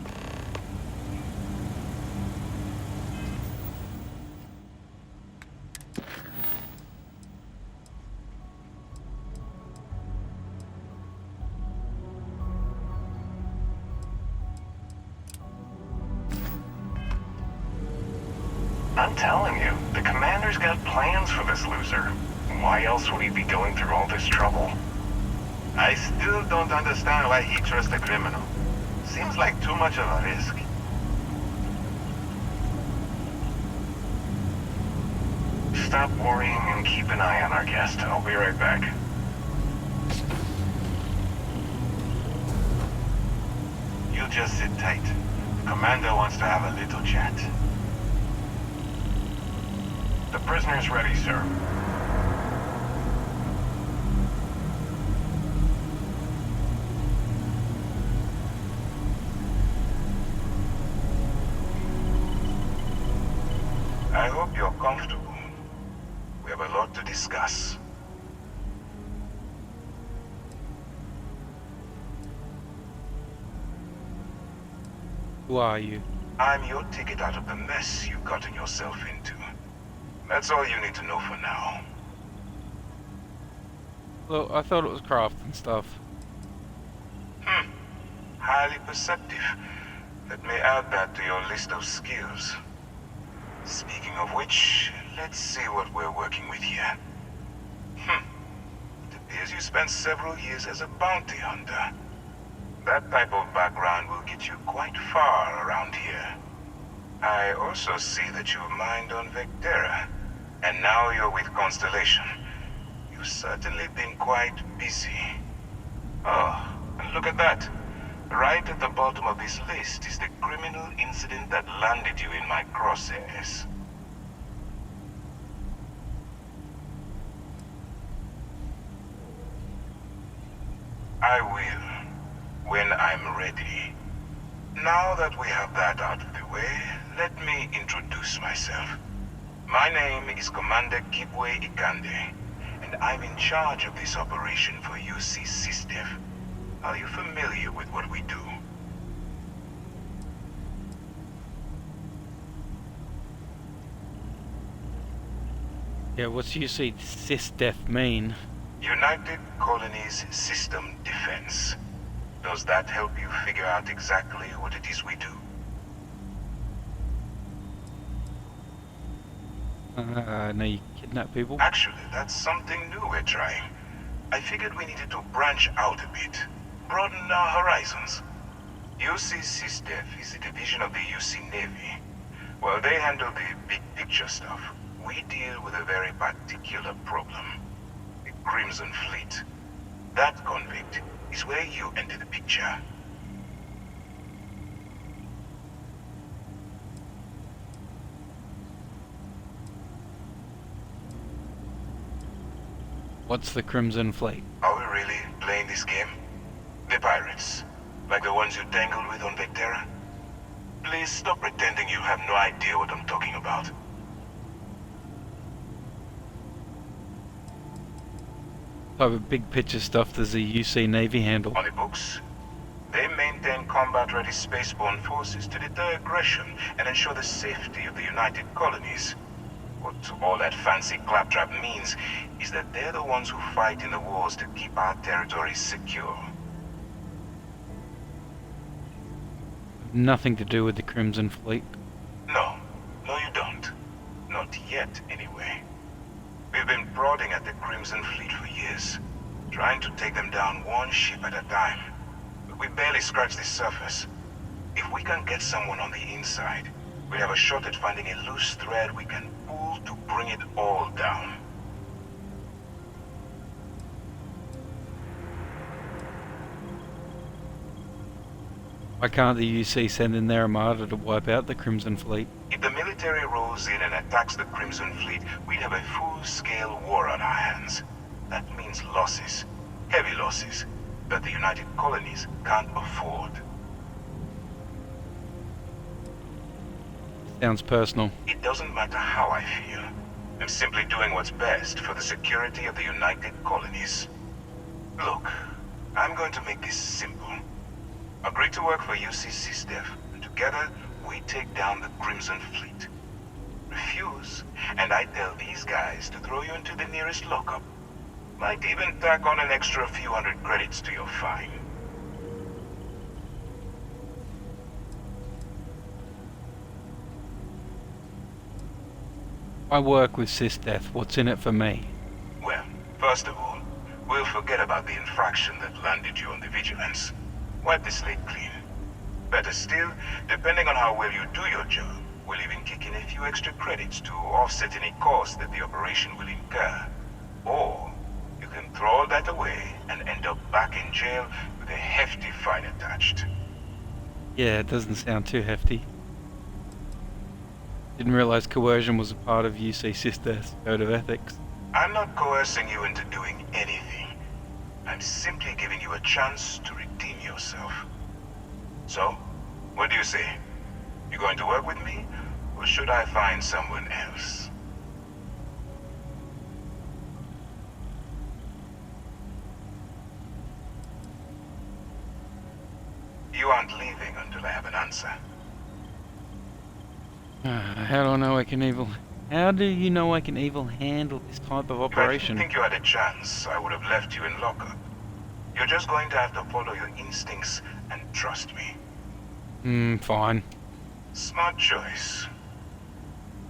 Speaker 9: I'm telling you, the commander's got plans for this loser. Why else would he be going through all this trouble?
Speaker 22: I still don't understand why he trusts a criminal. Seems like too much of a risk.
Speaker 9: Stop worrying and keep an eye on our guest. I'll be right back.
Speaker 22: You just sit tight. Commander wants to have a little chat.
Speaker 9: The prisoner's ready, sir.
Speaker 22: I hope you're comfortable. We have a lot to discuss.
Speaker 5: Who are you?
Speaker 22: I'm your ticket out of the mess you've gotten yourself into. That's all you need to know for now.
Speaker 5: Well, I thought it was craft and stuff.
Speaker 22: Highly perceptive. Let me add that to your list of skills. Speaking of which, let's see what we're working with here. It appears you spent several years as a bounty hunter. That type of background will get you quite far around here. I also see that you mined on Vectera, and now you're with Constellation. You've certainly been quite busy. Oh, and look at that. Right at the bottom of this list is the criminal incident that landed you in my crosshairs. I will, when I'm ready. Now that we have that out of the way, let me introduce myself. My name is Commander Kibwe Ikande, and I'm in charge of this operation for UC SysDef. Are you familiar with what we do?
Speaker 5: Yeah, what's UC SysDef mean?
Speaker 22: United Colonies System Defense. Does that help you figure out exactly what it is we do?
Speaker 5: No, you kidnap people.
Speaker 22: Actually, that's something new we're trying. I figured we needed to branch out a bit, broaden our horizons. UC SysDef is a division of the UC Navy. While they handle the big picture stuff, we deal with a very particular problem. The Crimson Fleet. That convict is where you enter the picture.
Speaker 5: What's the Crimson Fleet?
Speaker 22: Are we really playing this game? The pirates, like the ones you tangled with on Vectera? Please stop pretending you have no idea what I'm talking about.
Speaker 5: Type of big picture stuff does the UC Navy handle?
Speaker 22: On the books, they maintain combat-ready spaceborne forces to deter aggression and ensure the safety of the United Colonies. What all that fancy claptrap means is that they're the ones who fight in the wars to keep our territories secure.
Speaker 5: Nothing to do with the Crimson Fleet.
Speaker 22: No, you don't. Not yet, anyway. We've been prodding at the Crimson Fleet for years, trying to take them down one ship at a time. But we barely scratched the surface. If we can get someone on the inside, we have a shot at finding a loose thread we can pull to bring it all down.
Speaker 5: Why can't the UC send in their armada to wipe out the Crimson Fleet?
Speaker 22: If the military rolls in and attacks the Crimson Fleet, we'd have a full-scale war on our hands. That means losses. Heavy losses. That the United Colonies can't afford.
Speaker 5: Sounds personal.
Speaker 22: It doesn't matter how I feel. I'm simply doing what's best for the security of the United Colonies. Look, I'm going to make this simple. Agree to work for UC SysDef, and together we take down the Crimson Fleet. Refuse, and I tell these guys to throw you into the nearest lockup. Might even tack on an extra few hundred credits to your fine.
Speaker 5: I work with SysDef. What's in it for me?
Speaker 22: Well, first of all, we'll forget about the infraction that landed you on the Vigilance. Wipe the slate clean. Better still, depending on how well you do your job, we'll even kick in a few extra credits to offset any costs that the operation will incur. Or, you can throw all that away and end up back in jail with a hefty fine attached.
Speaker 5: Yeah, it doesn't sound too hefty. Didn't realize coercion was a part of UC SysDef's code of ethics.
Speaker 22: I'm not coercing you into doing anything. I'm simply giving you a chance to redeem yourself. So, what do you say? You going to work with me, or should I find someone else? You aren't leaving until I have an answer.
Speaker 5: How do I know I can evil? How do you know I can evil handle this type of operation?
Speaker 22: If I didn't think you had a chance, I would have left you in lockup. You're just going to have to follow your instincts and trust me.
Speaker 5: Fine.
Speaker 22: Smart choice.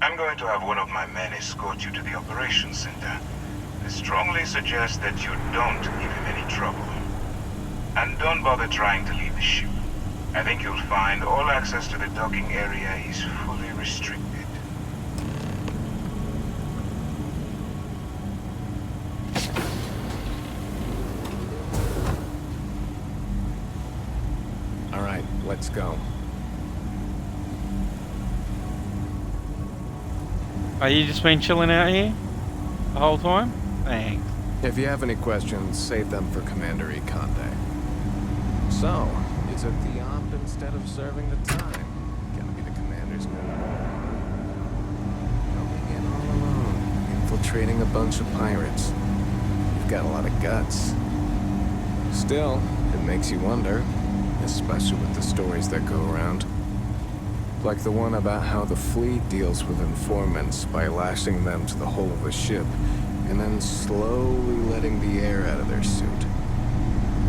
Speaker 22: I'm going to have one of my men escort you to the operations center. I strongly suggest that you don't give him any trouble. And don't bother trying to leave the ship. I think you'll find all access to the docking area is fully restricted.
Speaker 2: All right, let's go.
Speaker 5: Are you just been chilling out here the whole time? Thanks.
Speaker 2: If you have any questions, save them for Commander Econde. So, is it the op instead of serving the time? Gonna be the commander's move. Coming in all alone, infiltrating a bunch of pirates. You've got a lot of guts. Still, it makes you wonder, especially with the stories that go around. Like the one about how the fleet deals with informants by lashing them to the hull of a ship and then slowly letting the air out of their suit.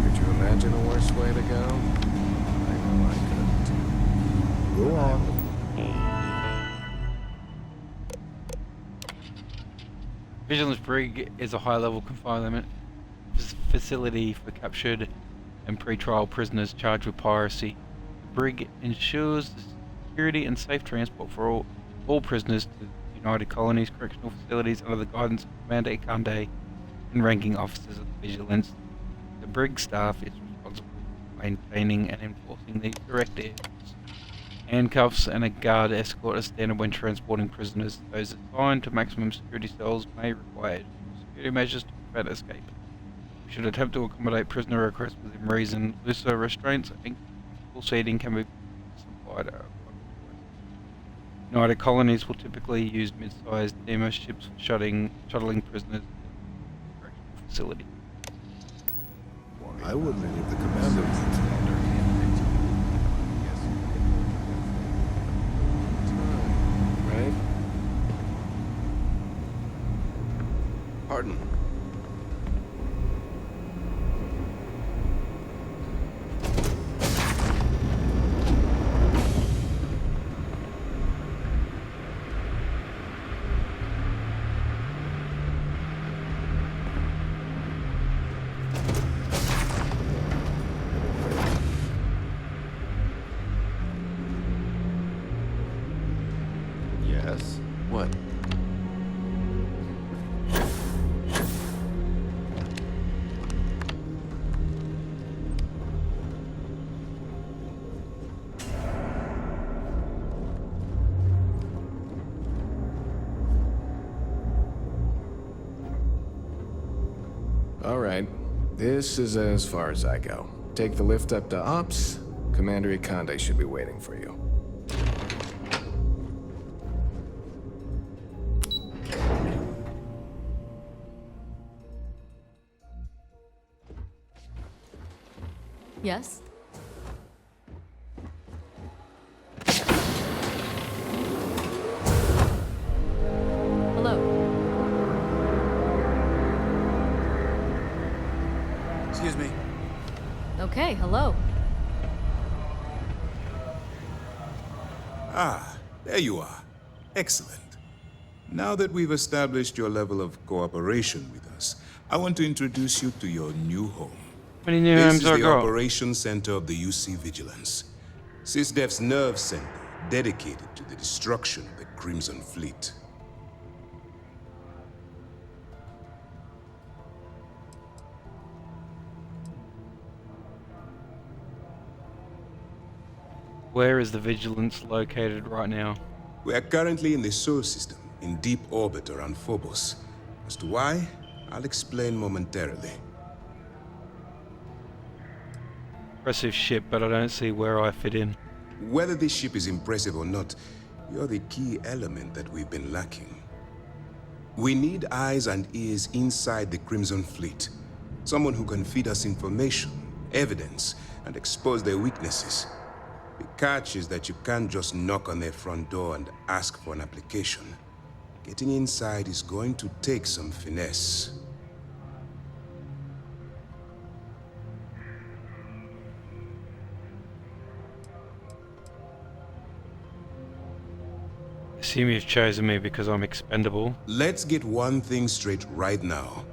Speaker 2: You're you imagine a worse way to go? I know I couldn't.
Speaker 12: Go on.
Speaker 5: Vigilance Brig is a high-level confinement facility for captured and pre-trial prisoners charged with piracy. The brig ensures the security and safe transport for all prisoners to the United Colonies Correctional Facilities under the guidance of Commander Ikande and ranking officers of the Vigilance. The brig staff is responsible for maintaining and enforcing these directives. Handcuffs and a guard escort are standard when transporting prisoners. Those assigned to maximum security cells may require security measures to prevent escape. We should attempt to accommodate prisoner requests within reason. Looser restraints and full seating can be supplied. United Colonies will typically use mid-sized steamer ships for shuttling prisoners to the correctional facility.
Speaker 12: I wouldn't leave the commander.
Speaker 2: Right? Pardon.
Speaker 10: Yes?
Speaker 2: What? All right. This is as far as I go. Take the lift up to Ops. Commander Ikande should be waiting for you.
Speaker 3: Yes? Hello.
Speaker 7: Excuse me.
Speaker 3: Okay, hello.
Speaker 22: Ah, there you are. Excellent. Now that we've established your level of cooperation with us, I want to introduce you to your new home.
Speaker 5: Many new
Speaker 22: This
Speaker 5: names
Speaker 22: is the
Speaker 5: I got.
Speaker 22: Operations Center of the UC Vigilance. SysDef's nerve center dedicated to the destruction of the Crimson Fleet.
Speaker 5: Where is the Vigilance located right now?
Speaker 22: We are currently in the Sol system, in deep orbit around Phobos. As to why, I'll explain momentarily.
Speaker 5: Impressive ship, but I don't see where I fit in.
Speaker 22: Whether this ship is impressive or not, you're the key element that we've been lacking. We need eyes and ears inside the Crimson Fleet. Someone who can feed us information, evidence, and expose their weaknesses. The catch is that you can't just knock on their front door and ask for an application. Getting inside is going to take some finesse.
Speaker 5: I assume you've chosen me because I'm expendable.
Speaker 22: Let's get one thing straight right now.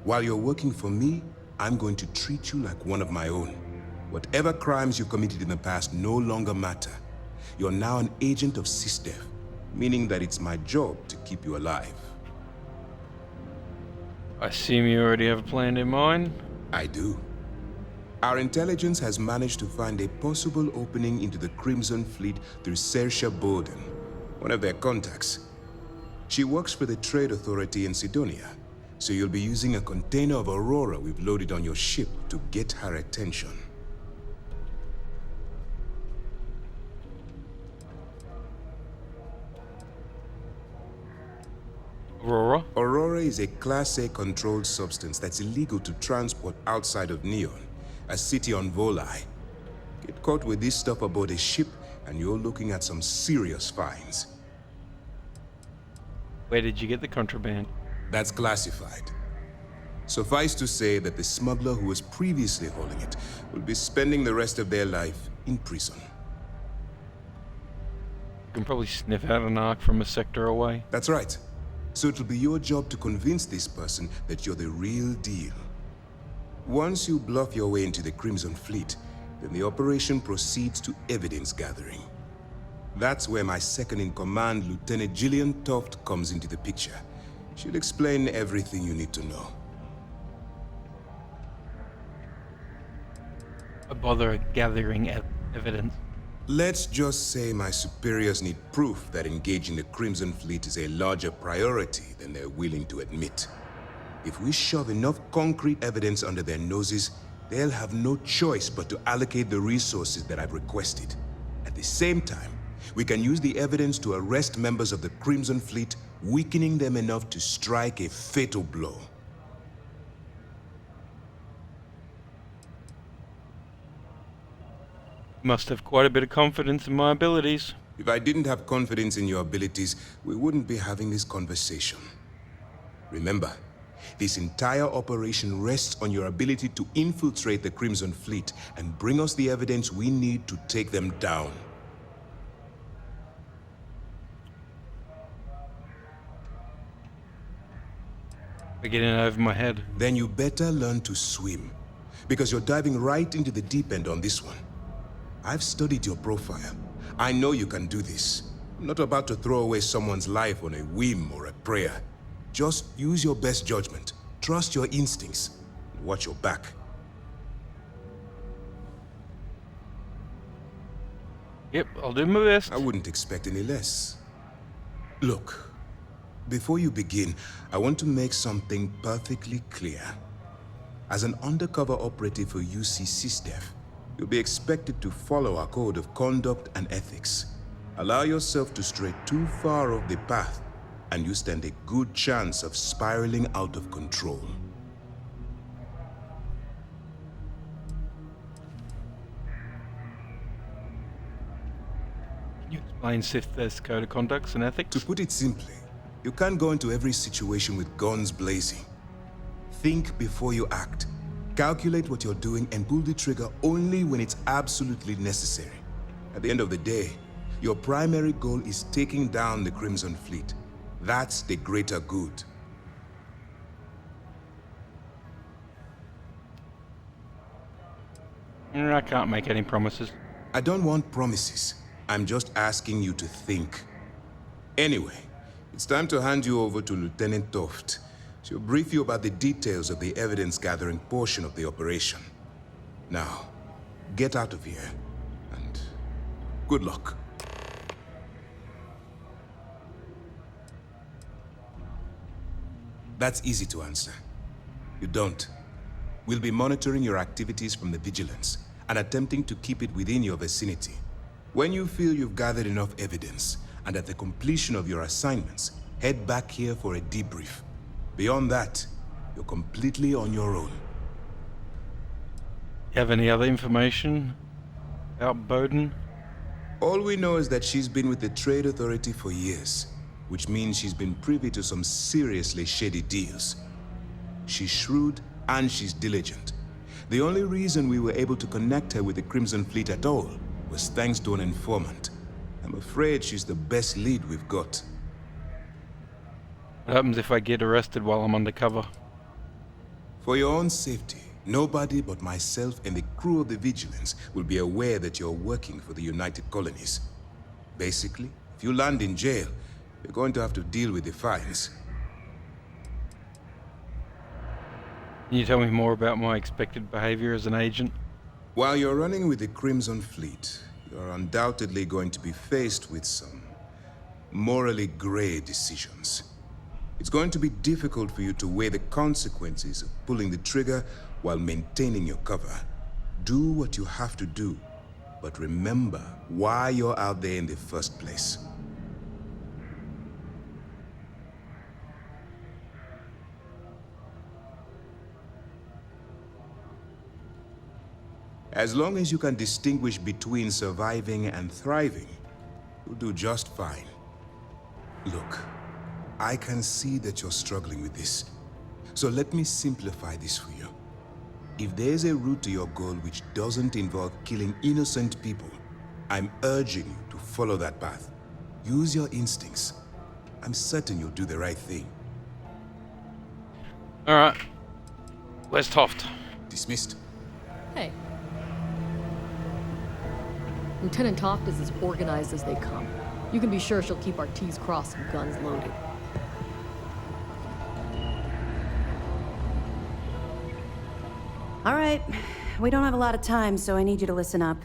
Speaker 22: While you're working for me, I'm going to treat you like one of my own. Whatever crimes you committed in the past no longer matter. You're now an agent of SysDef, meaning that it's my job to keep you alive.
Speaker 5: I assume you already have a plan in mind?
Speaker 22: I do. Our intelligence has managed to find a possible opening into the Crimson Fleet through Saoirse Bowden, one of their contacts. She works for the Trade Authority in Sidonia, so you'll be using a container of Aurora we've loaded on your ship to get her attention.
Speaker 5: Aurora?
Speaker 22: Aurora is a Class A controlled substance that's illegal to transport outside of Neon, a city on Volai. Get caught with this stuff aboard a ship, and you're looking at some serious fines.
Speaker 5: Where did you get the contraband?
Speaker 22: That's classified.
Speaker 1: Suffice to say that the smuggler who was previously holding it will be spending the rest of their life in prison.
Speaker 5: You can probably sniff out an arc from a sector away.
Speaker 1: That's right. So it'll be your job to convince this person that you're the real deal. Once you bluff your way into the Crimson Fleet, then the operation proceeds to evidence gathering. That's where my second-in-command, Lieutenant Gillian Toft, comes into the picture. She'll explain everything you need to know.
Speaker 5: A bother gathering evidence.
Speaker 1: Let's just say my superiors need proof that engaging the Crimson Fleet is a larger priority than they're willing to admit. If we shove enough concrete evidence under their noses, they'll have no choice but to allocate the resources that I've requested. At the same time, we can use the evidence to arrest members of the Crimson Fleet, weakening them enough to strike a fatal blow.
Speaker 5: Must have quite a bit of confidence in my abilities.
Speaker 1: If I didn't have confidence in your abilities, we wouldn't be having this conversation. Remember, this entire operation rests on your ability to infiltrate the Crimson Fleet and bring us the evidence we need to take them down.
Speaker 5: We're getting over my head.
Speaker 1: Then you better learn to swim, because you're diving right into the deep end on this one. I've studied your profile. I know you can do this. I'm not about to throw away someone's life on a whim or a prayer. Just use your best judgment. Trust your instincts. And watch your back.
Speaker 5: Yep, I'll do my best.
Speaker 1: I wouldn't expect any less. Look, before you begin, I want to make something perfectly clear. As an undercover operative for UC SysDef, you'll be expected to follow our code of conduct and ethics. Allow yourself to stray too far off the path, and you stand a good chance of spiraling out of control.
Speaker 5: Can you explain SysDef's code of conducts and ethics?
Speaker 1: To put it simply, you can't go into every situation with guns blazing. Think before you act. Calculate what you're doing and pull the trigger only when it's absolutely necessary. At the end of the day, your primary goal is taking down the Crimson Fleet. That's the greater good.
Speaker 5: I can't make any promises.
Speaker 1: I don't want promises. I'm just asking you to think. Anyway, it's time to hand you over to Lieutenant Toft. She'll brief you about the details of the evidence-gathering portion of the operation. Now, get out of here, and good luck. That's easy to answer. You don't. We'll be monitoring your activities from the Vigilance and attempting to keep it within your vicinity. When you feel you've gathered enough evidence, and at the completion of your assignments, head back here for a debrief. Beyond that, you're completely on your own.
Speaker 5: You have any other information about Bowden?
Speaker 1: All we know is that she's been with the Trade Authority for years, which means she's been privy to some seriously shady deals. She's shrewd and she's diligent. The only reason we were able to connect her with the Crimson Fleet at all was thanks to an informant. I'm afraid she's the best lead we've got.
Speaker 5: What happens if I get arrested while I'm undercover?
Speaker 1: For your own safety, nobody but myself and the crew of the Vigilance will be aware that you're working for the United Colonies. Basically, if you land in jail, you're going to have to deal with the fines.
Speaker 5: Can you tell me more about my expected behavior as an agent?
Speaker 1: While you're running with the Crimson Fleet, you're undoubtedly going to be faced with some morally gray decisions. It's going to be difficult for you to weigh the consequences of pulling the trigger while maintaining your cover. Do what you have to do, but remember why you're out there in the first place. As long as you can distinguish between surviving and thriving, you'll do just fine. Look, I can see that you're struggling with this. So let me simplify this for you. If there's a route to your goal which doesn't involve killing innocent people, I'm urging you to follow that path. Use your instincts. I'm certain you'll do the right thing.
Speaker 5: Alright. Where's Toft?
Speaker 1: Dismissed.
Speaker 4: Hey. Lieutenant Toft is as organized as they come. You can be sure she'll keep our T's crossed and guns loaded.
Speaker 21: All right. We don't have a lot of time, so I need you to listen up.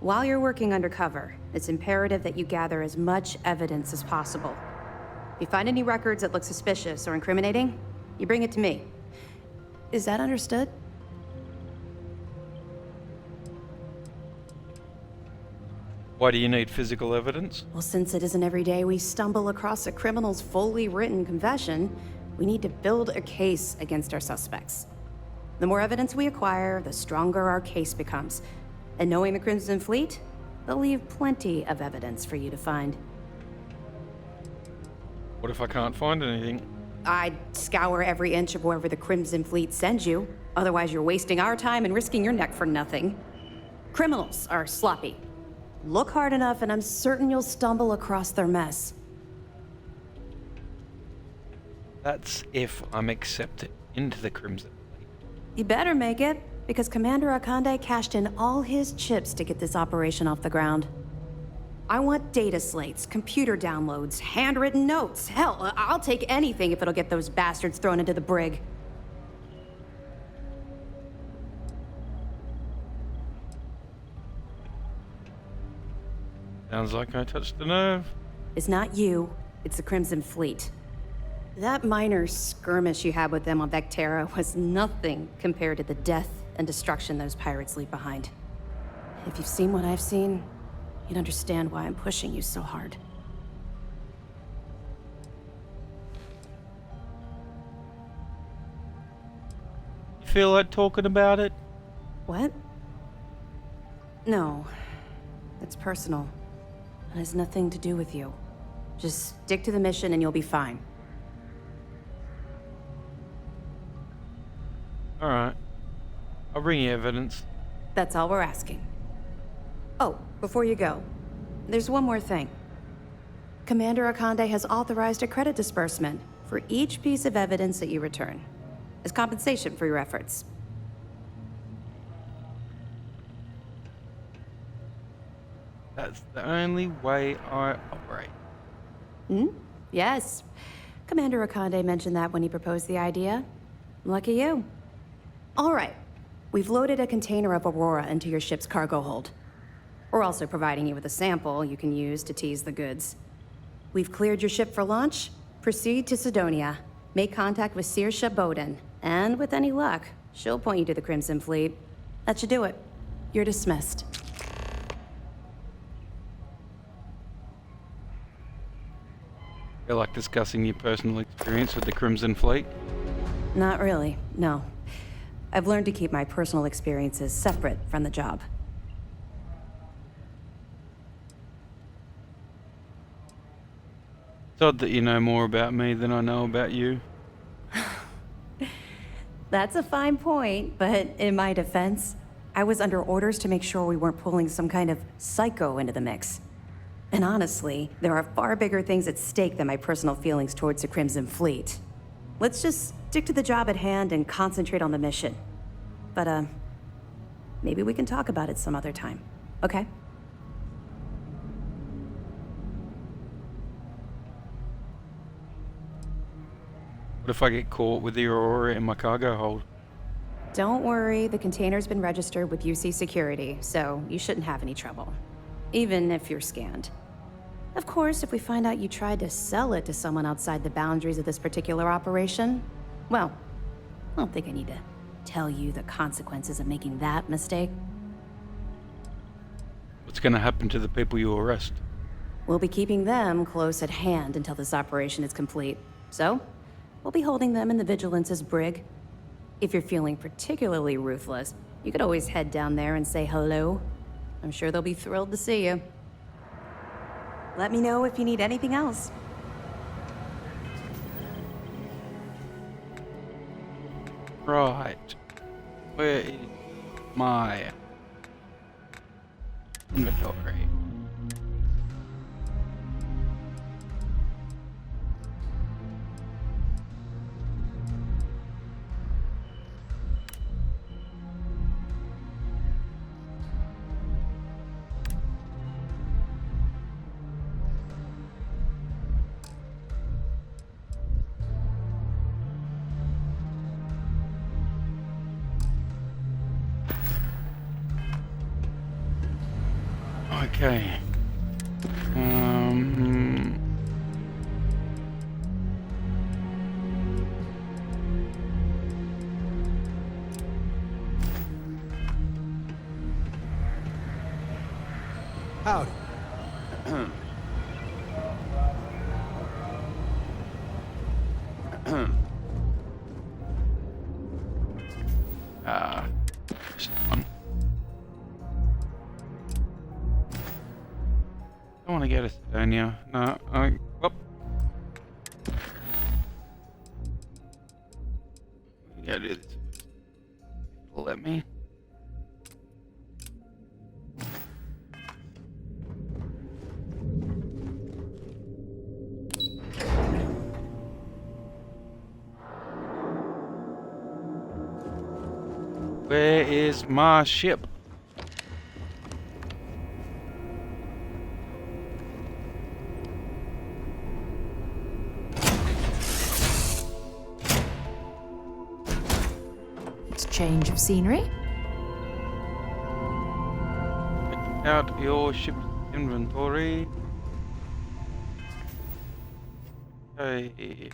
Speaker 21: While you're working undercover, it's imperative that you gather as much evidence as possible. If you find any records that look suspicious or incriminating, you bring it to me. Is that understood?
Speaker 5: Why do you need physical evidence?
Speaker 21: Well, since it isn't every day we stumble across a criminal's fully written confession, we need to build a case against our suspects. The more evidence we acquire, the stronger our case becomes. And knowing the Crimson Fleet, they'll leave plenty of evidence for you to find.
Speaker 5: What if I can't find anything?
Speaker 21: I'd scour every inch of wherever the Crimson Fleet sends you. Otherwise, you're wasting our time and risking your neck for nothing. Criminals are sloppy. Look hard enough and I'm certain you'll stumble across their mess.
Speaker 5: That's if I'm accepted into the Crimson Fleet.
Speaker 21: You better make it, because Commander Akande cashed in all his chips to get this operation off the ground. I want data slates, computer downloads, handwritten notes. Hell, I'll take anything if it'll get those bastards thrown into the brig.
Speaker 5: Sounds like I touched a nerve.
Speaker 21: It's not you, it's the Crimson Fleet. That minor skirmish you had with them on Vectera was nothing compared to the death and destruction those pirates leave behind. If you've seen what I've seen, you'd understand why I'm pushing you so hard.
Speaker 5: You feel like talking about it?
Speaker 21: What? No. It's personal. It has nothing to do with you. Just stick to the mission and you'll be fine.
Speaker 5: Alright. I'll bring you evidence.
Speaker 21: That's all we're asking. Oh, before you go, there's one more thing. Commander Akande has authorized a credit disbursement for each piece of evidence that you return, as compensation for your efforts.
Speaker 5: That's the only way I operate.
Speaker 21: Hmm? Yes. Commander Akande mentioned that when he proposed the idea. Lucky you. All right. We've loaded a container of Aurora into your ship's cargo hold. We're also providing you with a sample you can use to tease the goods. We've cleared your ship for launch. Proceed to Sidonia. Make contact with Saoirse Bowden. And with any luck, she'll point you to the Crimson Fleet. That should do it. You're dismissed.
Speaker 5: Feel like discussing your personal experience with the Crimson Fleet?
Speaker 21: Not really, no. I've learned to keep my personal experiences separate from the job.
Speaker 5: It's odd that you know more about me than I know about you.
Speaker 21: That's a fine point, but in my defense, I was under orders to make sure we weren't pulling some kind of psycho into the mix. And honestly, there are far bigger things at stake than my personal feelings towards the Crimson Fleet. Let's just stick to the job at hand and concentrate on the mission. But, maybe we can talk about it some other time, okay?
Speaker 5: What if I get caught with the Aurora in my cargo hold?
Speaker 21: Don't worry, the container's been registered with UC Security, so you shouldn't have any trouble. Even if you're scanned. Of course, if we find out you tried to sell it to someone outside the boundaries of this particular operation, well, I don't think I need to tell you the consequences of making that mistake.
Speaker 5: What's gonna happen to the people you arrest?
Speaker 21: We'll be keeping them close at hand until this operation is complete. So, we'll be holding them in the Vigilance's brig. If you're feeling particularly ruthless, you could always head down there and say hello. I'm sure they'll be thrilled to see you. Let me know if you need anything else.
Speaker 5: Right. Where is my inventory? Okay.
Speaker 17: Howdy.
Speaker 5: This one. I want to get us down here. No, whoop. We gotta do this. Let me. Where is my ship?
Speaker 3: It's change of scenery.
Speaker 5: Out your ship's inventory. Okay.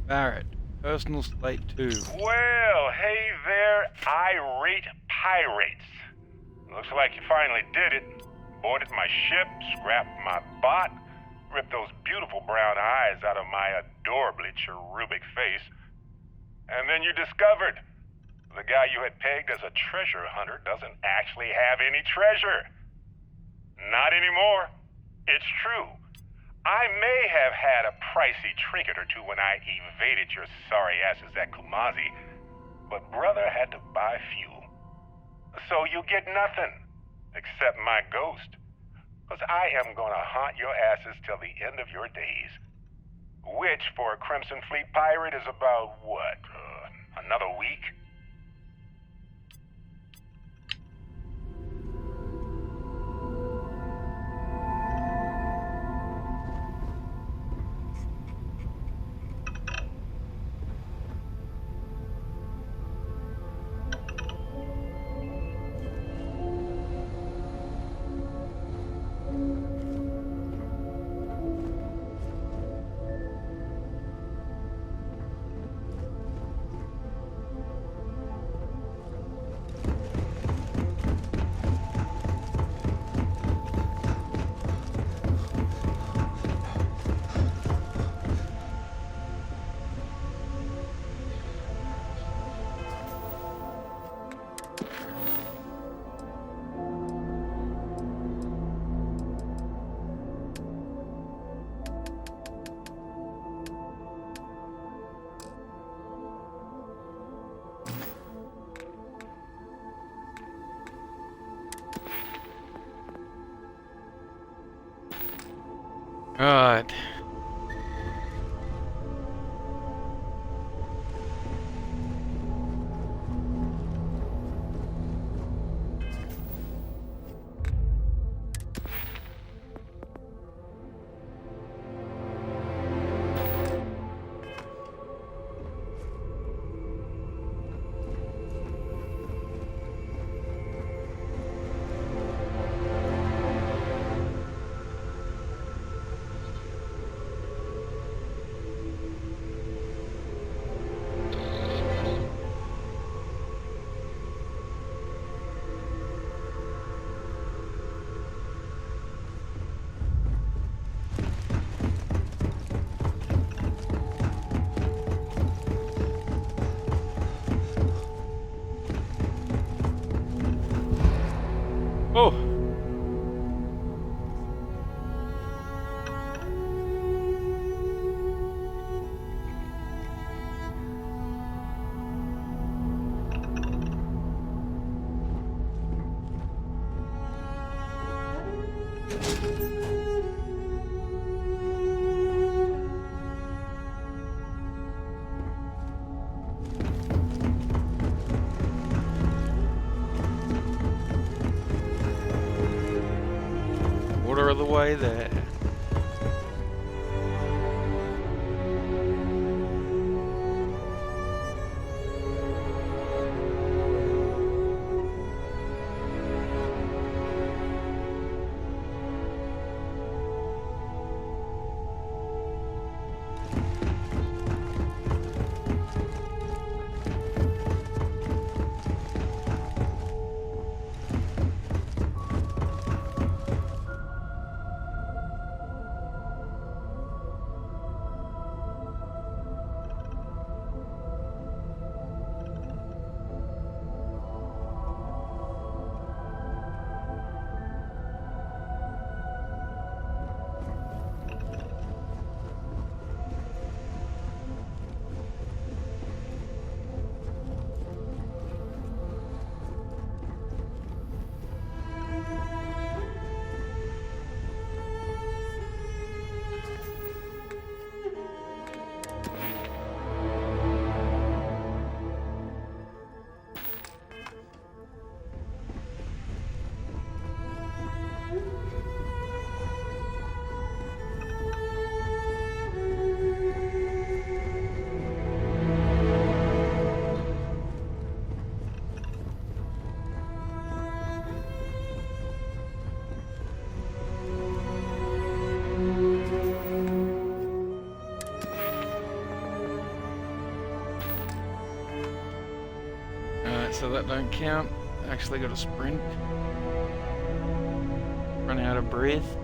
Speaker 5: Barrett, personal slate 2.
Speaker 22: Well, hey there, irate pirates. Looks like you finally did it. Boarded my ship, scrapped my bot, ripped those beautiful brown eyes out of my adorably cherubic face. And then you discovered the guy you had pegged as a treasure hunter doesn't actually have any treasure. Not anymore. It's true. I may have had a pricey trinket or two when I evaded your sorry asses at Kumazi, but brother had to buy fuel. So you get nothing, except my ghost. Because I am gonna haunt your asses till the end of your days. Which, for a Crimson Fleet pirate, is about, what, another week?
Speaker 5: Right. Oh. Quarter of the way there. So that don't count. Actually got a sprint. Running out of breath.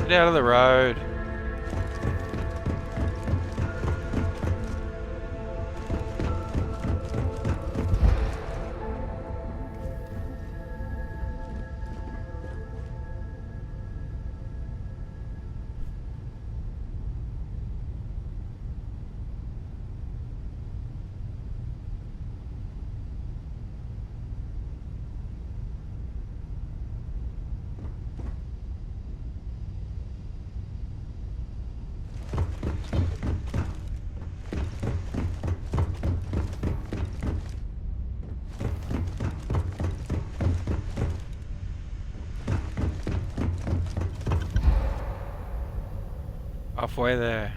Speaker 5: Get out of the road. Halfway there.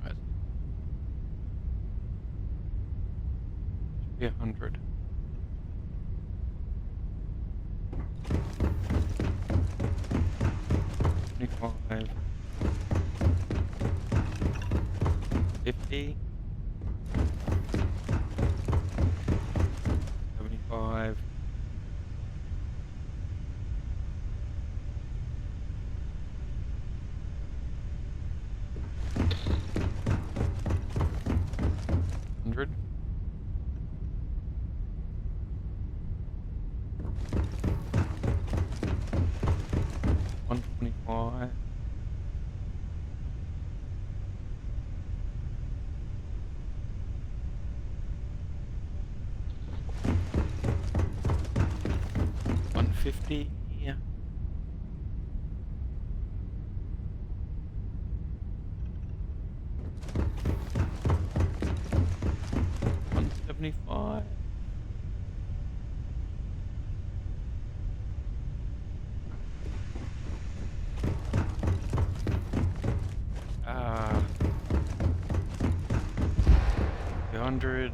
Speaker 5: Right. Should be 100. $25. 50. 75. $100. 150. Yeah. $175. Ah. 200.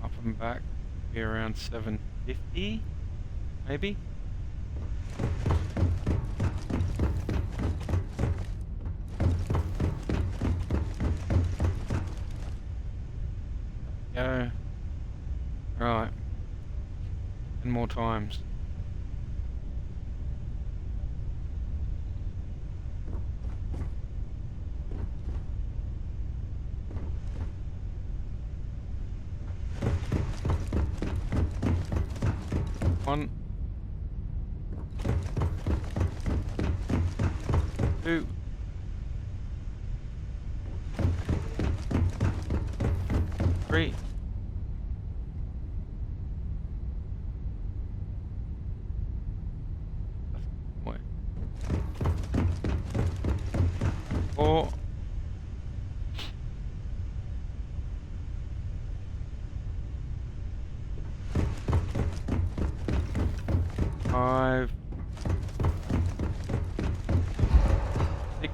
Speaker 5: Up and back be around 750, maybe. Go. Right. 10 more times. One. 2. 3. 4. 5. 6.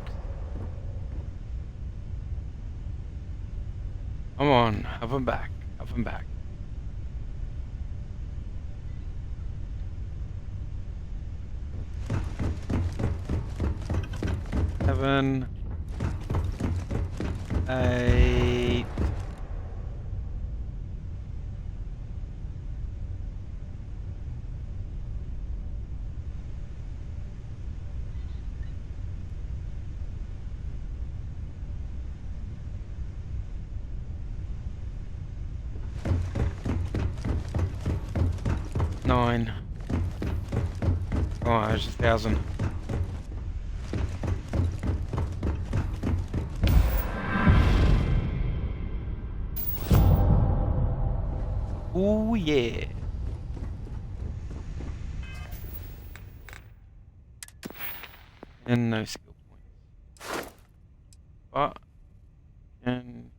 Speaker 5: Come on, up and back, up and back. 7. 8. 9. Oh, there's 1,000. Oh yeah. And no skill points. But and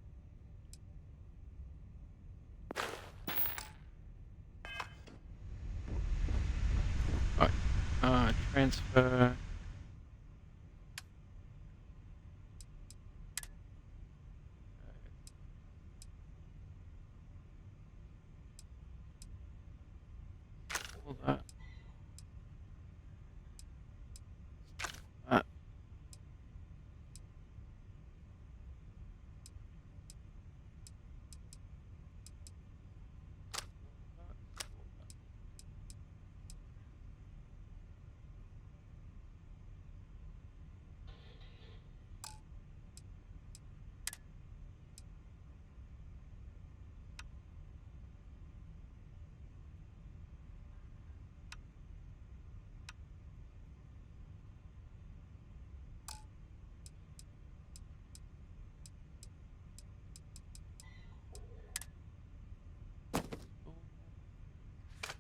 Speaker 5: right. Transfer. All that. That.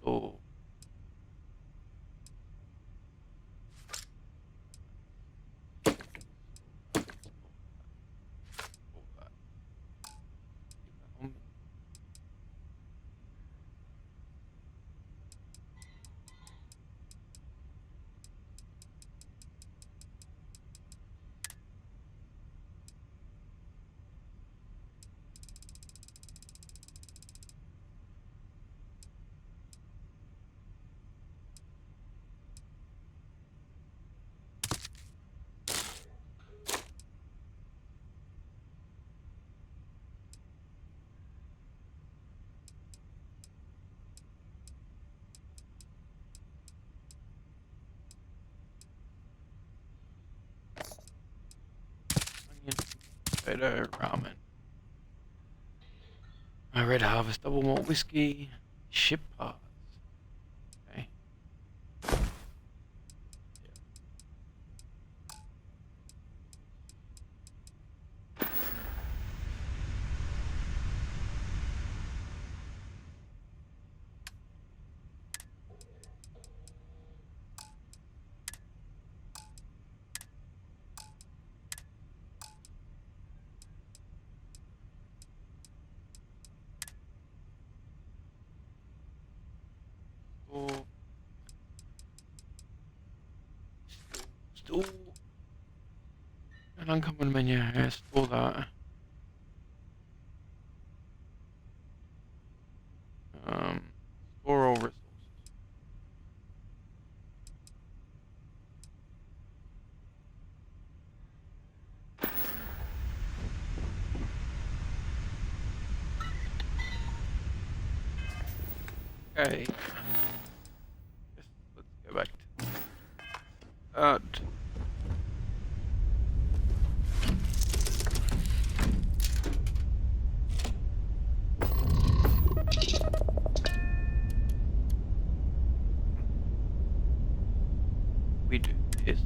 Speaker 5: Oh. Potato ramen. My Red Harvest double malt whiskey. Ship parts. Okay. An uncommon menu, yes, all that. Store all resources. Okay. Let's go back to that. We do this.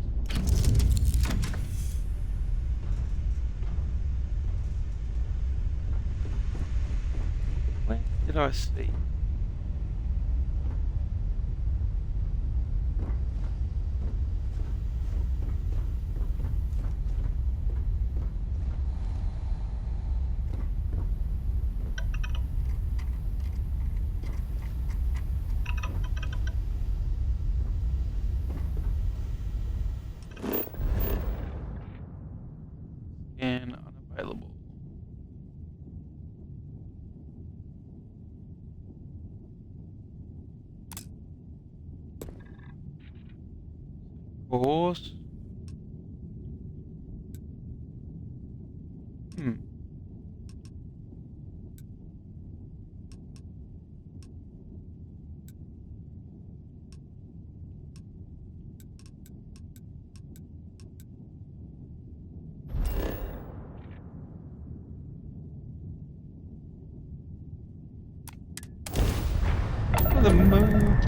Speaker 5: Where did I see? Scan unavailable. Course. The moon.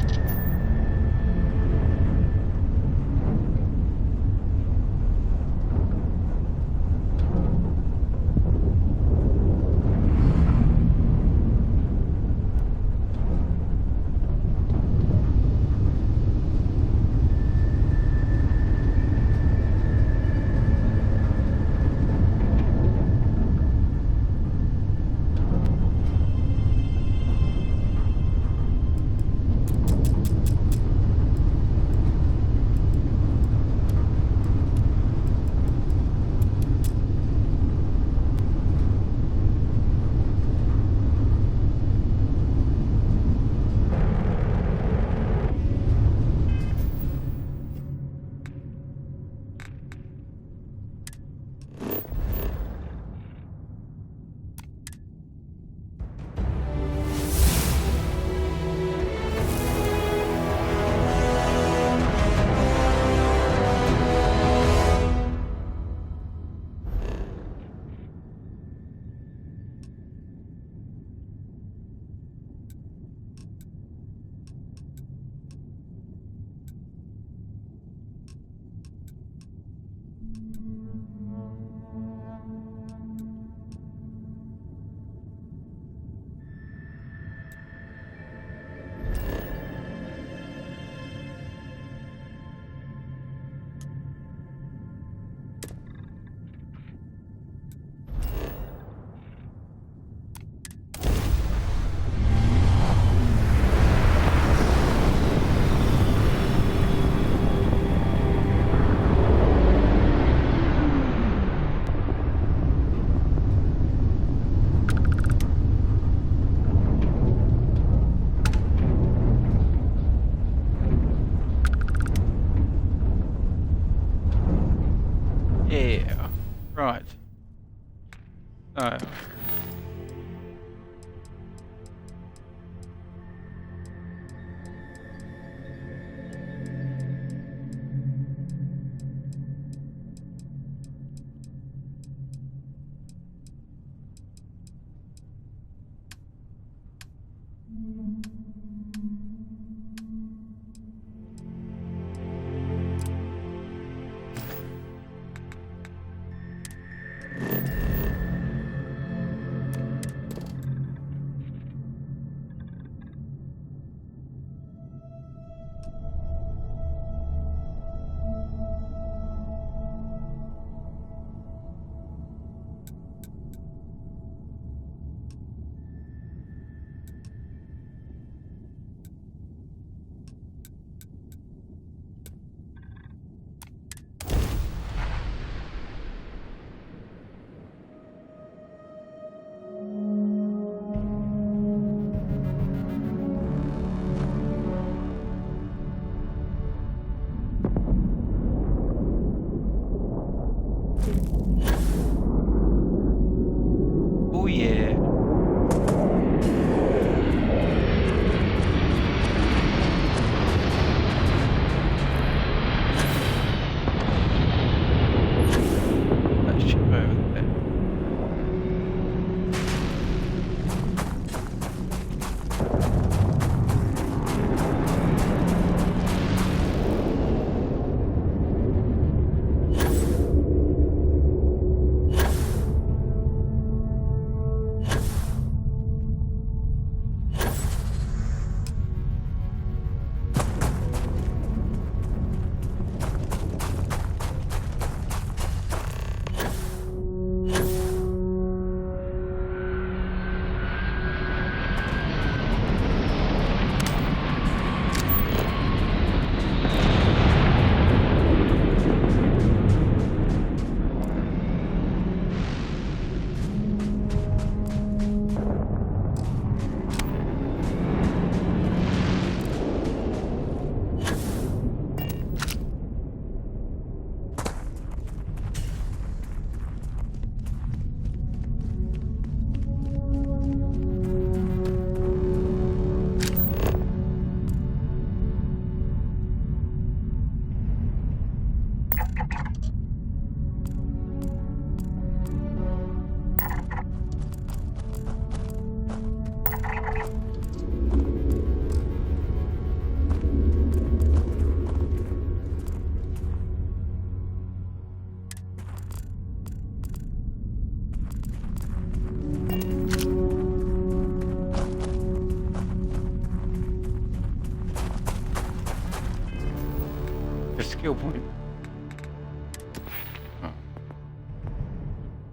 Speaker 5: skill point.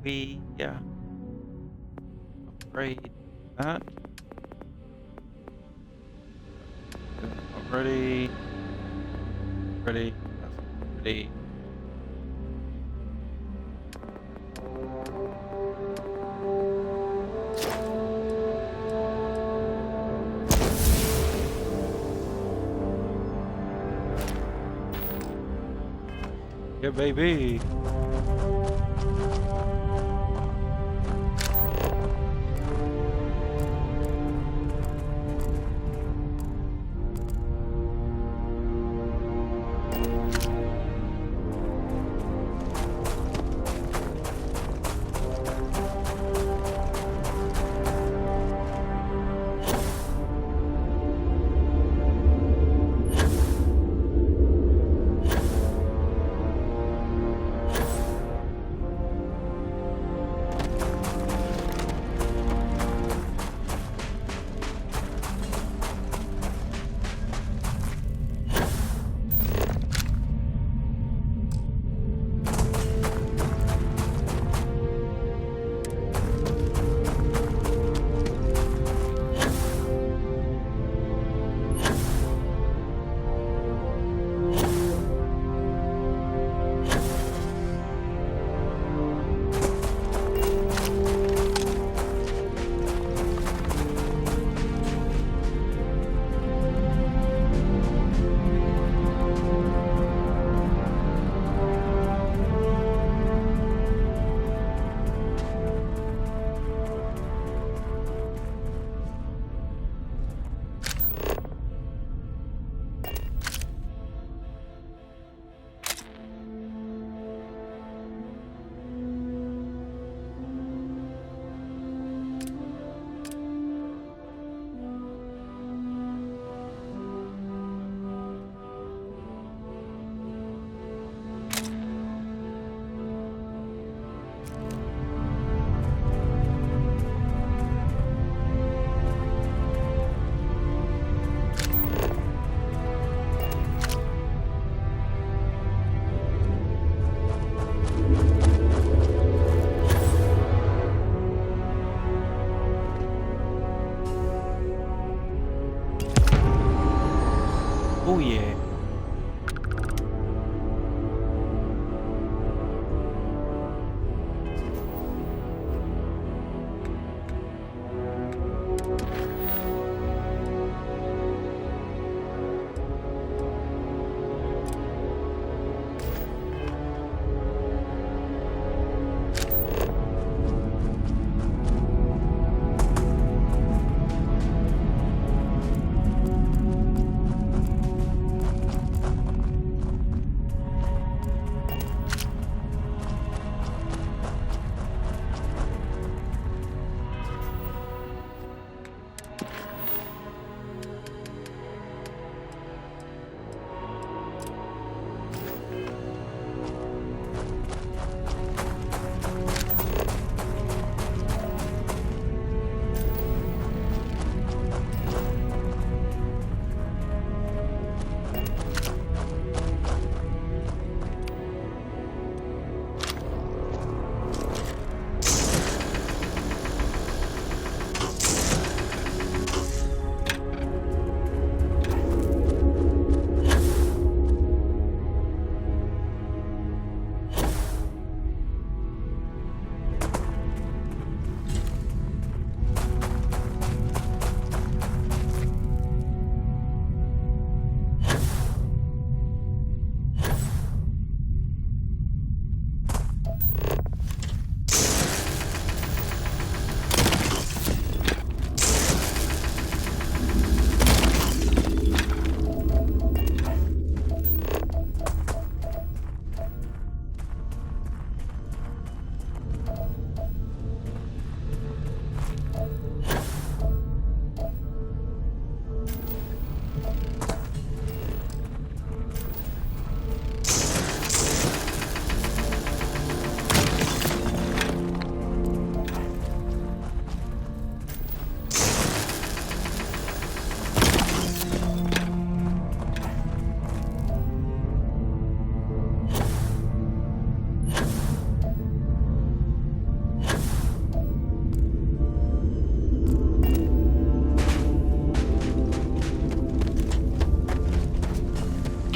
Speaker 5: We upgrade that. Not ready. Ready. That's ready. Yeah, baby. Oh yeah.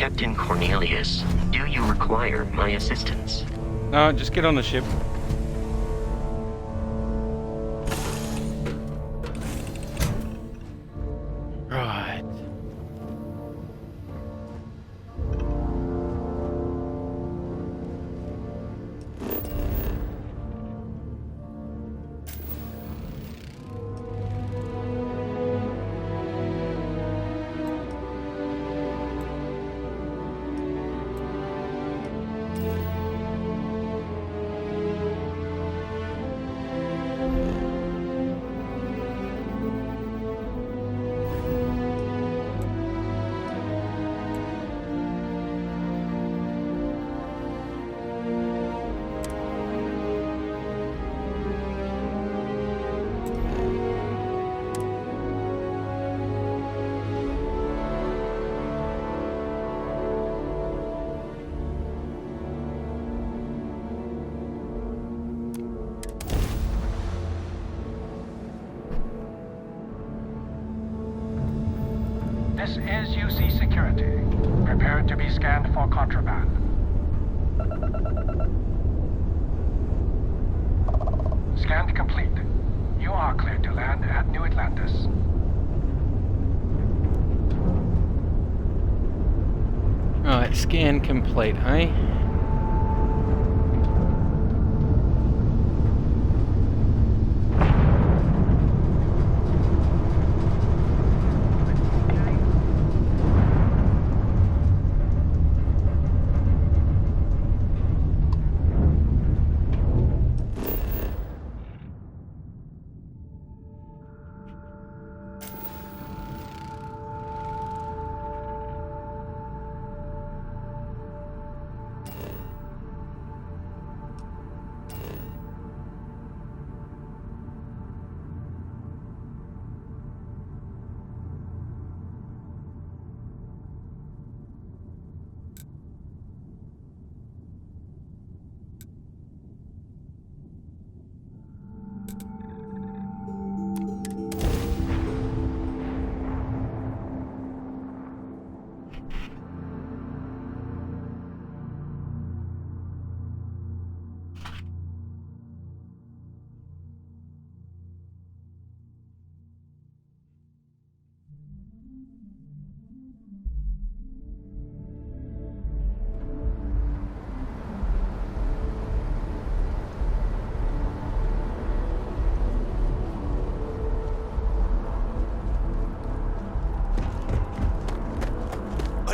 Speaker 6: Captain Cornelius, do you require my assistance?
Speaker 5: No, just get on the ship. Right.
Speaker 8: This is UC Security. Prepare to be scanned for contraband. Scan complete. You are cleared to land at New Atlantis.
Speaker 5: Alright, scan complete, eh?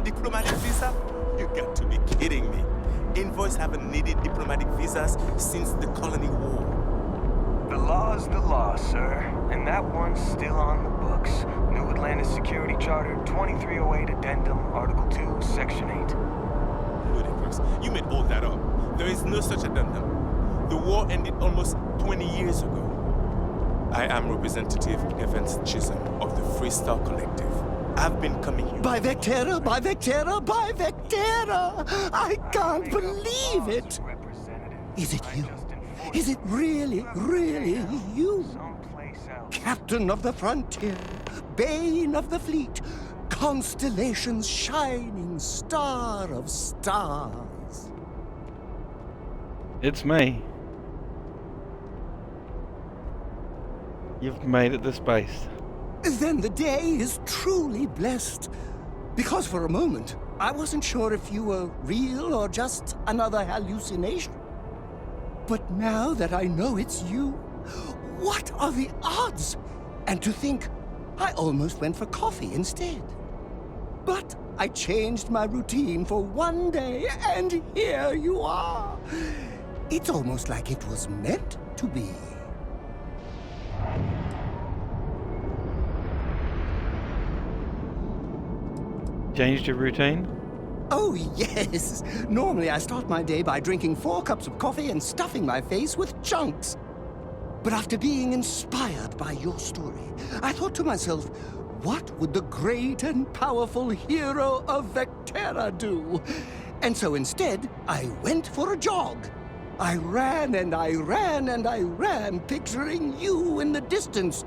Speaker 17: Diplomatic visa? You got to be kidding me. Envoys haven't needed diplomatic visas since the Colony War.
Speaker 9: The law's the law, sir. And that one's still on the books. New Atlantis Security Charter 2308 Addendum, Article 2, Section 8.
Speaker 17: Ludicrous. You made all that up. There is no such addendum. The war ended almost 20 years ago. I am Representative Evans Chisholm of the Freestar Collective. I've been coming here.
Speaker 23: By Vectera, by Vectera, by Vectera! I can't believe it! Is it you? Is it really, really you? Captain of the frontier, bane of the fleet, constellation's shining star of stars.
Speaker 5: It's me. You've made it to space.
Speaker 23: Then the day is truly blessed. Because for a moment, I wasn't sure if you were real or just another hallucination. But now that I know it's you, what are the odds? And to think, I almost went for coffee instead. But I changed my routine for one day, and here you are. It's almost like it was meant to be.
Speaker 5: Changed your routine?
Speaker 23: Oh, yes. Normally I start my day by drinking 4 cups of coffee and stuffing my face with chunks. But after being inspired by your story, I thought to myself, what would the great and powerful hero of Vectera do? And so instead, I went for a jog. I ran and I ran and I ran, picturing you in the distance,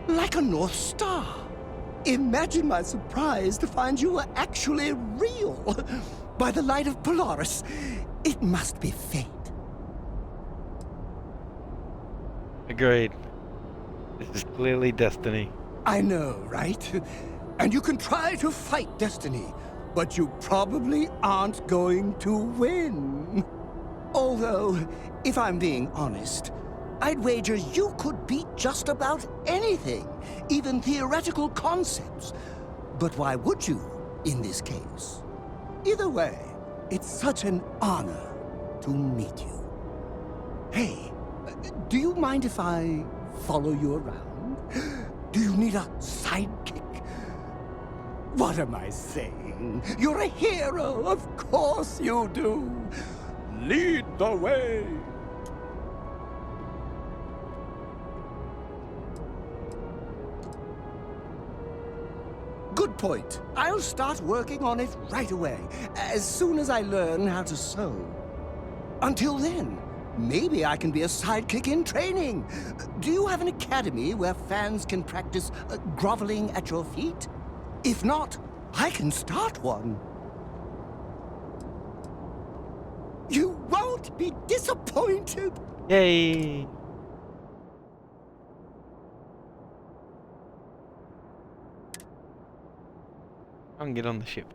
Speaker 23: like a North Star. Imagine my surprise to find you were actually real. By the light of Polaris, it must be fate.
Speaker 5: Agreed. This is clearly destiny.
Speaker 23: I know, right? And you can try to fight destiny, but you probably aren't going to win. Although, if I'm being honest, I'd wager you could beat just about anything, even theoretical concepts. But why would you, in this case? Either way, it's such an honor to meet you. Hey, do you mind if I follow you around? Do you need a sidekick? What am I saying? You're a hero, of course you do. Lead the way. Good point. I'll start working on it right away, as soon as I learn how to sew. Until then, maybe I can be a sidekick in training. Do you have an academy where fans can practice groveling at your feet? If not, I can start one. You won't be disappointed.
Speaker 5: Yay! I can get on the ship.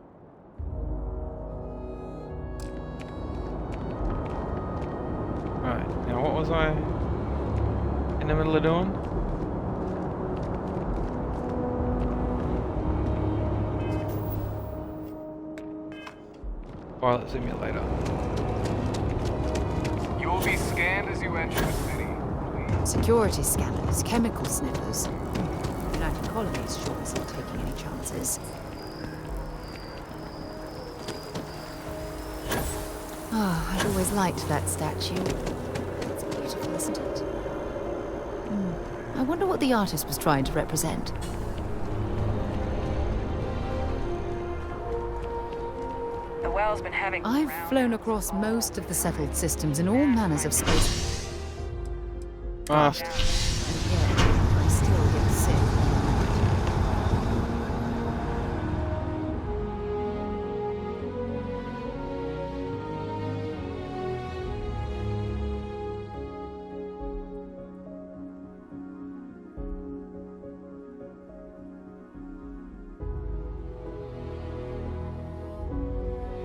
Speaker 5: Right, now what was I in the middle of doing? Pilot simulator.
Speaker 14: You will be scanned as you enter the city.
Speaker 3: Security scanners, chemical sniffers. United Colonies sure isn't taking any chances. Oh, I've always liked that statue. It's beautiful, isn't it? I wonder what the artist was trying to represent.
Speaker 11: The well's been having...
Speaker 3: I've flown across most of the settled systems in all manners of space.
Speaker 5: Fast.
Speaker 3: And yet, I still get sick.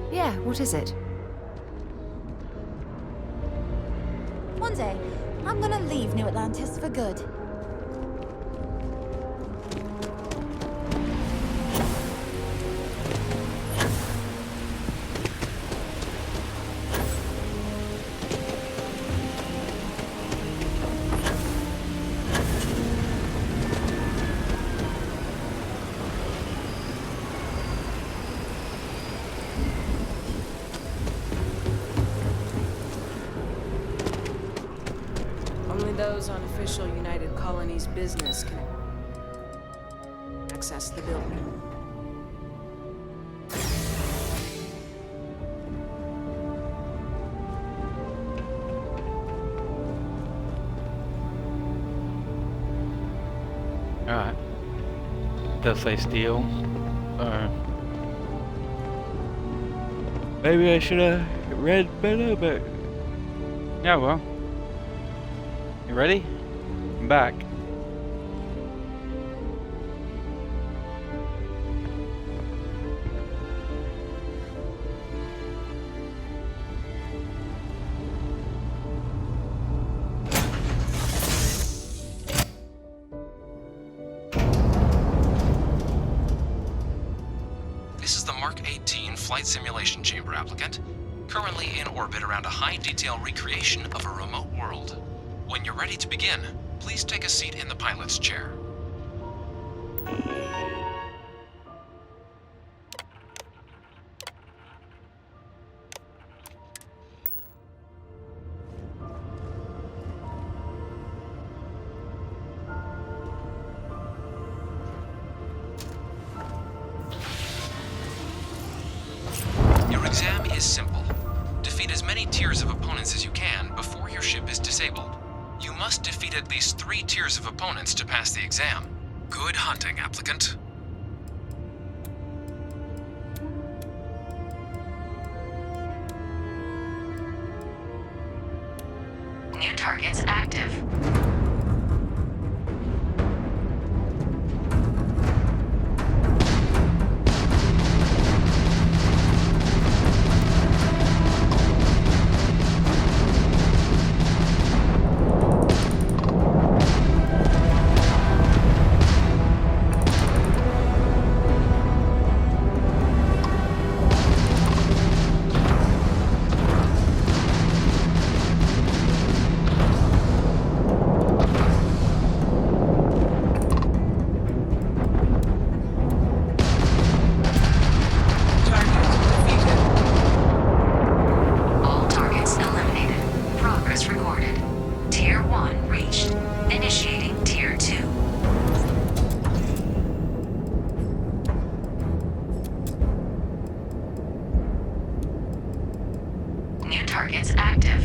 Speaker 3: Yeah, what is it?
Speaker 15: One day, I'm gonna leave New Atlantis for good.
Speaker 11: Those on official United Colonies business can access the building.
Speaker 5: Alright. Does say steal. Maybe I should have read better, but yeah, well. You ready? I'm back.
Speaker 20: This is the Mark 18 Flight Simulation Chamber applicant, currently in orbit around a high-detail recreation of a remote world. When you're ready to begin, please take a seat in the pilot's chair. Your exam is simple. Defeat as many tiers of opponents as you can before your ship is disabled. You must defeat at least 3 tiers of opponents to pass the exam. Good hunting, applicant.
Speaker 13: New targets active. Targets active.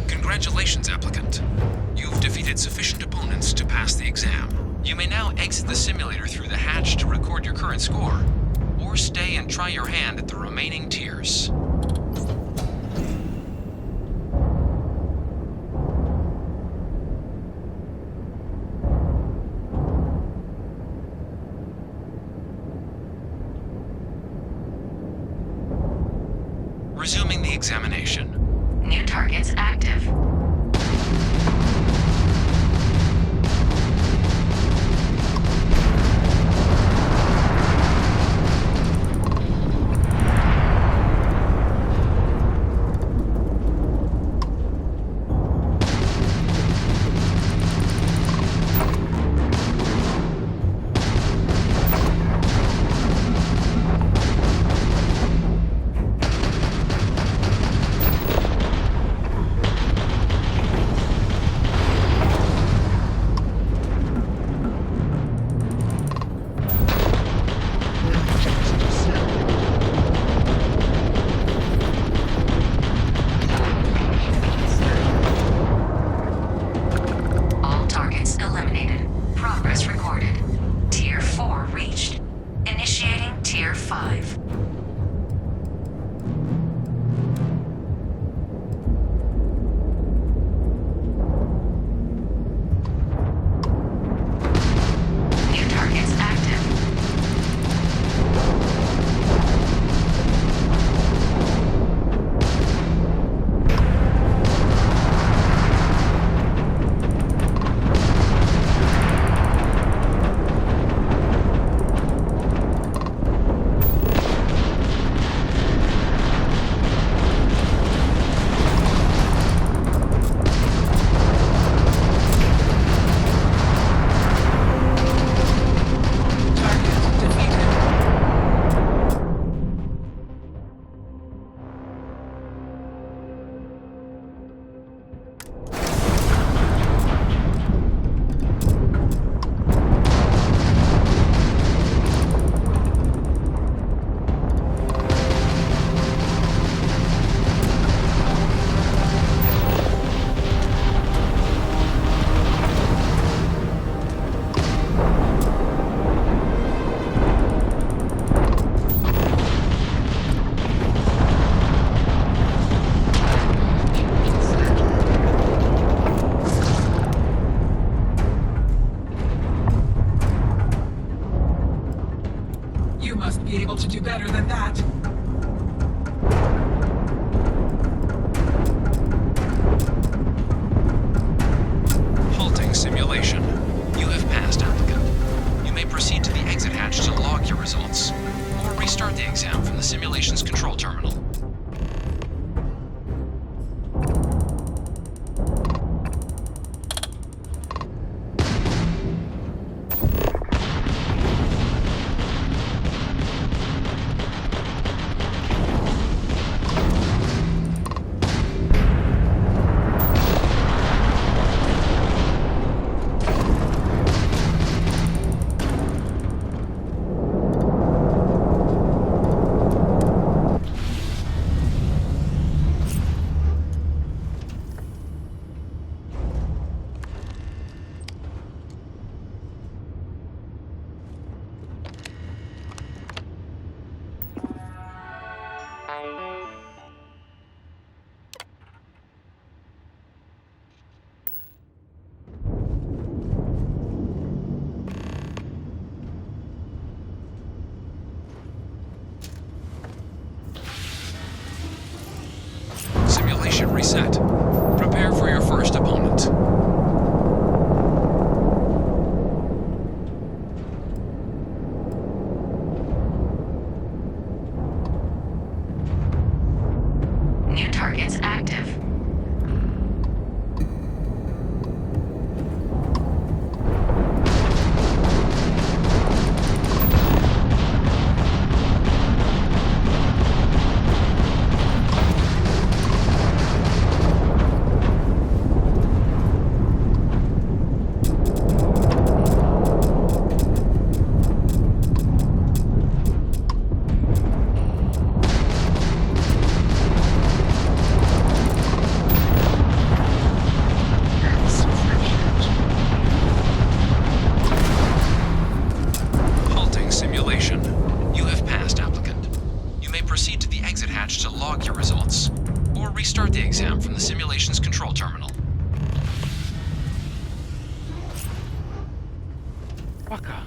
Speaker 20: Congratulations, applicant. You've defeated sufficient opponents to pass the exam. You may now exit the simulator through the hatch to record your current score, or stay and try your hand at the remaining tiers. Resuming the examination.
Speaker 13: New targets active.
Speaker 20: Simulation reset. Prepare for your first opponent.
Speaker 13: New targets active.
Speaker 20: Halting simulation. You have passed, applicant. You may proceed to the exit hatch to log your results, or restart the exam from the simulation's control terminal.
Speaker 5: Fucker.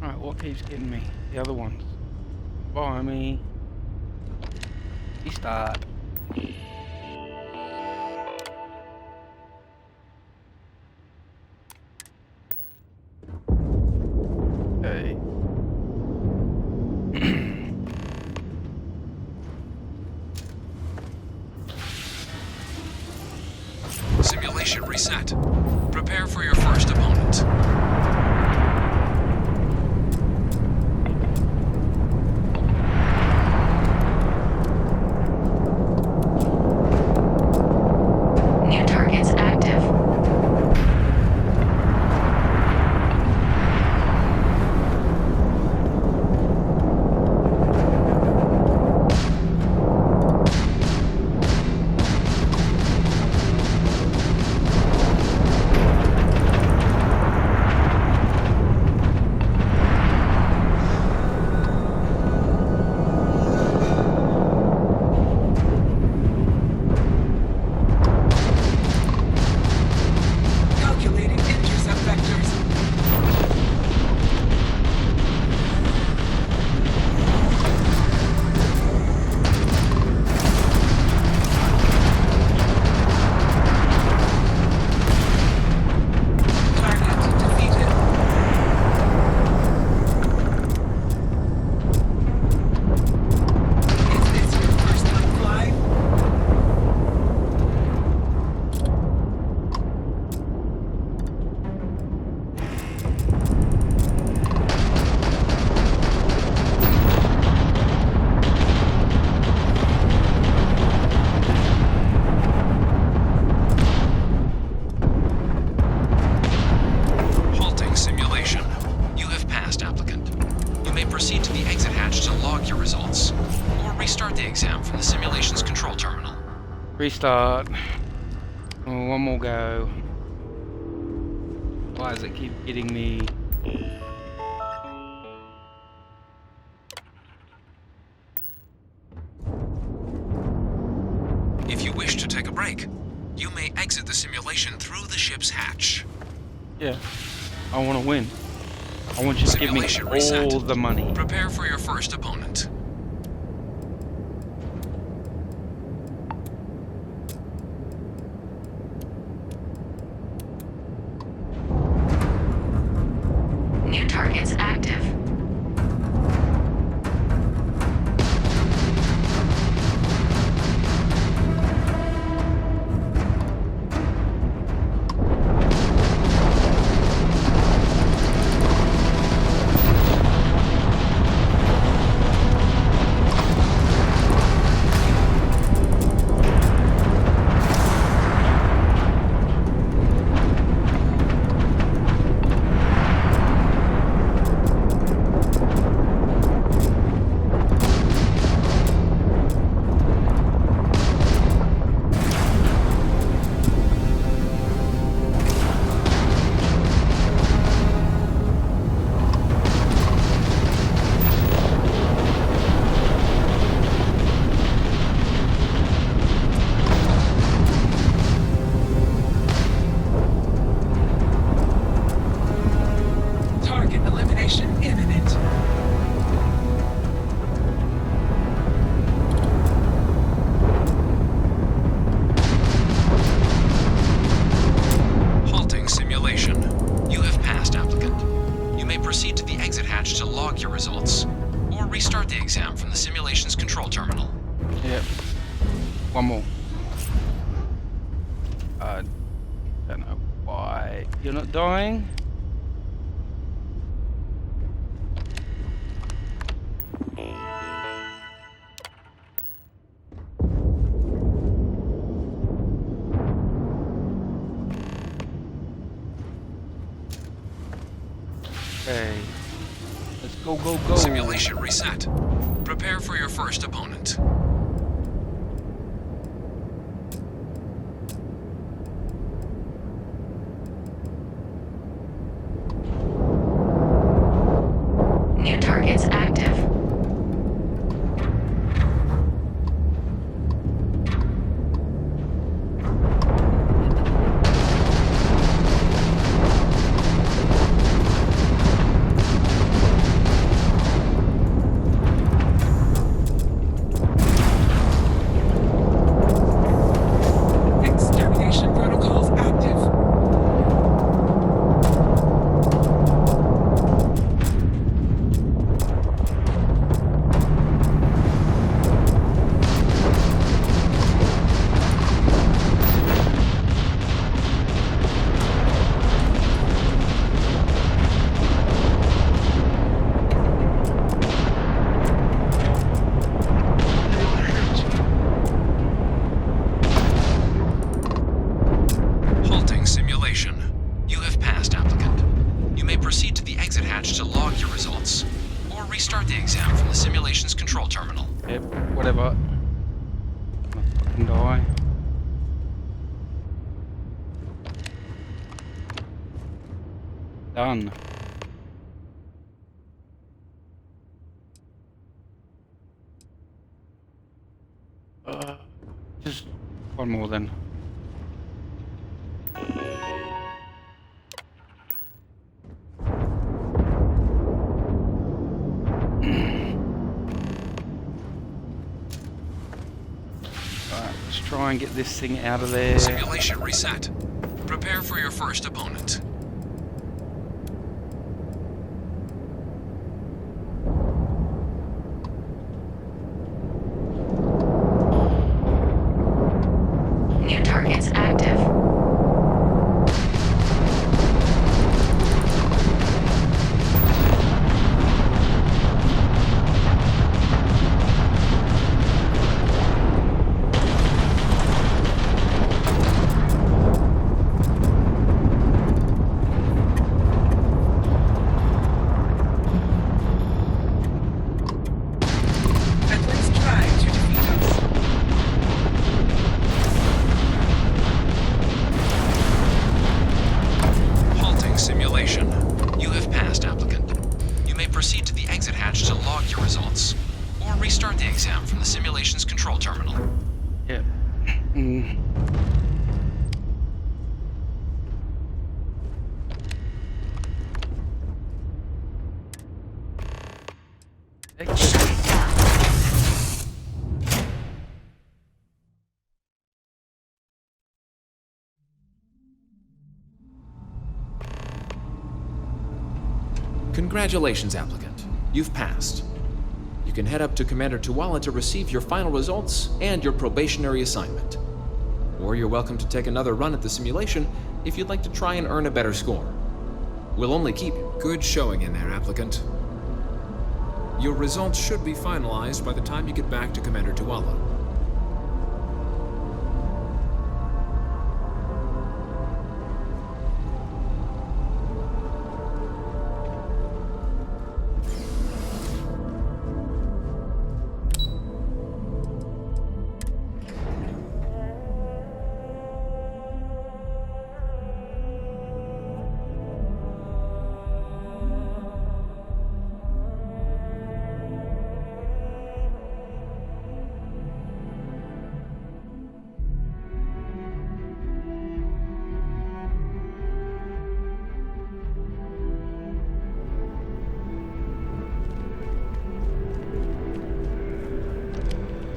Speaker 5: Alright, what keeps getting me? The other ones. Bye me. Restart. Okay.
Speaker 20: Simulation reset. Prepare for your first opponent.
Speaker 13: New targets active.
Speaker 16: Calculating intercept vectors. Target defeated. Is this your first time flying?
Speaker 20: Halting simulation. You have passed, applicant. You may proceed to the exit hatch to log your results, or restart the exam from the simulation's control terminal.
Speaker 5: Restart. Oh, one more go. Why does it keep getting me?
Speaker 20: If you wish to take a break, you may exit the simulation through the ship's hatch.
Speaker 5: Yeah. I want to win. I want you to give me
Speaker 20: Simulation reset.
Speaker 5: all the money.
Speaker 20: Prepare for your first opponent.
Speaker 13: New targets active.
Speaker 5: I don't know why you're not dying. Okay. Let's go, go, go.
Speaker 20: Simulation reset. Prepare for your first opponent.
Speaker 13: New targets active.
Speaker 16: Extermination protocols active.
Speaker 20: Halting simulation. You have passed, applicant. You may proceed to the exit hatch to log your results, or restart the exam from the simulation's control terminal.
Speaker 5: Yep, whatever. I'm gonna fucking die. Done. Just one more then. Alright, let's try and get this thing out of there.
Speaker 20: Simulation reset. Prepare for your first opponent.
Speaker 13: New targets active.
Speaker 16: At least try to defeat us.
Speaker 20: Halting simulation. You have passed, applicant. You may proceed to the exit hatch to log your results, or restart the exam from the simulation's control terminal.
Speaker 5: Yep.
Speaker 20: Congratulations, applicant. You've passed. You can head up to Commander Tuala to receive your final results and your probationary assignment. Or you're welcome to take another run at the simulation if you'd like to try and earn a better score. We'll only keep you. Good showing in there, applicant. Your results should be finalized by the time you get back to Commander Tuala.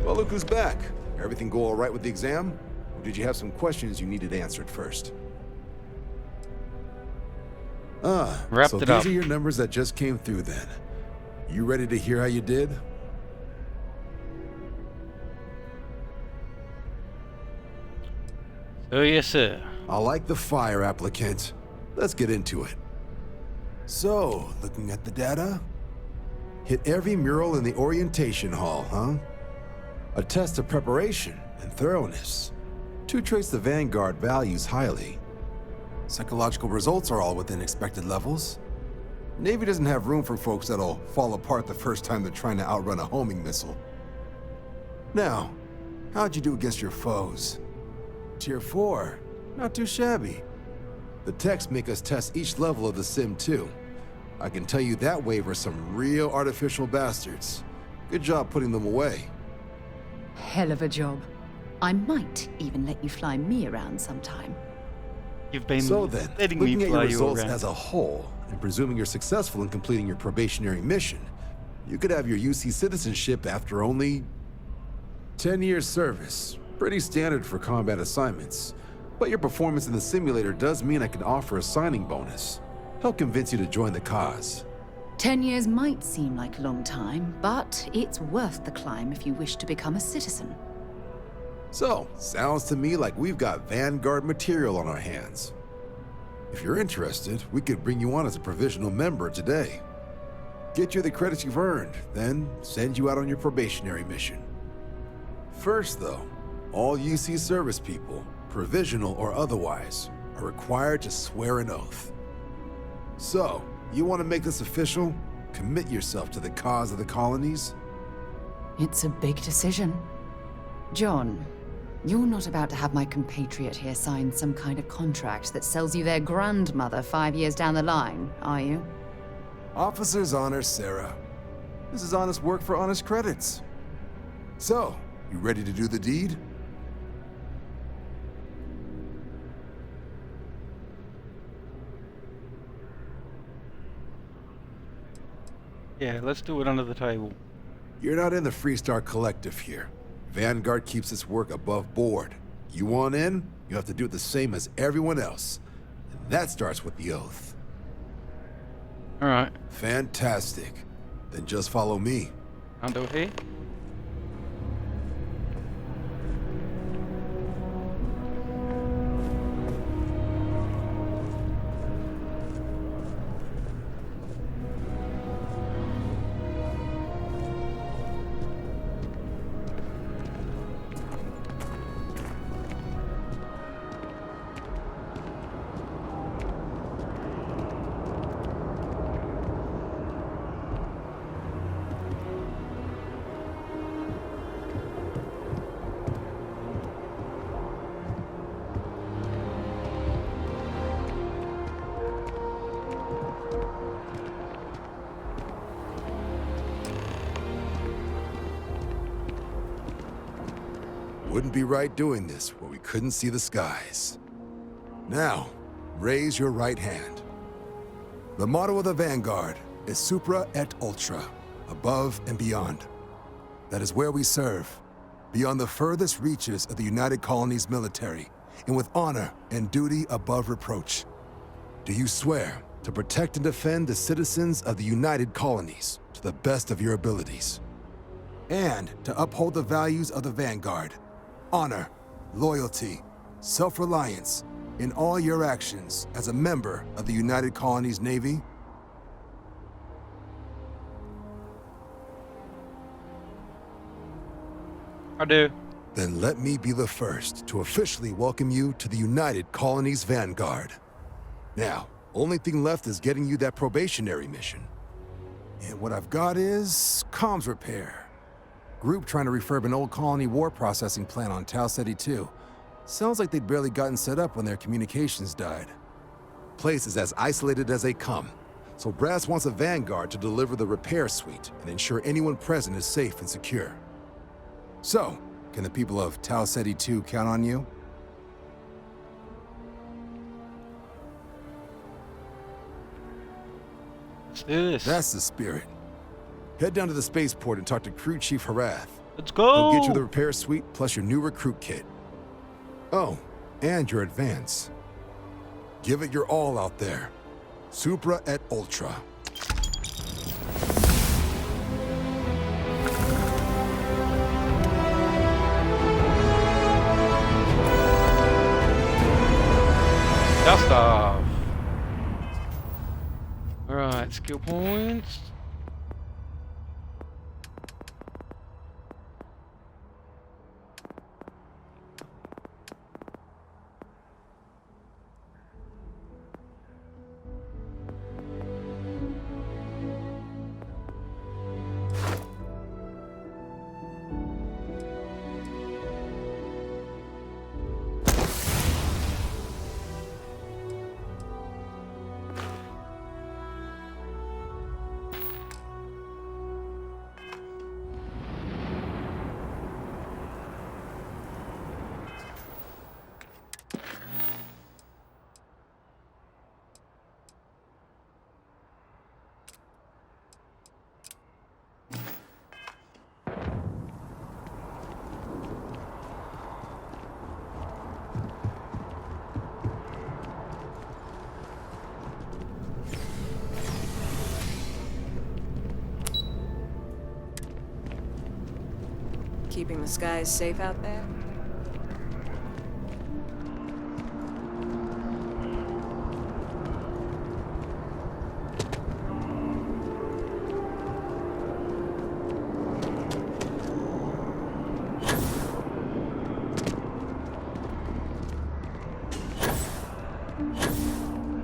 Speaker 12: Well, look who's back. Everything go all right with the exam? Or did you have some questions you needed answered first?
Speaker 5: Wrapped
Speaker 12: so
Speaker 5: it
Speaker 12: these
Speaker 5: up.
Speaker 12: are your numbers that just came through then. You ready to hear how you did?
Speaker 5: Oh, yes, sir.
Speaker 12: I like the fire, applicant. Let's get into it. So, looking at the data, hit every mural in the orientation hall, huh? A test of preparation and thoroughness. 2 traits the Vanguard values highly. Psychological results are all within expected levels. Navy doesn't have room for folks that'll fall apart the first time they're trying to outrun a homing missile. Now, how'd you do against your foes? Tier 4, not too shabby. The techs make us test each level of the sim too. I can tell you that wave are some real artificial bastards. Good job putting them away.
Speaker 3: Hell of a job. I might even let you fly me around sometime.
Speaker 5: You've been
Speaker 12: So then,
Speaker 5: letting
Speaker 12: looking
Speaker 5: me
Speaker 12: at
Speaker 5: fly
Speaker 12: your
Speaker 5: you
Speaker 12: results
Speaker 5: around.
Speaker 12: as a whole, and presuming you're successful in completing your probationary mission, you could have your UC citizenship after only 10 years service. Pretty standard for combat assignments. But your performance in the simulator does mean I can offer a signing bonus. Help convince you to join the cause.
Speaker 3: 10 years might seem like a long time, but it's worth the climb if you wish to become a citizen.
Speaker 12: So, sounds to me like we've got Vanguard material on our hands. If you're interested, we could bring you on as a provisional member today. Get you the credits you've earned, then send you out on your probationary mission. First, though, all UC service people, provisional or otherwise, are required to swear an oath. So, you want to make this official? Commit yourself to the cause of the colonies?
Speaker 3: It's a big decision. John, you're not about to have my compatriot here sign some kind of contract that sells you their grandmother 5 years down the line, are you?
Speaker 12: Officer's honor, Sarah. This is honest work for honest credits. So, you ready to do the deed?
Speaker 5: Yeah, let's do it under the table.
Speaker 12: You're not in the Freestar Collective here. Vanguard keeps its work above board. You want in, you have to do it the same as everyone else. And that starts with the oath.
Speaker 5: Alright.
Speaker 12: Fantastic. Then just follow me.
Speaker 5: Under here?
Speaker 12: Wouldn't be right doing this where we couldn't see the skies. Now, raise your right hand. The motto of the Vanguard is Supra et Ultra, above and beyond. That is where we serve, beyond the furthest reaches of the United Colonies military, and with honor and duty above reproach. Do you swear to protect and defend the citizens of the United Colonies to the best of your abilities? And to uphold the values of the Vanguard, honor, loyalty, self-reliance in all your actions as a member of the United Colonies Navy?
Speaker 5: I do.
Speaker 12: Then let me be the first to officially welcome you to the United Colonies Vanguard. Now, only thing left is getting you that probationary mission. And what I've got is comms repair. Group trying to refurb an old colony war processing plant on Tau Ceti 2. Sounds like they'd barely gotten set up when their communications died. Place is as isolated as they come, so Brass wants a Vanguard to deliver the repair suite and ensure anyone present is safe and secure. So, can the people of Tau Ceti 2 count on you?
Speaker 5: Let's do this.
Speaker 12: That's the spirit. Head down to the spaceport and talk to Crew Chief Harath.
Speaker 5: Let's go!
Speaker 12: He'll get you the repair suite plus your new recruit kit. Oh, and your advance. Give it your all out there. Supra et Ultra.
Speaker 5: Dust off. Alright, skill points.
Speaker 11: Keeping the skies safe out there?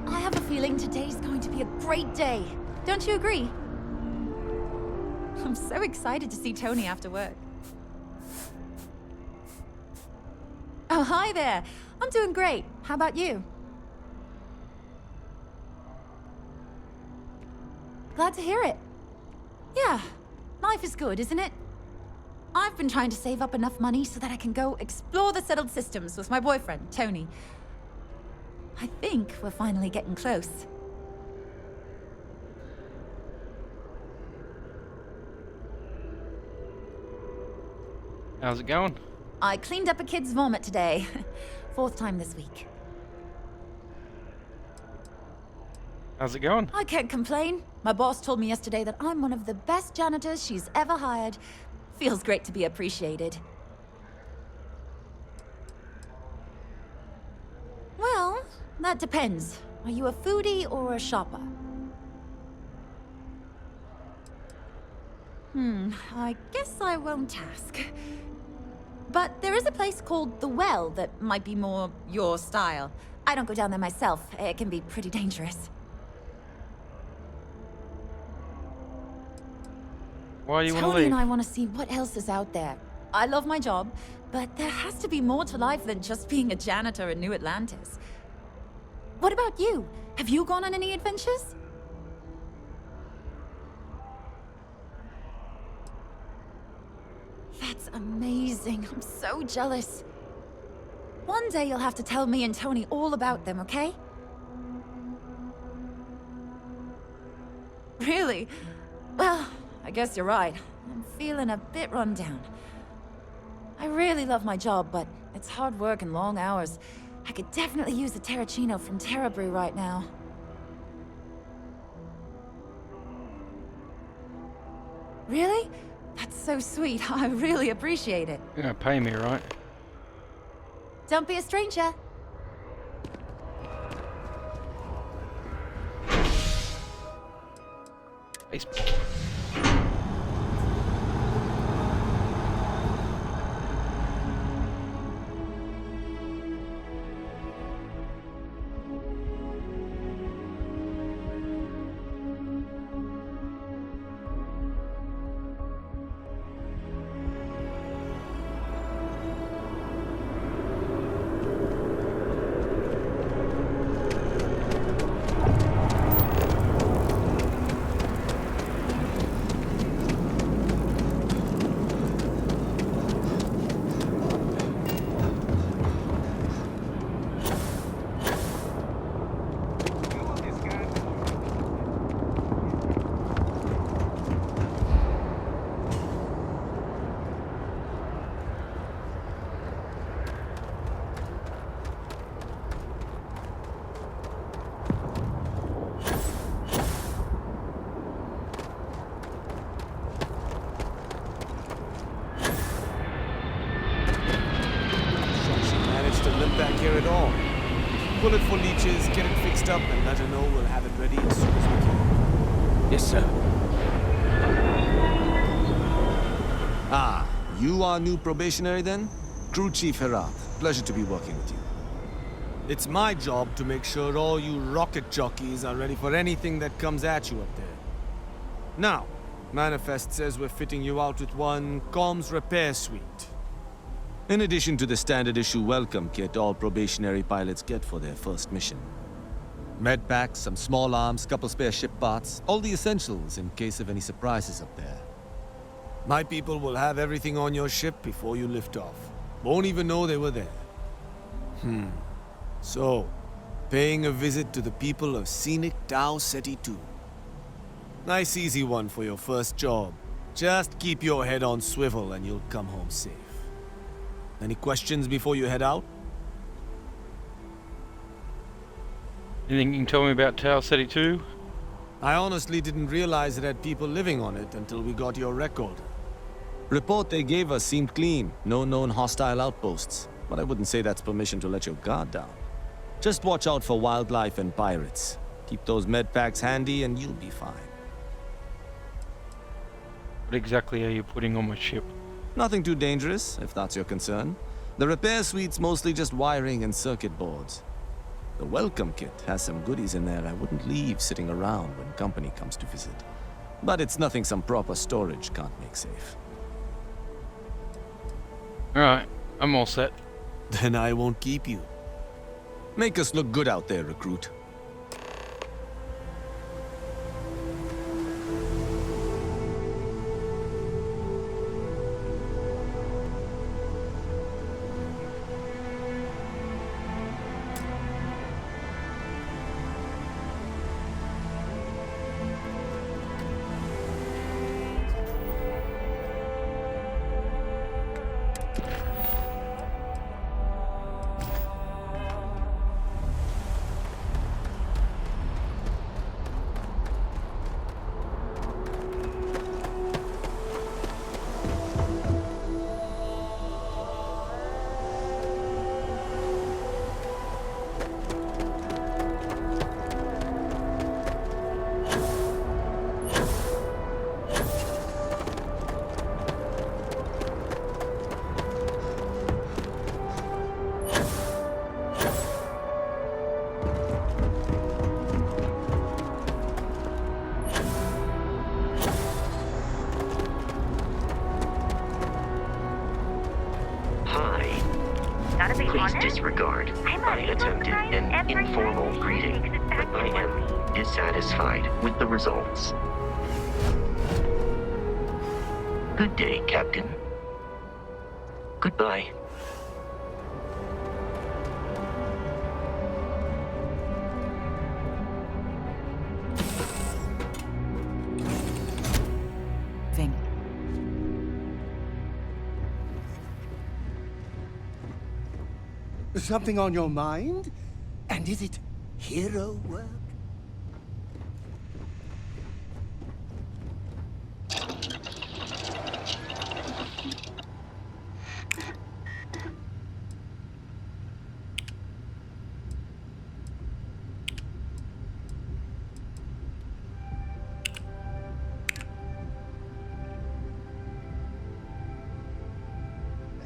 Speaker 15: I have a feeling today's going to be a great day. Don't you agree? I'm so excited to see Tony after work. Oh, hi there. I'm doing great. How about you? Glad to hear it. Yeah, life is good, isn't it? I've been trying to save up enough money so that I can go explore the settled systems with my boyfriend, Tony. I think we're finally getting close.
Speaker 5: How's it going?
Speaker 15: I cleaned up a kid's vomit today. 4th time this week.
Speaker 5: How's it going?
Speaker 15: I can't complain. My boss told me yesterday that I'm one of the best janitors she's ever hired. Feels great to be appreciated. Well, that depends. Are you a foodie or a shopper? I guess I won't ask. But there is a place called The Well that might be more your style. I don't go down there myself. It can be pretty dangerous.
Speaker 5: Why do you want to
Speaker 15: Tony
Speaker 5: leave?
Speaker 15: and I want to see what else is out there. I love my job, but there has to be more to life than just being a janitor in New Atlantis. What about you? Have you gone on any adventures? That's amazing. I'm so jealous. One day you'll have to tell me and Tony all about them, okay? Really? Well, I guess you're right. I'm feeling a bit run down. I really love my job, but it's hard work and long hours. I could definitely use a Terracino from Terra Brew right now. Really? That's so sweet. I really appreciate it.
Speaker 5: You're gonna pay me, right?
Speaker 15: Don't be a stranger.
Speaker 5: Baseball.
Speaker 2: Back here at all.
Speaker 14: bullet for leeches, get it fixed up, and let her know we'll have it ready as soon as we can.
Speaker 10: Yes, sir.
Speaker 18: Ah, you are new probationary then? Crew Chief Herat. Pleasure to be working with you.
Speaker 14: It's my job to make sure all you rocket jockeys are ready for anything that comes at you up there. Now, Manifest says we're fitting you out with one comms repair suite.
Speaker 18: In addition to the standard issue welcome kit all probationary pilots get for their first mission. Med packs, some small arms, couple spare ship parts, all the essentials in case of any surprises up there.
Speaker 14: My people will have everything on your ship before you lift off. Won't even know they were there. So, paying a visit to the people of scenic Tau Ceti 2. Nice easy one for your first job. Just keep your head on swivel and you'll come home safe. Any questions before you head out?
Speaker 5: Anything you can tell me about Tau Ceti 2?
Speaker 14: I honestly didn't realize it had people living on it until we got your record.
Speaker 18: Report they gave us seemed clean. No known hostile outposts. But I wouldn't say that's permission to let your guard down. Just watch out for wildlife and pirates. Keep those med packs handy and you'll be fine.
Speaker 5: What exactly are you putting on my ship?
Speaker 18: Nothing too dangerous, if that's your concern. The repair suite's mostly just wiring and circuit boards. The welcome kit has some goodies in there I wouldn't leave sitting around when company comes to visit. But it's nothing some proper storage can't make safe.
Speaker 5: Alright, I'm all set.
Speaker 14: Then I won't keep you.
Speaker 18: Make us look good out there, recruit.
Speaker 6: Please disregard. I attempted an informal greeting, but I am dissatisfied with the results. Good day, Captain. Goodbye.
Speaker 23: Something on your mind? And is it hero work?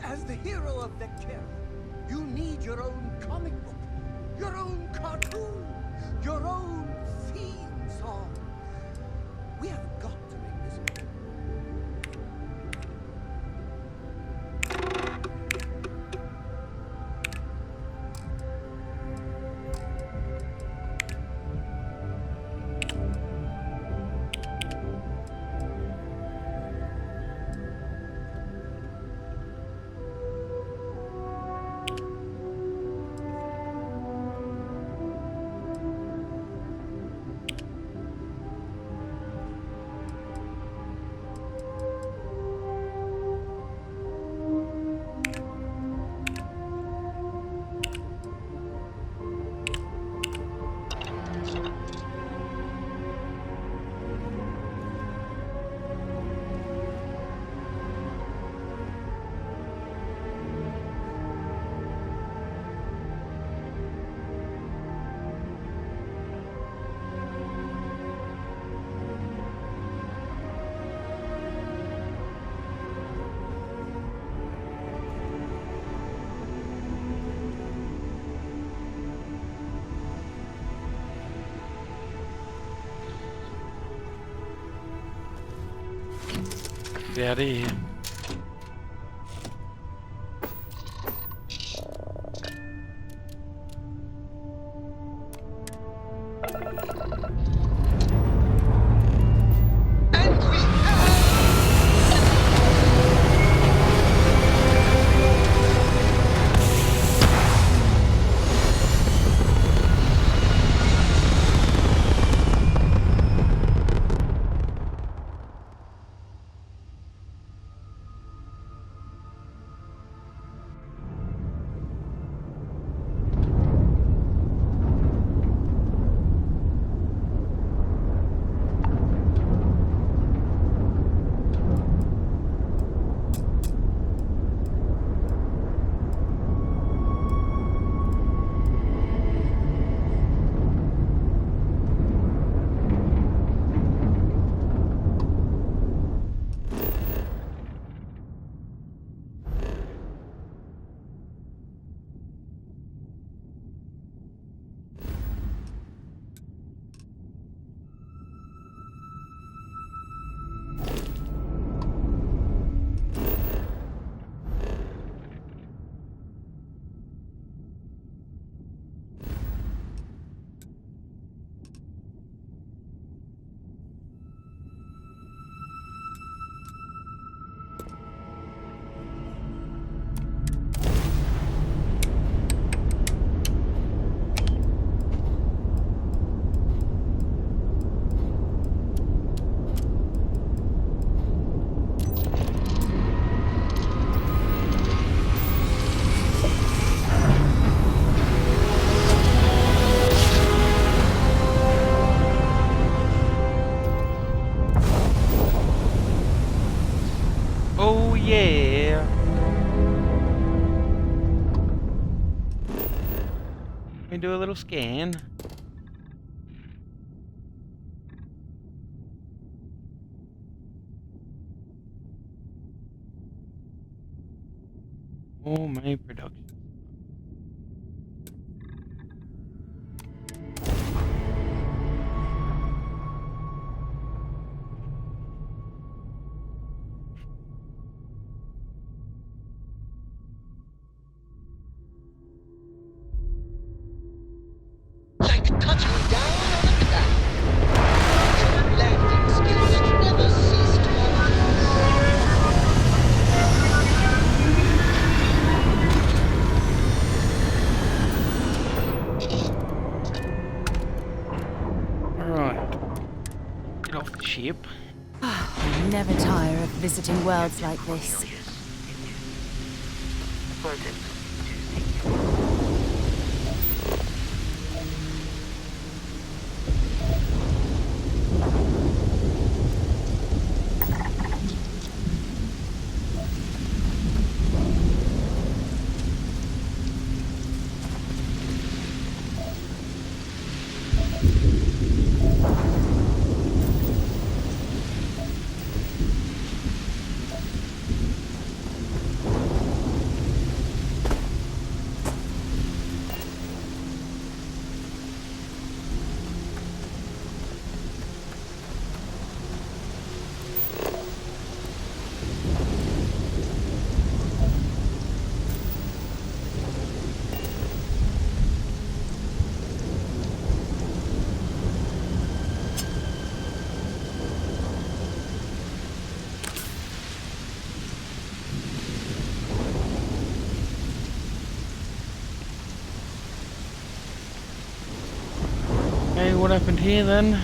Speaker 23: As the hero of Vectera, you need your own comic book, your own cartoon, your own theme song. We have got to make this happen.
Speaker 5: get out of here. Oh yeah! Let me do a little scan. Oh, my production.
Speaker 16: Like touching down on a planet. Your landing skills never cease to
Speaker 5: Alright. Get off the ship.
Speaker 3: I never tire of visiting worlds like this.
Speaker 5: Okay, what happened here then?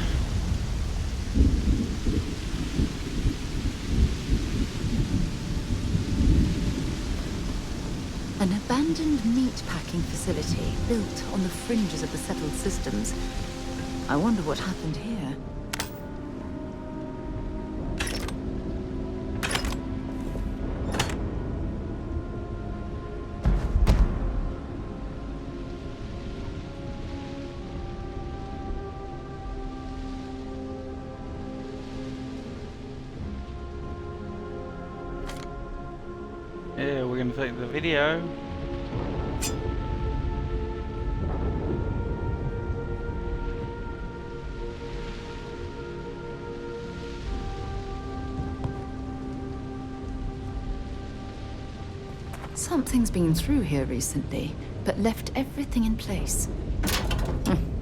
Speaker 3: An abandoned meat-packing facility built on the fringes of the settled systems. I wonder what happened here.
Speaker 5: Yeah, we're gonna take the video.
Speaker 3: Something's been through here recently, but left everything in place.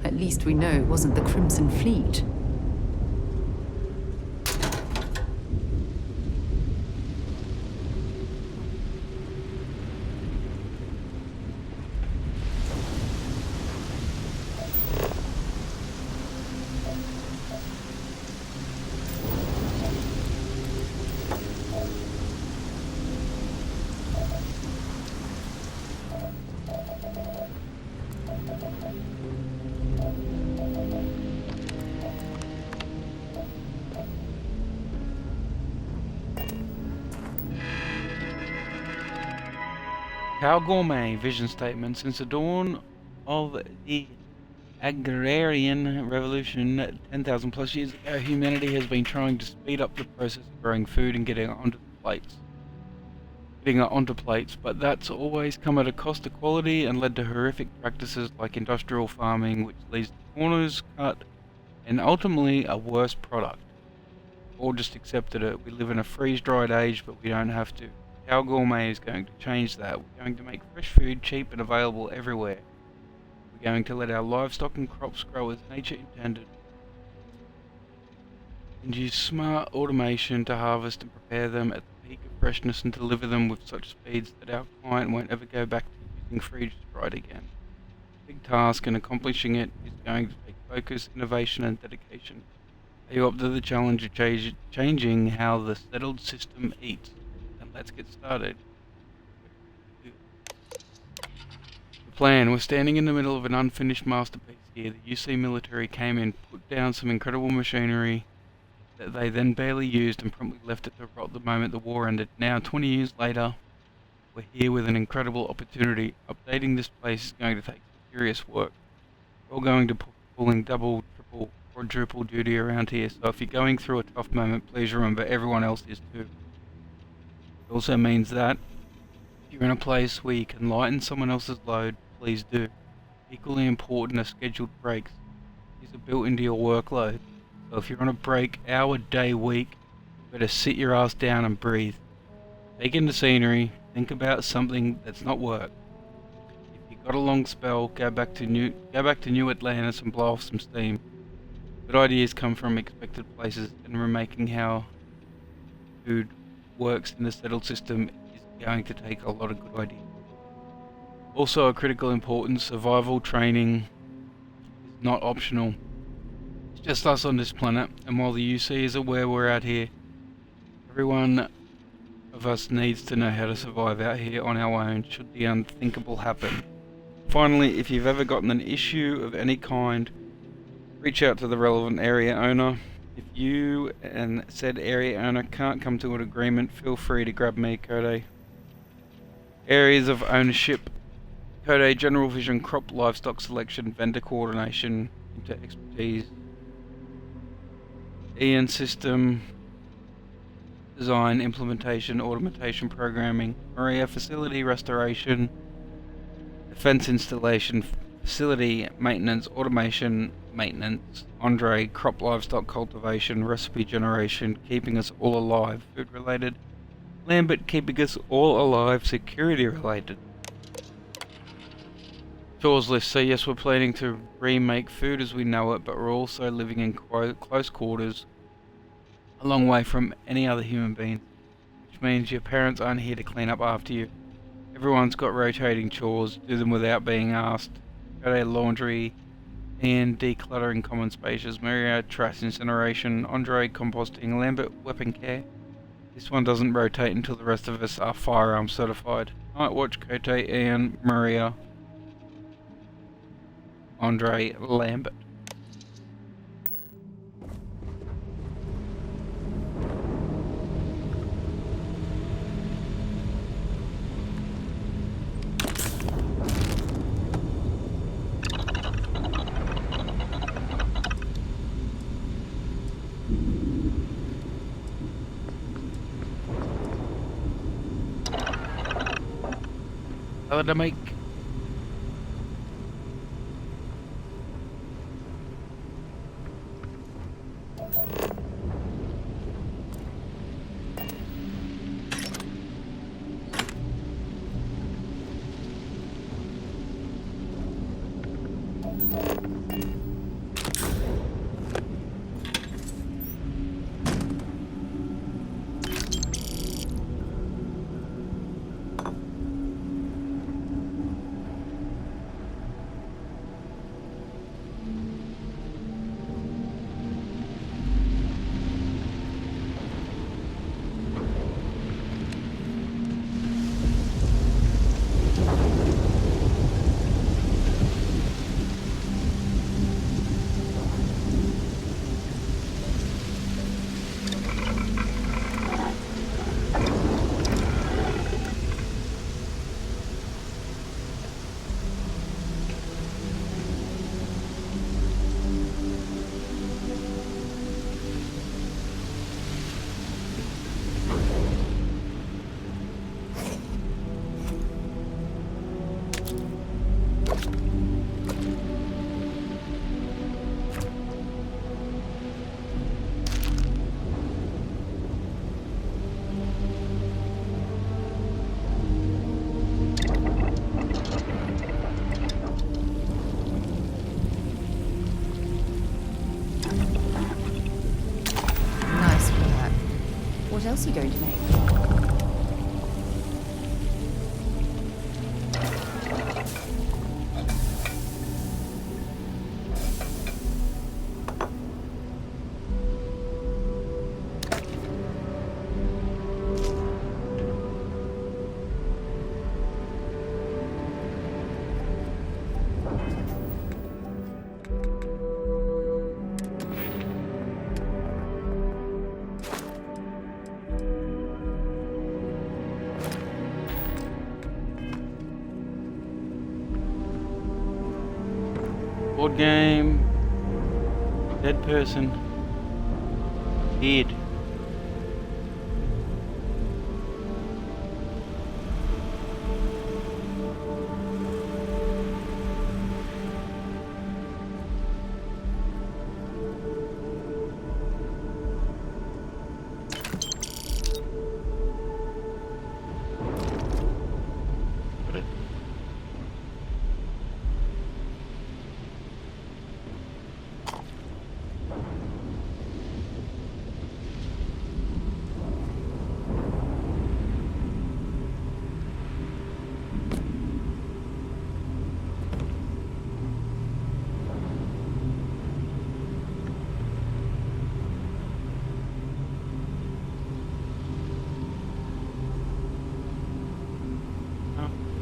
Speaker 3: At least we know it wasn't the Crimson Fleet.
Speaker 5: Cow Gourmet vision statement. Since the dawn of the agrarian revolution 10,000 plus years ago, humanity has been trying to speed up the process of growing food and getting it onto plates, but that's always come at a cost of quality and led to horrific practices like industrial farming, which leads to corners cut and ultimately a worse product. All just accepted it. We live in a freeze-dried age, but we don't have to. Cow Gourmet is going to change that. We're going to make fresh food cheap and available everywhere. We're going to let our livestock and crops grow as nature intended, and use smart automation to harvest and prepare them at the peak of freshness and deliver them with such speeds that our client won't ever go back to using freeze-dried again. The big task in accomplishing it is going to take focus, innovation and dedication. Are you up to the challenge of changing how the settled system eats? Let's get started. The plan. We're standing in the middle of an unfinished masterpiece here. The UC military came in, put down some incredible machinery that they then barely used and promptly left it to rot the moment the war ended. Now, 20 years later, we're here with an incredible opportunity. Updating this place is going to take serious work. We're all going to be pulling double, triple, quadruple duty around here, so if you're going through a tough moment, please remember everyone else is too. It also means that if you're in a place where you can lighten someone else's load, please do. Equally important are scheduled breaks. These are built into your workload. So if you're on a break, hour, day, week, you better sit your ass down and breathe. Take in the scenery, think about something that's not work. If you got a long spell, go back to New Atlantis and blow off some steam. Good ideas come from expected places, and remaking how food works in the settled system is going to take a lot of good ideas. Also, a critical importance, survival training is not optional. It's just us on this planet, and while the UC is aware we're out here, every one of us needs to know how to survive out here on our own should the unthinkable happen. Finally, if you've ever gotten an issue of any kind, reach out to the relevant area owner. If you and said area owner can't come to an agreement, feel free to grab me, Code. Areas of ownership: Code, general vision, crop, livestock selection, vendor coordination, into expertise, Ian system, design, implementation, automation, programming, Maria, facility restoration, defense installation, facility maintenance, automation, maintenance, Andre, crop livestock cultivation, recipe generation, keeping us all alive, food related, Lambert, keeping us all alive, security related. Chores list. So yes, we're planning to remake food as we know it, but we're also living in close quarters, a long way from any other human being, which means your parents aren't here to clean up after you. Everyone's got rotating chores, do them without being asked. Got a laundry and decluttering common spaces, Maria, trash incineration, Andre, composting, Lambert, weapon care. This one doesn't rotate until the rest of us are firearm certified. Night watch, Cote, Ian, Maria, Andre, Lambert. To make
Speaker 21: What else are you going to make?
Speaker 5: Board game. Dead person. Dead.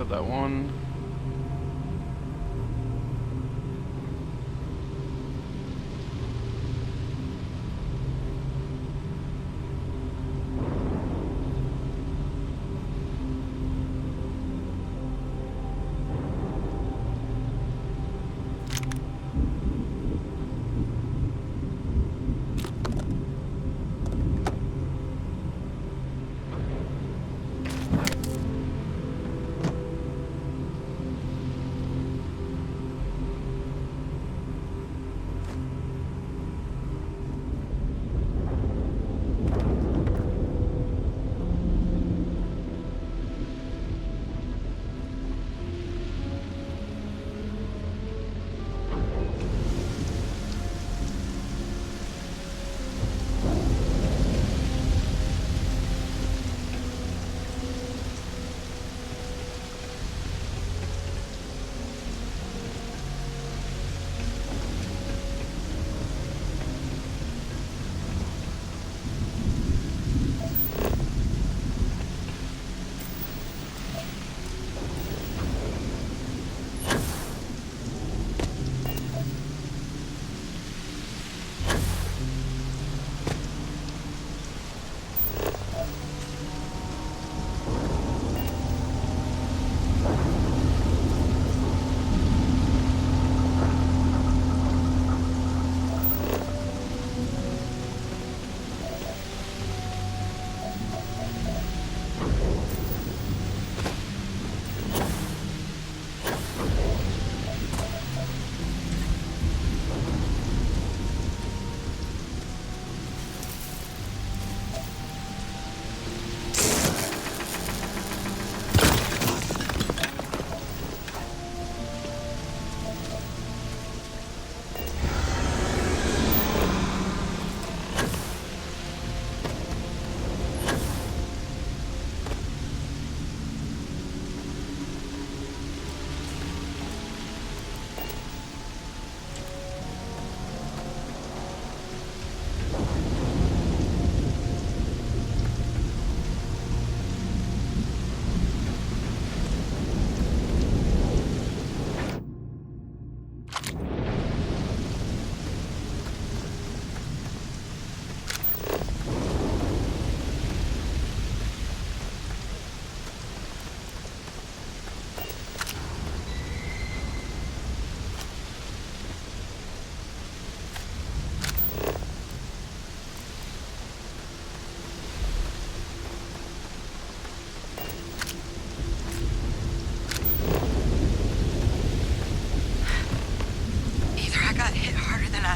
Speaker 5: Got that one.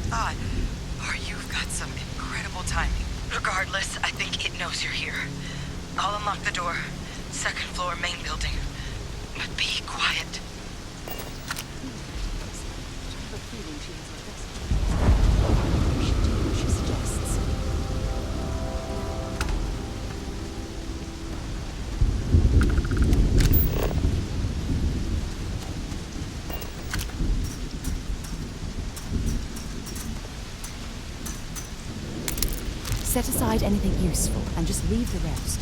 Speaker 7: thought. Or you've got some incredible timing. Regardless, I think it knows you're here. I'll unlock the door. Second floor, main building. But be quiet.
Speaker 3: She suggests. Set aside anything useful and just leave the rest.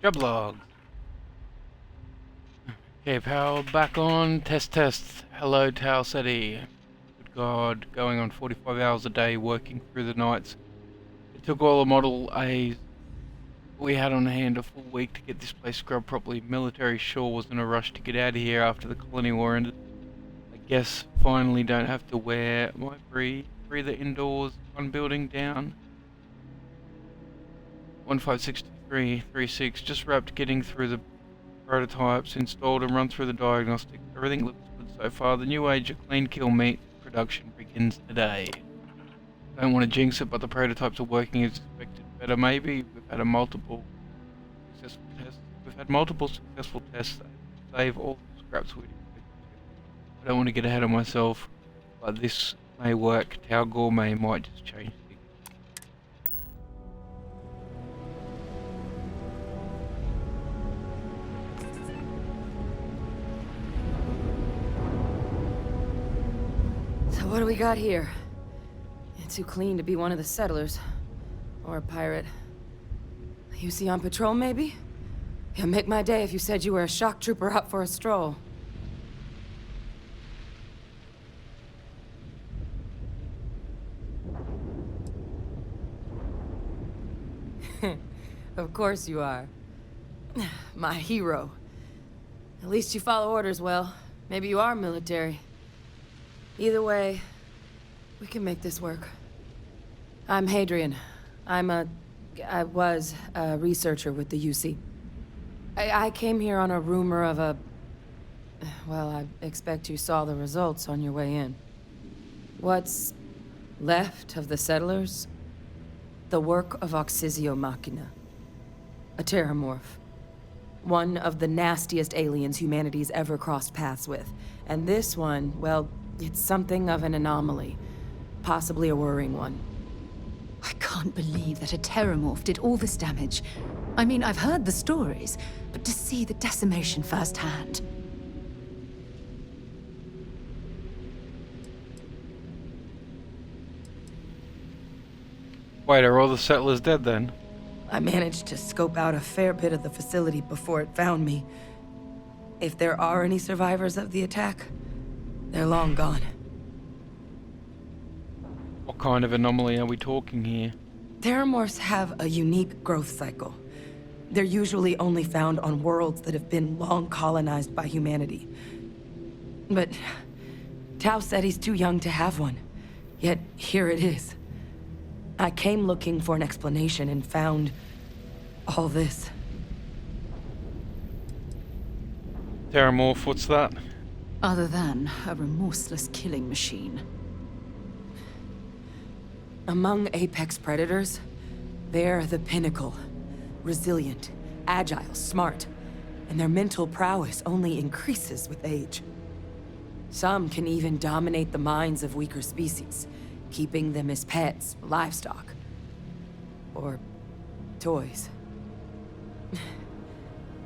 Speaker 5: Job log. Okay, power back on. Test. Hello, Tau City. Good God, going on 45 hours a day, working through the nights. It took all the Model A's we had on hand a full week to get this place scrubbed properly. Military sure was in a rush to get out of here after the colony war ended. I guess finally don't have to wear my breather indoors. One building down. 156336, just wrapped getting through the prototypes, installed and run through the diagnostics. Everything looks good so far. The new age of clean kill meat production begins today. Don't want to jinx it, but the prototypes are working as expected. Better maybe. We've had multiple successful tests that save all the scraps we expected to. I don't want to get ahead of myself, but this may work. Tau Gourmet might just change things.
Speaker 11: So what do we got here? You're too clean to be one of the settlers. Or a pirate. You see on patrol, maybe? Yeah, make my day if you said you were a shock trooper out for a stroll. Of course you are. My hero. At least you follow orders well. Maybe you are military. Either way, we can make this work. I'm Hadrian. I was a researcher with the UC. I came here on a rumor of a... Well, I expect you saw the results on your way in. What's left of the settlers? The work of Oxysio Machina. A terramorph. One of the nastiest aliens humanity's ever crossed paths with. And this one, well, it's something of an anomaly. Possibly a worrying one.
Speaker 3: I can't believe that a terramorph did all this damage. I mean, I've heard the stories, but to see the decimation firsthand.
Speaker 5: Wait, are all the settlers dead then?
Speaker 7: I managed to scope out a fair bit of the facility before it found me. If there are any survivors of the attack, they're long gone.
Speaker 5: What kind of anomaly are we talking here?
Speaker 7: Terramorphs have a unique growth cycle. They're usually only found on worlds that have been long colonized by humanity. But Tau said he's too young to have one. Yet here it is. I came looking for an explanation and found all this.
Speaker 5: Terramorph, what's that?
Speaker 3: Other than a remorseless killing machine.
Speaker 7: Among apex predators, they're the pinnacle. Resilient, agile, smart, and their mental prowess only increases with age. Some can even dominate the minds of weaker species, keeping them as pets, livestock, or toys.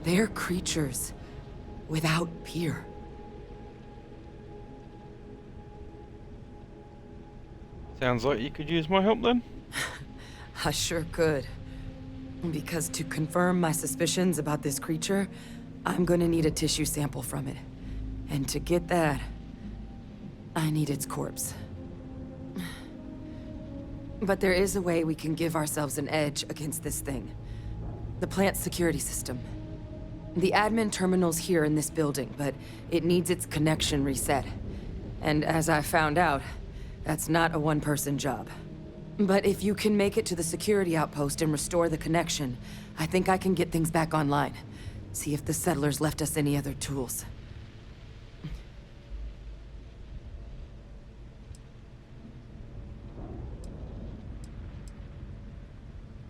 Speaker 7: They're creatures without peer.
Speaker 5: Sounds like you could use my help then?
Speaker 7: I sure could. Because to confirm my suspicions about this creature, I'm gonna need a tissue sample from it. And to get that, I need its corpse. But there is a way we can give ourselves an edge against this thing. The plant's security system. The admin terminal's here in this building, but it needs its connection reset. And as I found out, that's not a one-person job. But if you can make it to the security outpost and restore the connection, I think I can get things back online. See if the settlers left us any other tools.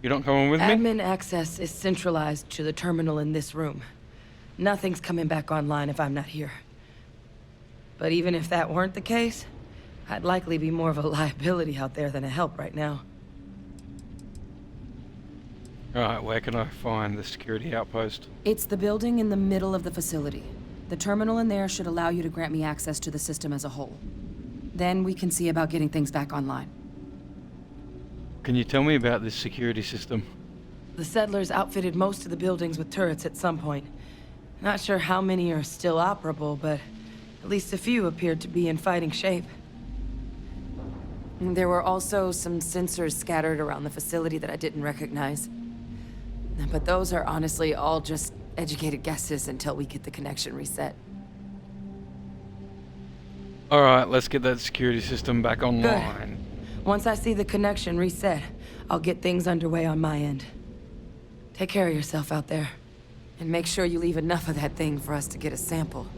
Speaker 5: You not coming with me?
Speaker 7: Admin access is centralized to the terminal in this room. Nothing's coming back online if I'm not here. But even if that weren't the case, I'd likely be more of a liability out there than a help right now.
Speaker 5: Alright, where can I find the security outpost?
Speaker 7: It's the building in the middle of the facility. The terminal in there should allow you to grant me access to the system as a whole. Then we can see about getting things back online.
Speaker 5: Can you tell me about this security system?
Speaker 7: The settlers outfitted most of the buildings with turrets at some point. Not sure how many are still operable, but at least a few appeared to be in fighting shape. There were also some sensors scattered around the facility that I didn't recognize. But those are honestly all just educated guesses until we get the connection reset.
Speaker 5: Alright, let's get that security system back online.
Speaker 7: Good. Once I see the connection reset, I'll get things underway on my end. Take care of yourself out there. And make sure you leave enough of that thing for us to get a sample.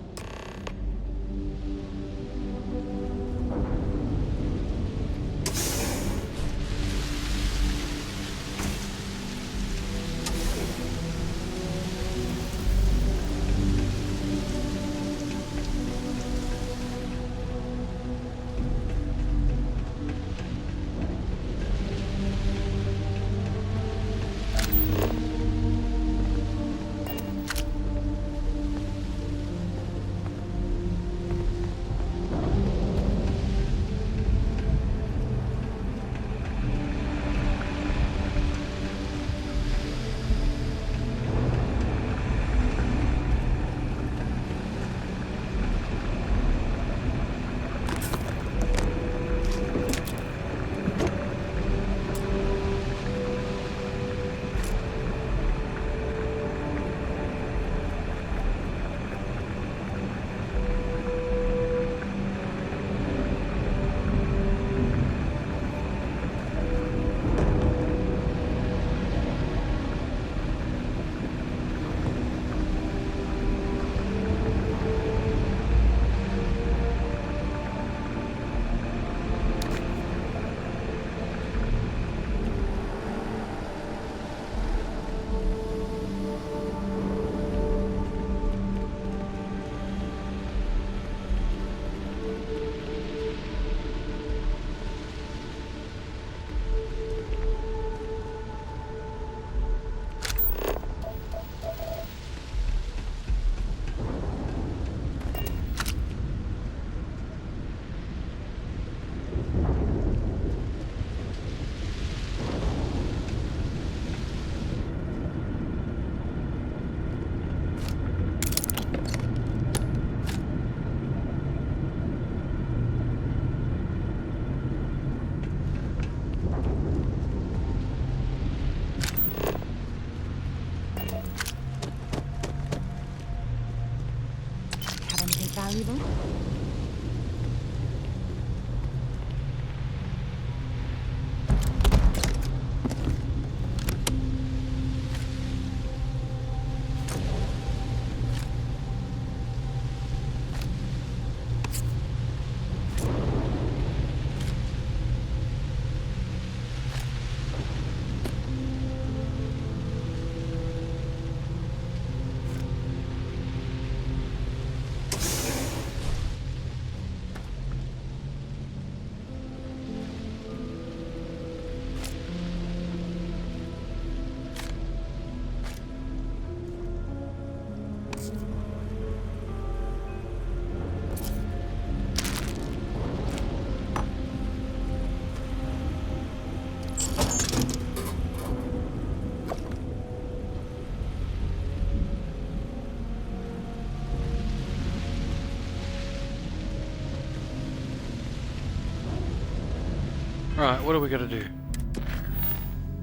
Speaker 5: Right, what do we gotta do?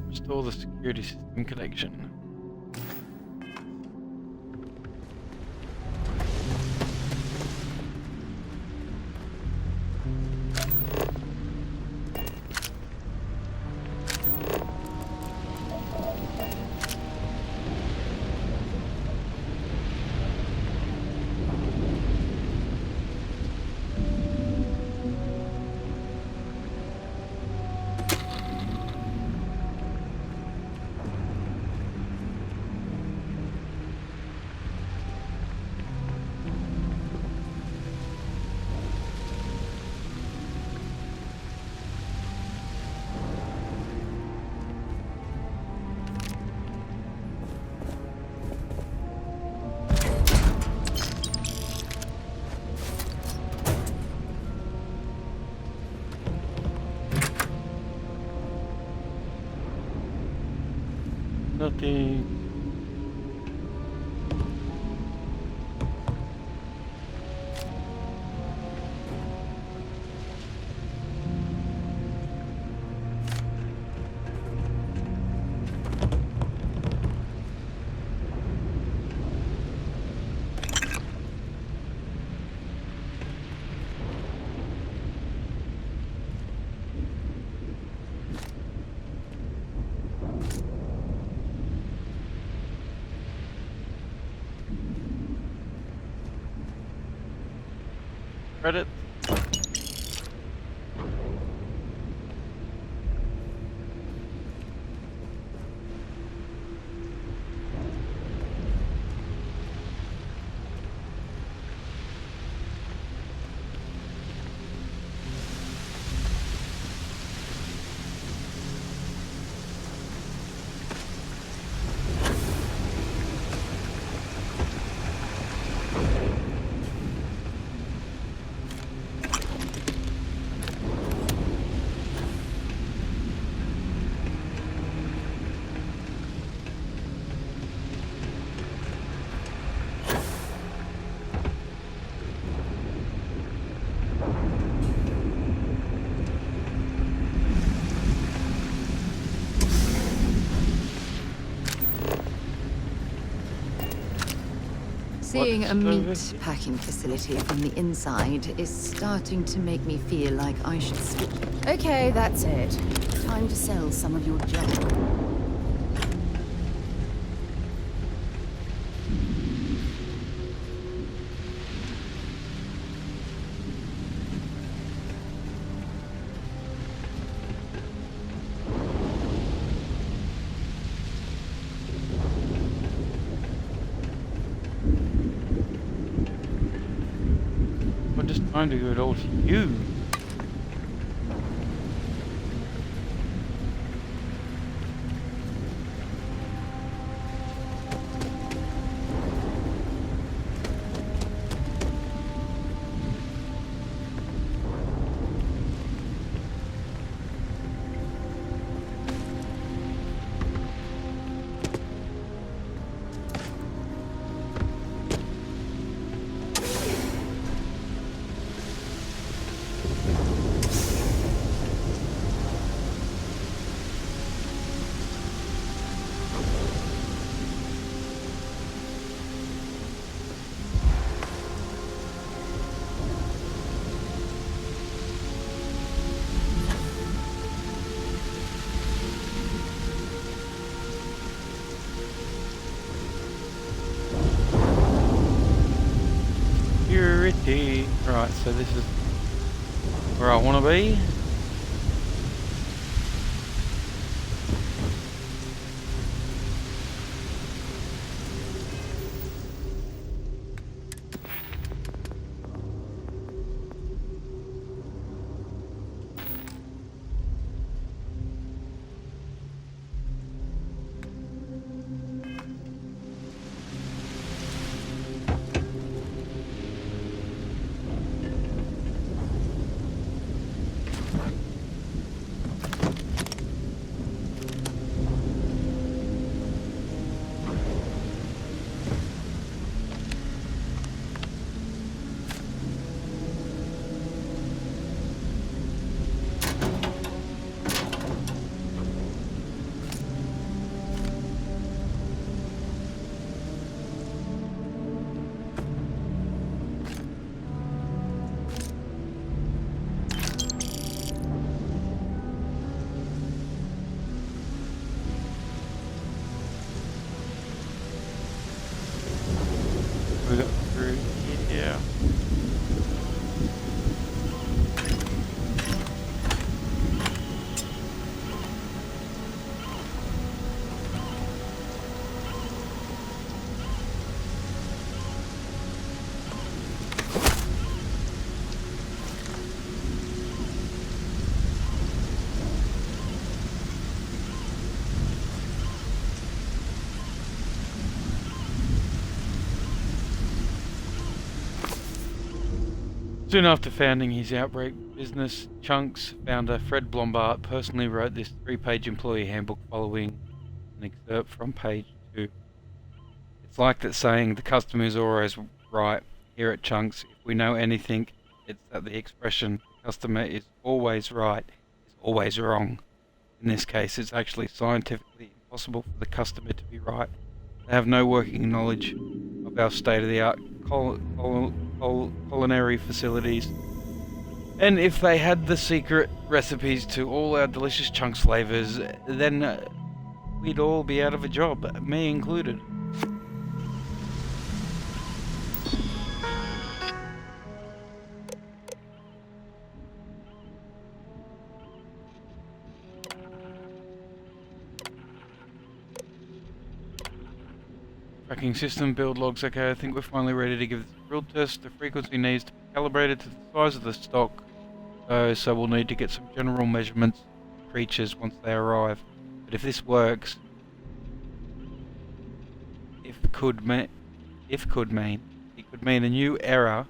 Speaker 5: Restore the security system connection. Nothing. Credit.
Speaker 3: Seeing a meat packing facility from the inside is starting to make me feel like I should switch. Okay, that's it. Time to sell some of your junk.
Speaker 5: I'm just trying to give it all to you. Security. Right, so this is where I want to be. Soon after founding his outbreak business, Chunks founder Fred Blombart personally wrote this 3-page employee handbook following an excerpt from page 2. It's like that saying, the customer is always right. Here at Chunks, if we know anything, it's that the expression, the customer is always right, is always wrong. In this case, it's actually scientifically impossible for the customer to be right. They have no working knowledge of our state-of-the-art culinary facilities. And if they had the secret recipes to all our delicious Chunks flavors, then we'd all be out of a job, me included. Tracking system, build logs, okay, I think we're finally ready to give this a real test. The frequency needs to be calibrated to the size of the stock, so we'll need to get some general measurements of creatures once they arrive. But if this works, it could mean a new era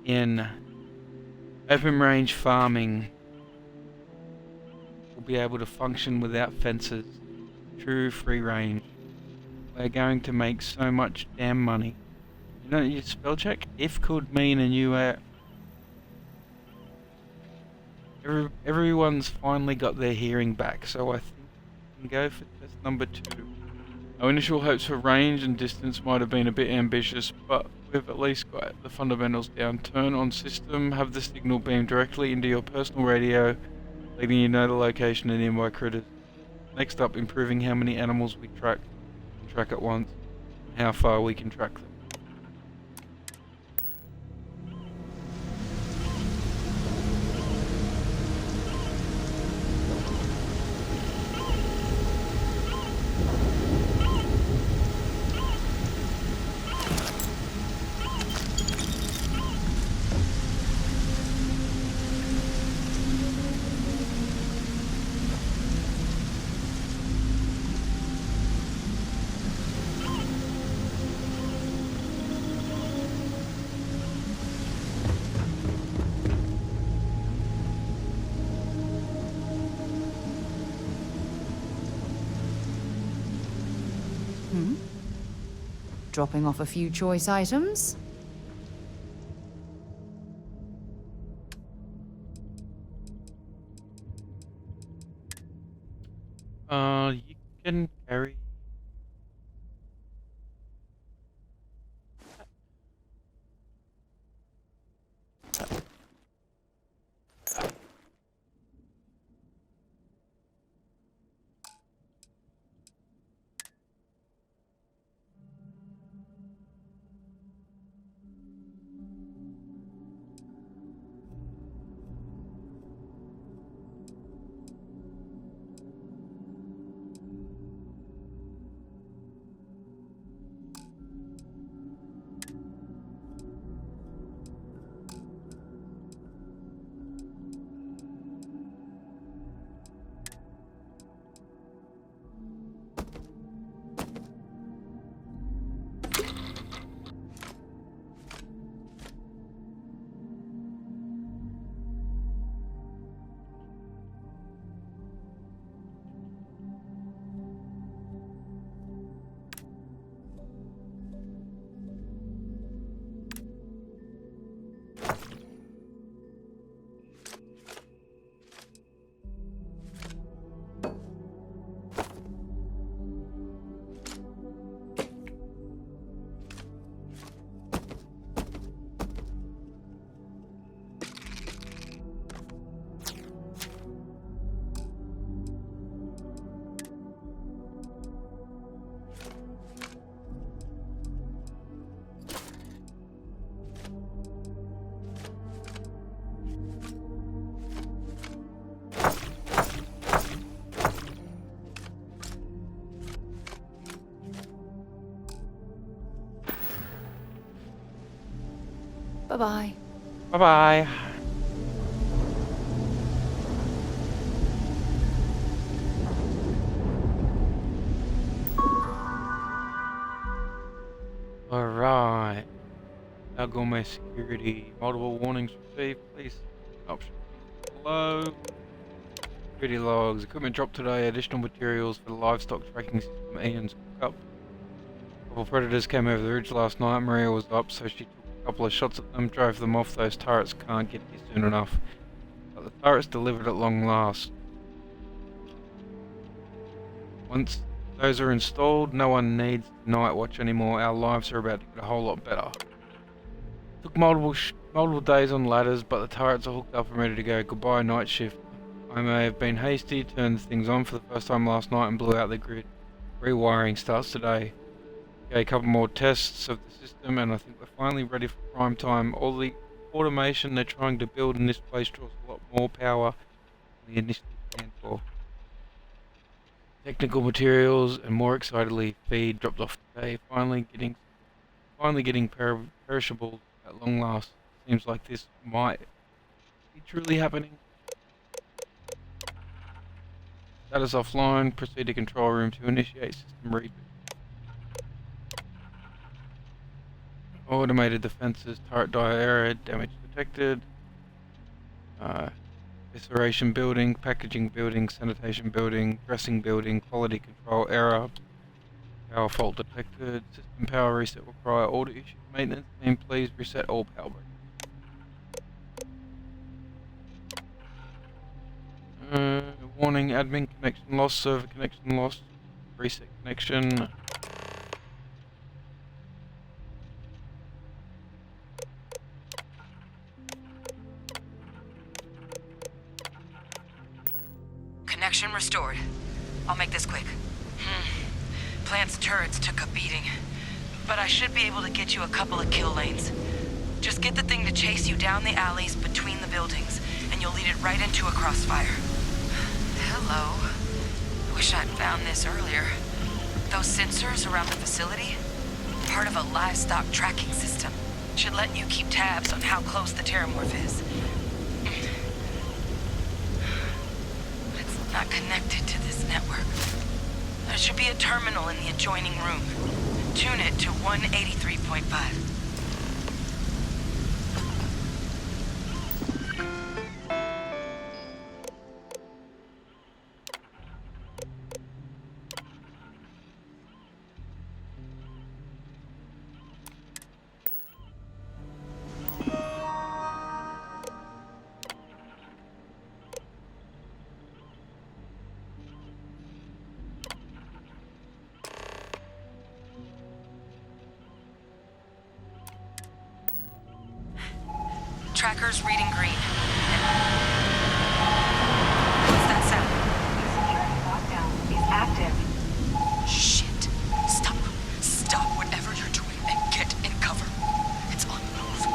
Speaker 5: in open range farming. We'll be able to function without fences, true free range. We're going to make so much damn money. You know, you spell check? If could mean a new era. Everyone's finally got their hearing back, so I think we can go for test number 2. Our initial hopes for range and distance might have been a bit ambitious, but we've at least got the fundamentals down. Turn on system, have the signal beam directly into your personal radio, letting you know the location of nearby critters. Next up, improving how many animals we track at once, and how far we can track them.
Speaker 3: Dropping off a few choice items.
Speaker 5: You can carry.
Speaker 3: Bye-bye.
Speaker 5: Bye-bye. Alright. Now gourmet security. Multiple warnings received. Please. Option below. Security logs. Equipment dropped today. Additional materials for the livestock tracking system. Ian's hookup. A couple predators came over the ridge last night. Maria was up, so she took a couple of shots at them, drove them off. Those turrets can't get here soon enough. But the turrets delivered at long last. Once those are installed, no one needs night watch anymore. Our lives are about to get a whole lot better. Took multiple days on ladders, but the turrets are hooked up and ready to go. Goodbye, night shift. I may have been hasty, turned things on for the first time last night and blew out the grid. Rewiring starts today. Okay, a couple more tests of the system and I think we're finally ready for prime time. All the automation they're trying to build in this place draws a lot more power than we initially planned for. Technical materials and more excitedly feed dropped off today. Finally getting perishables at long last. Seems like this might be truly happening. Status offline. Proceed to control room to initiate system reboot. Automated defenses. Turret die area. Damage detected. Incineration building. Packaging building. Sanitation building. Dressing building. Quality control error. Power fault detected. System power reset require order issue. Maintenance team, please reset all power breakers. Warning, admin connection lost, server connection lost, reset connection.
Speaker 7: Connection restored. I'll make this quick. Plant's turrets took a beating, but I should be able to get you a couple of kill lanes. Just get the thing to chase you down the alleys between the buildings, and you'll lead it right into a crossfire. Hello. Wish I'd found this earlier. Those sensors around the facility? Part of a livestock tracking system. Should let you keep tabs on how close the terramorph is. But it's not connected to this network. There should be a terminal in the adjoining room. Tune it to 183.5. Tracker's reading green. What's that sound?
Speaker 1: Lockdown is active.
Speaker 7: Shit. Stop. Stop whatever you're doing and get in cover. It's on the move.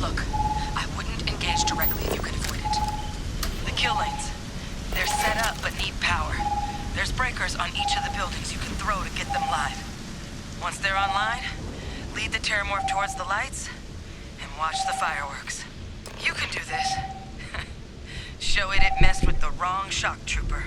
Speaker 7: Look, I wouldn't engage directly if you could avoid it. The kill lanes. They're set up but need power. There's breakers on each of the buildings you can throw to get them live. Once they're online, lead the terramorph towards the lights and watch the fireworks. You can do this. Show it messed with the wrong shock trooper.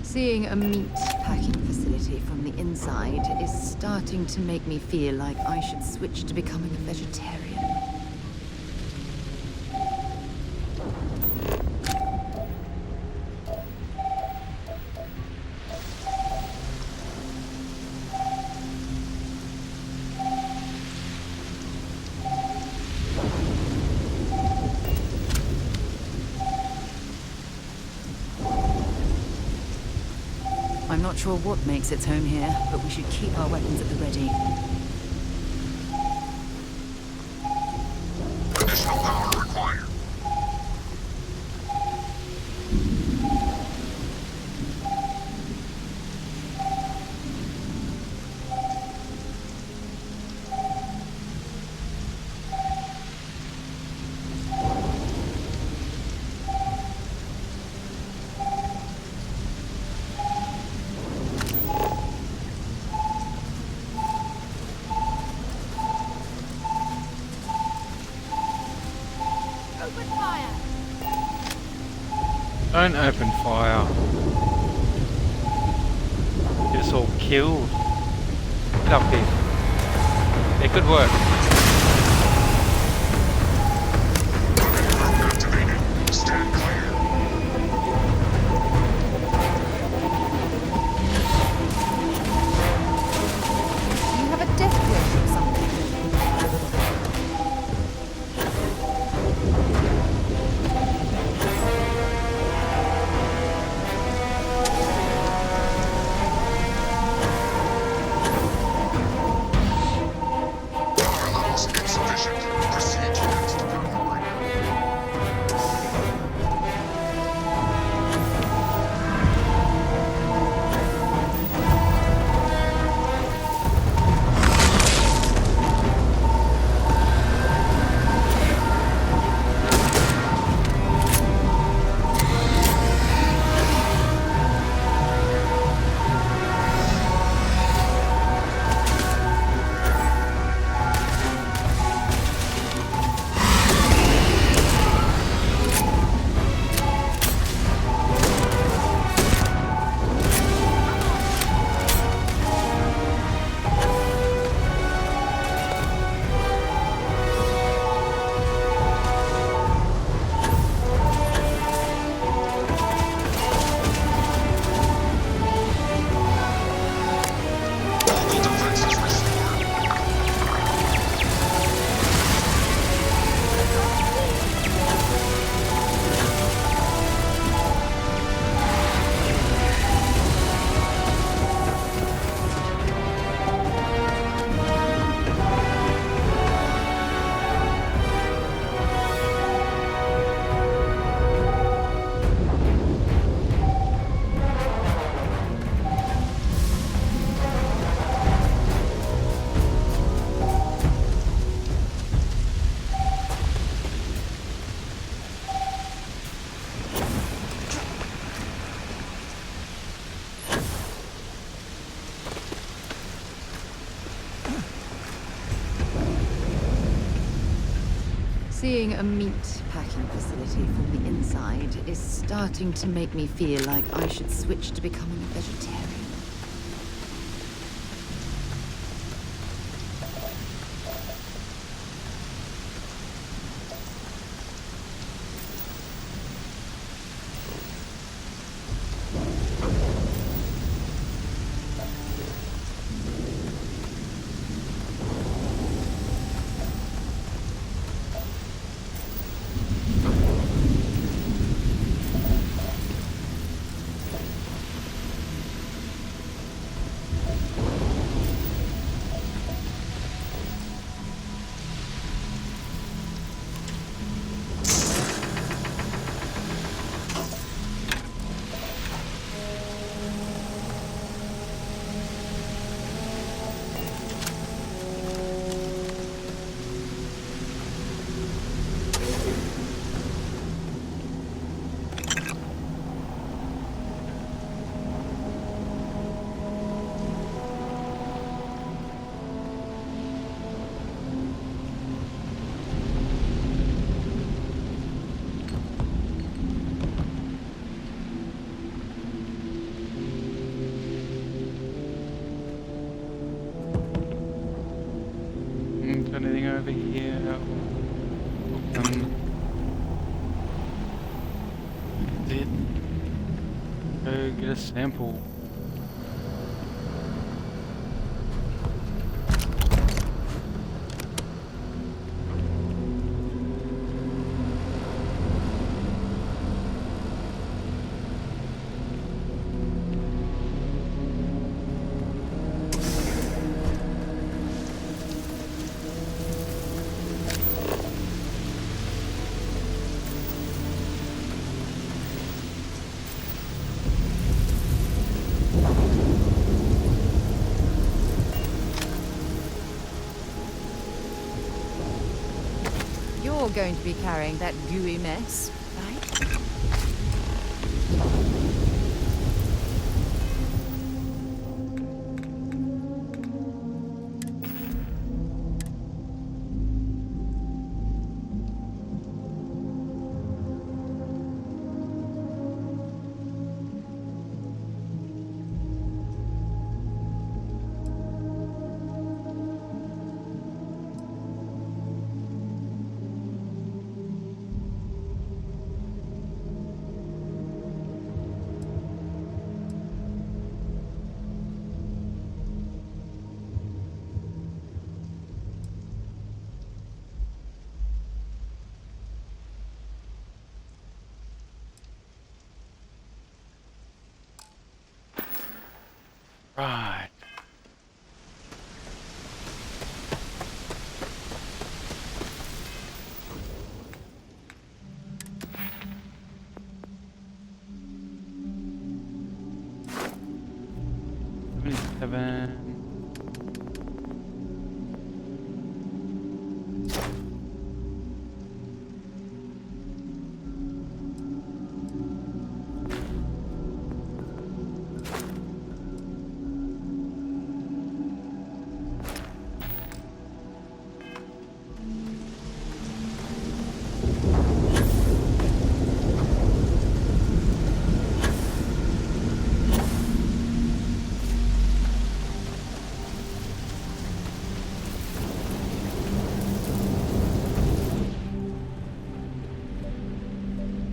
Speaker 3: Seeing a meat packing facility from the inside is starting to make me feel like I should switch to becoming a vegetarian. I'm not sure what makes its home here, but we should keep our weapons at the ready.
Speaker 4: Additional power required.
Speaker 5: Don't open fire. Get us all killed. Get up here. It could work.
Speaker 4: Activated. Stand clear.
Speaker 15: Do you have a death wish or something?
Speaker 4: Power levels insufficient. Proceed to next power line. All defenses restored.
Speaker 3: Seeing a meat packing facility from the inside is starting to make me feel like I should switch to becoming a vegetarian.
Speaker 5: Anything over here? Did go get a sample.
Speaker 3: You're going to be carrying that gooey mess, right?
Speaker 5: Right. Seven.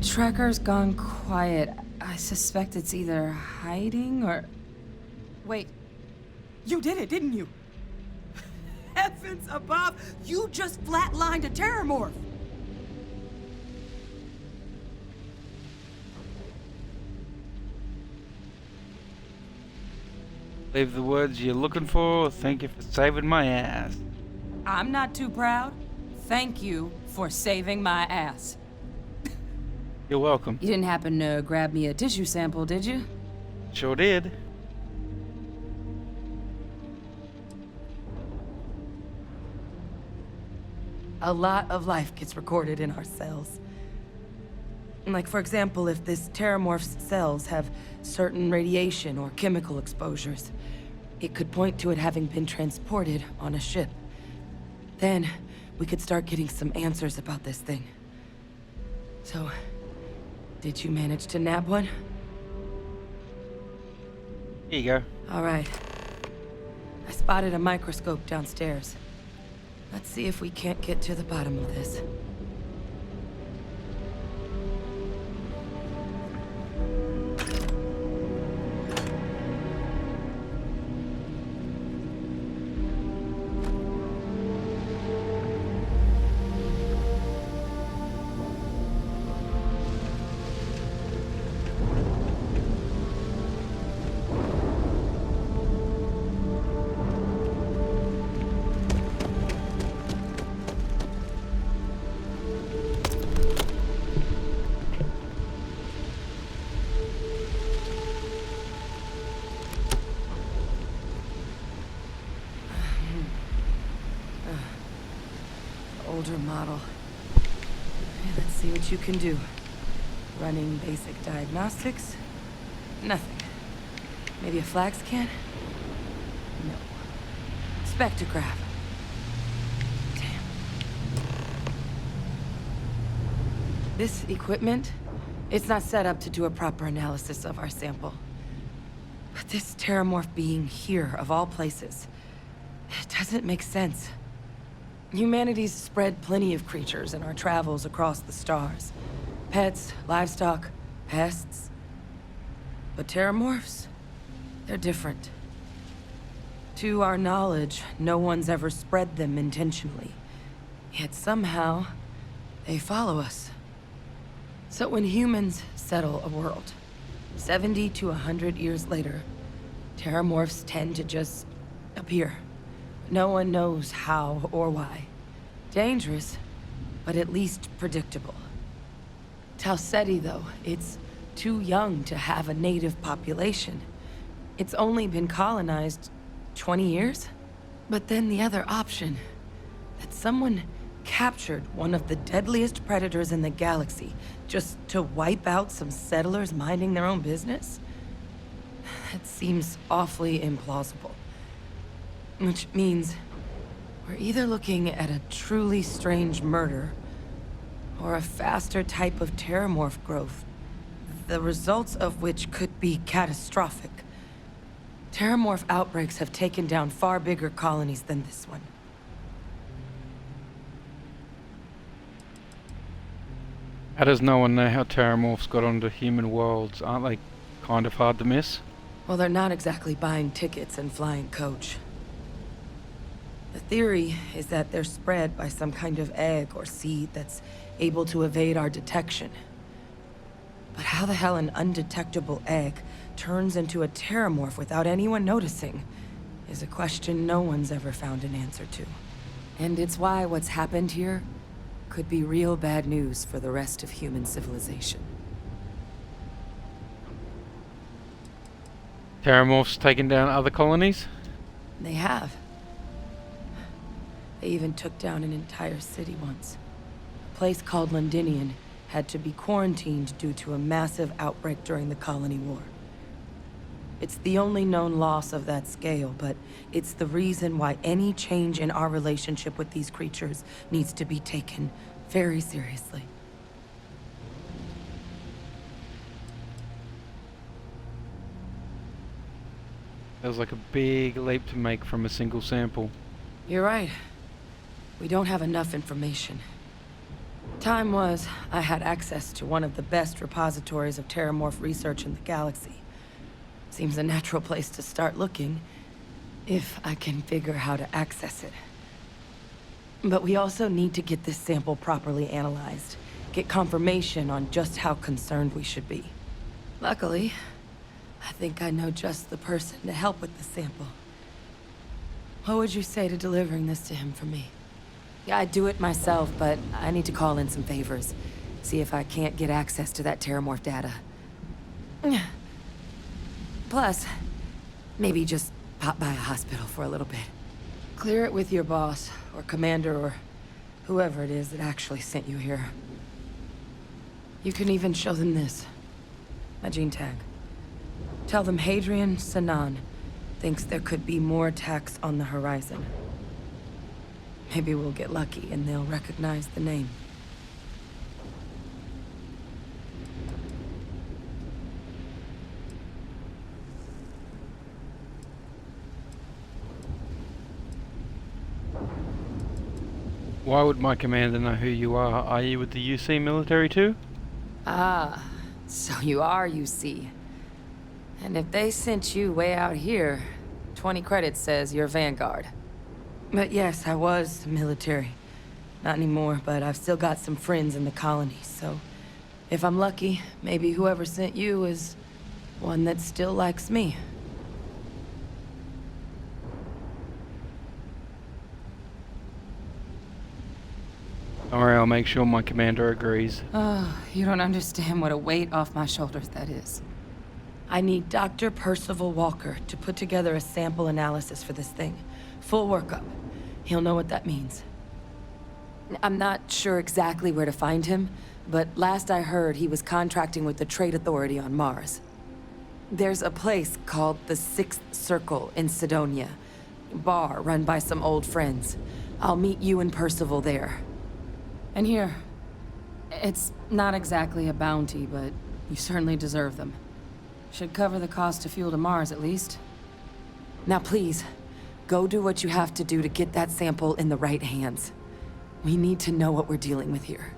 Speaker 7: Tracker's gone quiet. I suspect it's either hiding or...
Speaker 11: Wait. You did it, didn't you? Heavens above! You just flatlined a terramorph!
Speaker 5: Leave the words you're looking for. Thank you for saving my ass.
Speaker 7: I'm not too proud. Thank you for saving my ass.
Speaker 5: You're welcome.
Speaker 7: You didn't happen to grab me a tissue sample, did you?
Speaker 5: Sure did.
Speaker 7: A lot of life gets recorded in our cells. Like, for example, if this terramorph's cells have certain radiation or chemical exposures, it could point to it having been transported on a ship. Then, we could start getting some answers about this thing. So, did you manage to nab one?
Speaker 5: Here you go.
Speaker 7: All right. I spotted a microscope downstairs. Let's see if we can't get to the bottom of this. Older model. Okay, let's see what you can do. Running basic diagnostics? Nothing. Maybe a flag scan? No. Spectrograph. Damn. This equipment, it's not set up to do a proper analysis of our sample. But this terramorph being here, of all places, it doesn't make sense. Humanity's spread plenty of creatures in our travels across the stars. Pets, livestock, pests. But terramorphs, they're different. To our knowledge, no one's ever spread them intentionally. Yet somehow, they follow us. So when humans settle a world, 70 to 100 years later, terramorphs tend to just appear. No one knows how or why. Dangerous, but at least predictable. Tau Ceti, though, it's too young to have a native population. It's only been colonized 20 years? But then the other option, that someone captured one of the deadliest predators in the galaxy just to wipe out some settlers minding their own business? That seems awfully implausible. Which means we're either looking at a truly strange murder or a faster type of terramorph growth, the results of which could be catastrophic. Terramorph outbreaks have taken down far bigger colonies than this one.
Speaker 5: How does no one know how terramorphs got onto human worlds? Aren't they kind of hard to miss?
Speaker 7: Well, they're not exactly buying tickets and flying coach. The theory is that they're spread by some kind of egg or seed that's able to evade our detection. But how the hell an undetectable egg turns into a terramorph without anyone noticing is a question no one's ever found an answer to. And it's why what's happened here could be real bad news for the rest of human civilization.
Speaker 5: Terramorphs taking down other colonies?
Speaker 7: They have. They even took down an entire city once. A place called Londinian had to be quarantined due to a massive outbreak during the Colony War. It's the only known loss of that scale, but it's the reason why any change in our relationship with these creatures needs to be taken very seriously.
Speaker 5: That was like a big leap to make from a single sample.
Speaker 7: You're right. We don't have enough information. Time was, I had access to one of the best repositories of terramorph research in the galaxy. Seems a natural place to start looking, if I can figure how to access it. But we also need to get this sample properly analyzed, get confirmation on just how concerned we should be. Luckily, I think I know just the person to help with the sample. What would you say to delivering this to him for me? Yeah, I'd do it myself, but I need to call in some favors. See if I can't get access to that terramorph data. Plus, maybe just pop by a hospital for a little bit. Clear it with your boss, or commander, or whoever it is that actually sent you here. You can even show them this. My gene tag. Tell them Hadrian Sanan thinks there could be more attacks on the horizon. Maybe we'll get lucky and they'll recognize the name.
Speaker 5: Why would my commander know who you are? Are you with the UC military too?
Speaker 7: Ah, so you are UC. And if they sent you way out here, 20 credits says you're Vanguard. But yes, I was military. Not anymore, but I've still got some friends in the colony, so if I'm lucky, maybe whoever sent you is one that still likes me.
Speaker 5: Don't worry, I'll make sure my commander agrees.
Speaker 7: Oh, you don't understand what a weight off my shoulders that is. I need Dr. Percival Walker to put together a sample analysis for this thing. Full workup. He'll know what that means. I'm not sure exactly where to find him, but last I heard he was contracting with the Trade Authority on Mars. There's a place called the Sixth Circle in Sidonia. A bar run by some old friends. I'll meet you and Percival there. And here, it's not exactly a bounty, but you certainly deserve them. Should cover the cost to fuel to Mars, at least. Now please, go do what you have to do to get that sample in the right hands. We need to know what we're dealing with here.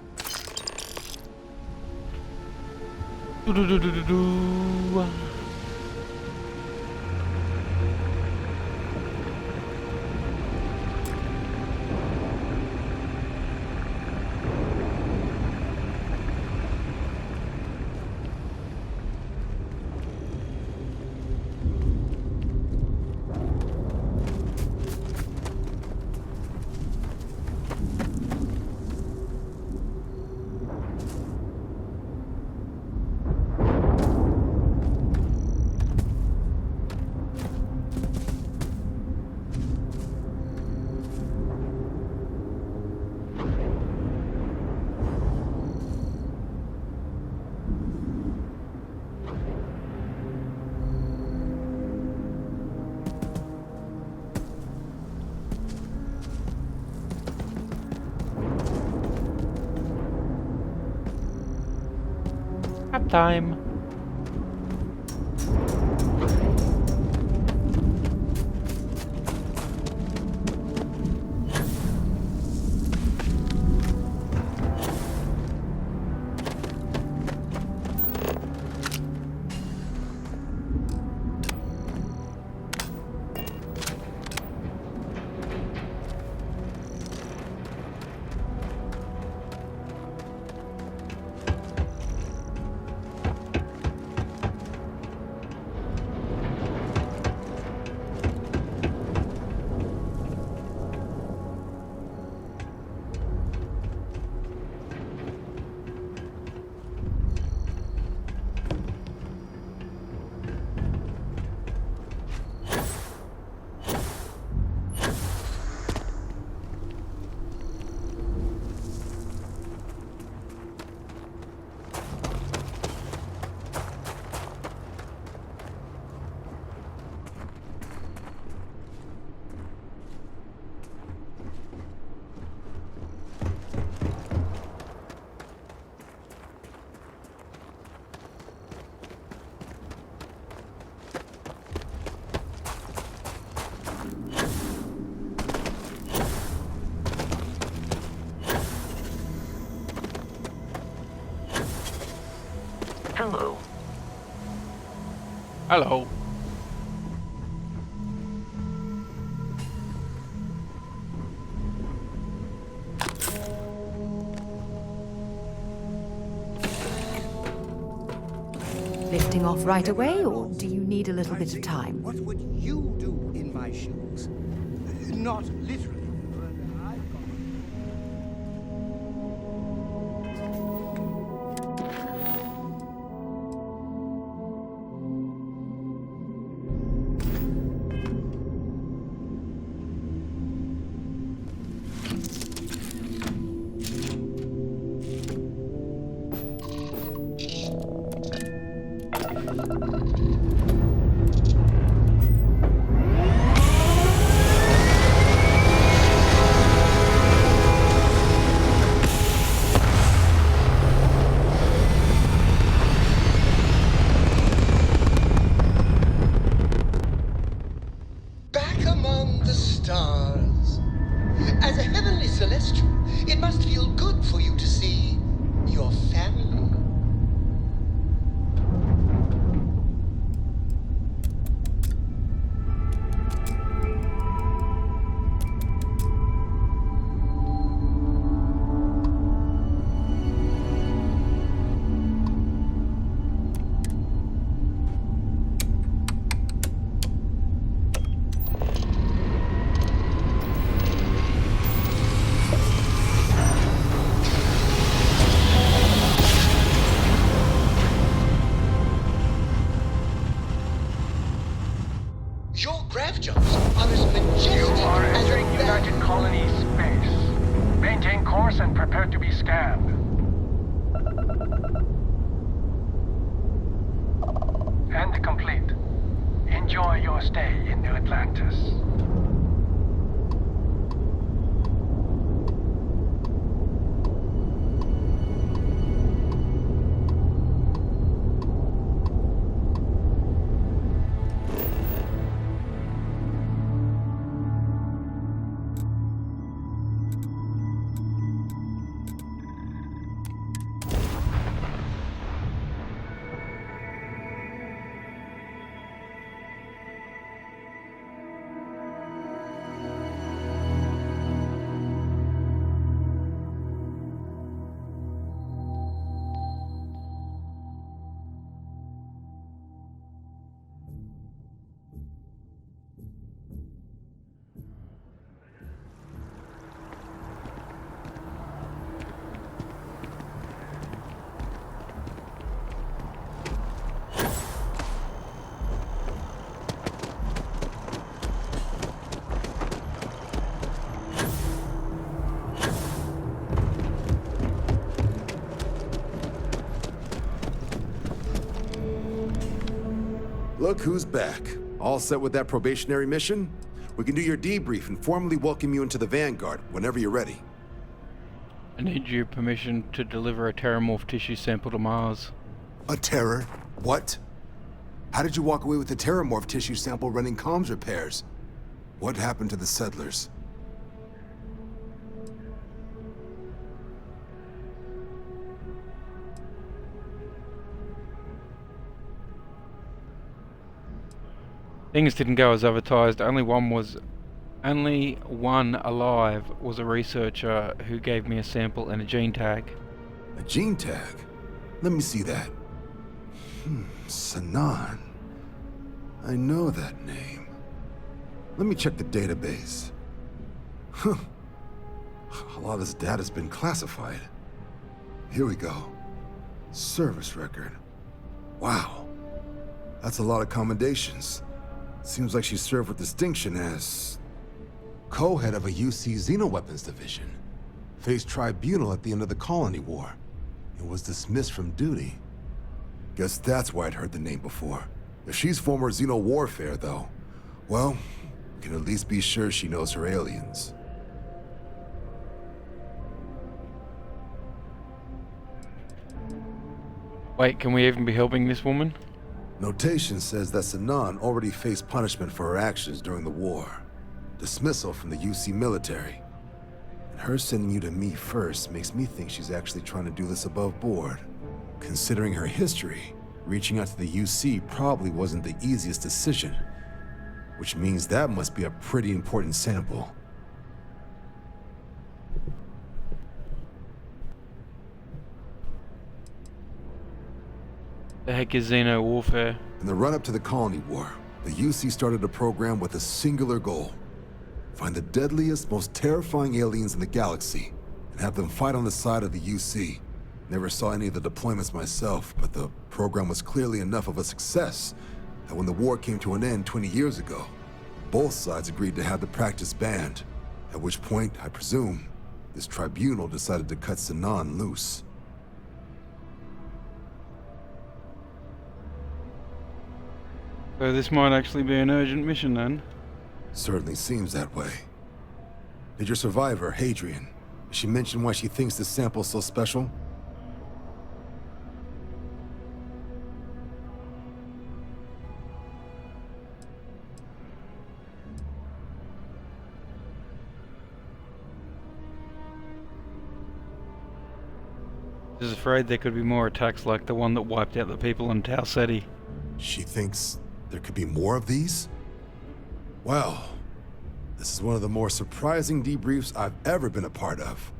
Speaker 5: time.
Speaker 6: Hello.
Speaker 5: Hello.
Speaker 3: Lifting off right away, or do you need a little bit of time?
Speaker 23: What would you do in my shoes? Not literally.
Speaker 16: Back among the stars. As a heavenly celestial, it must feel good for you to see your family. Your grav jumps are as majestic
Speaker 8: You are
Speaker 16: as
Speaker 8: entering
Speaker 16: a bat.
Speaker 8: United Colony space. Maintain course and prepare to be scanned. And complete. Enjoy your stay in New Atlantis.
Speaker 12: Look who's back. All set with that probationary mission? We can do your debrief and formally welcome you into the Vanguard whenever you're ready.
Speaker 5: I need your permission to deliver a terramorph tissue sample to Mars.
Speaker 12: A terror? What? How did you walk away with the terramorph tissue sample running comms repairs? What happened to the settlers?
Speaker 5: Things didn't go as advertised. Only one alive was a researcher who gave me a sample and a gene tag.
Speaker 12: A gene tag? Let me see that. Sanan. I know that name. Let me check the database. Huh. A lot of this data's been classified. Here we go. Service record. Wow. That's a lot of commendations. Seems like she served with distinction as co-head of a UC Xenoweapons division. Faced tribunal at the end of the Colony War. And was dismissed from duty. Guess that's why I'd heard the name before. If she's former Xeno warfare, though, well, we can at least be sure she knows her aliens.
Speaker 5: Wait, can we even be helping this woman?
Speaker 12: Notation says that Sanan already faced punishment for her actions during the war. Dismissal from the UC military. And her sending you to me first makes me think she's actually trying to do this above board. Considering her history, reaching out to the UC probably wasn't the easiest decision. Which means that must be a pretty important sample.
Speaker 5: The heck is Xeno warfare?
Speaker 12: In the run-up to the Colony War, the UC started a program with a singular goal. Find the deadliest, most terrifying aliens in the galaxy, and have them fight on the side of the UC. Never saw any of the deployments myself, but the program was clearly enough of a success that when the war came to an end 20 years ago, both sides agreed to have the practice banned, at which point, I presume, this tribunal decided to cut Sanan loose.
Speaker 5: So this might actually be an urgent mission then?
Speaker 12: Certainly seems that way. Did your survivor, Hadrian, did she mention why she thinks this sample's so special?
Speaker 5: She's afraid there could be more attacks like the one that wiped out the people in Tau Ceti.
Speaker 12: She thinks there could be more of these? Well, this is one of the more surprising debriefs I've ever been a part of.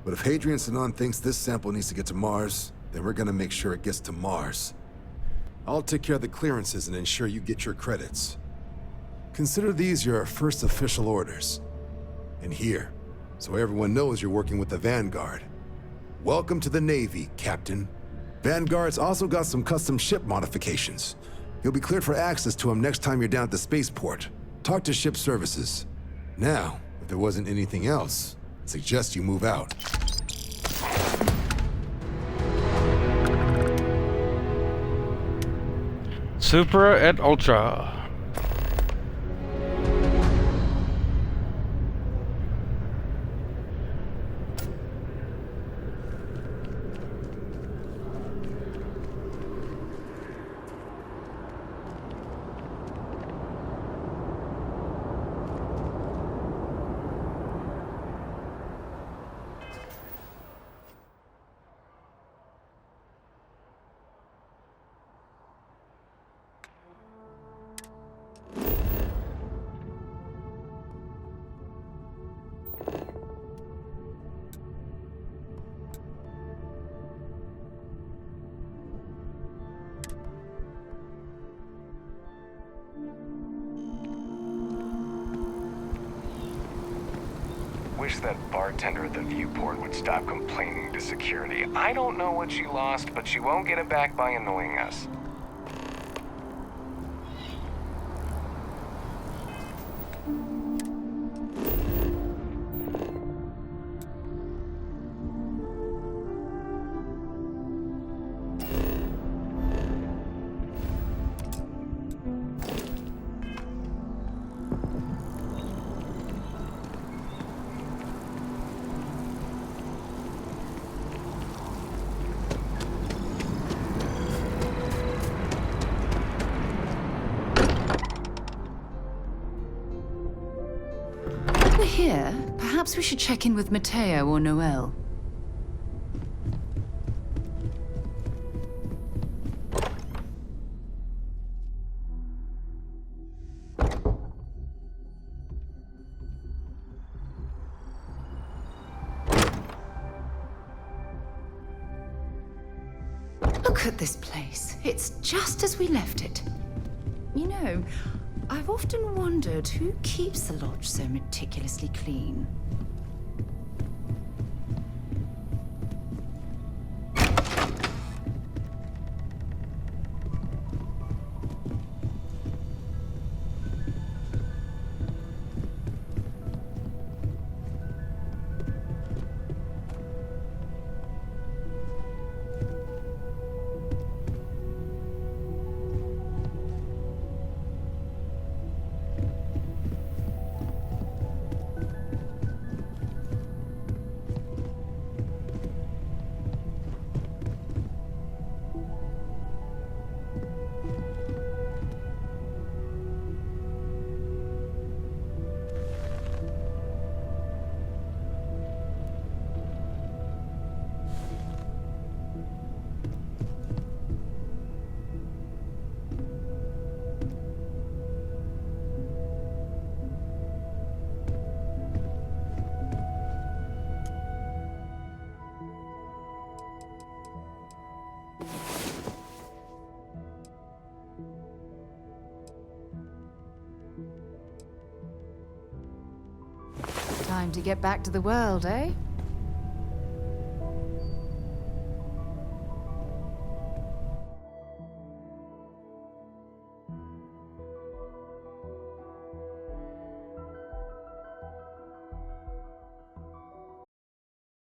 Speaker 12: But if Hadrian Sanan thinks this sample needs to get to Mars, then we're gonna make sure it gets to Mars. I'll take care of the clearances and ensure you get your credits. Consider these your first official orders. And here, so everyone knows you're working with the Vanguard. Welcome to the Navy, Captain. Vanguard's also got some custom ship modifications. You'll be cleared for access to them next time you're down at the spaceport. Talk to ship services. Now, if there wasn't anything else, I suggest you move out.
Speaker 5: Supra et Ultra.
Speaker 9: Wish that bartender at the viewport would stop complaining to security. I don't know what she lost, but she won't get it back by annoying us.
Speaker 3: here, perhaps we should check in with Mateo or Noel. Look at this place. It's just as we left it. You know, I've often wondered who keeps the lodge so meticulously clean. Time to get back to the world, eh?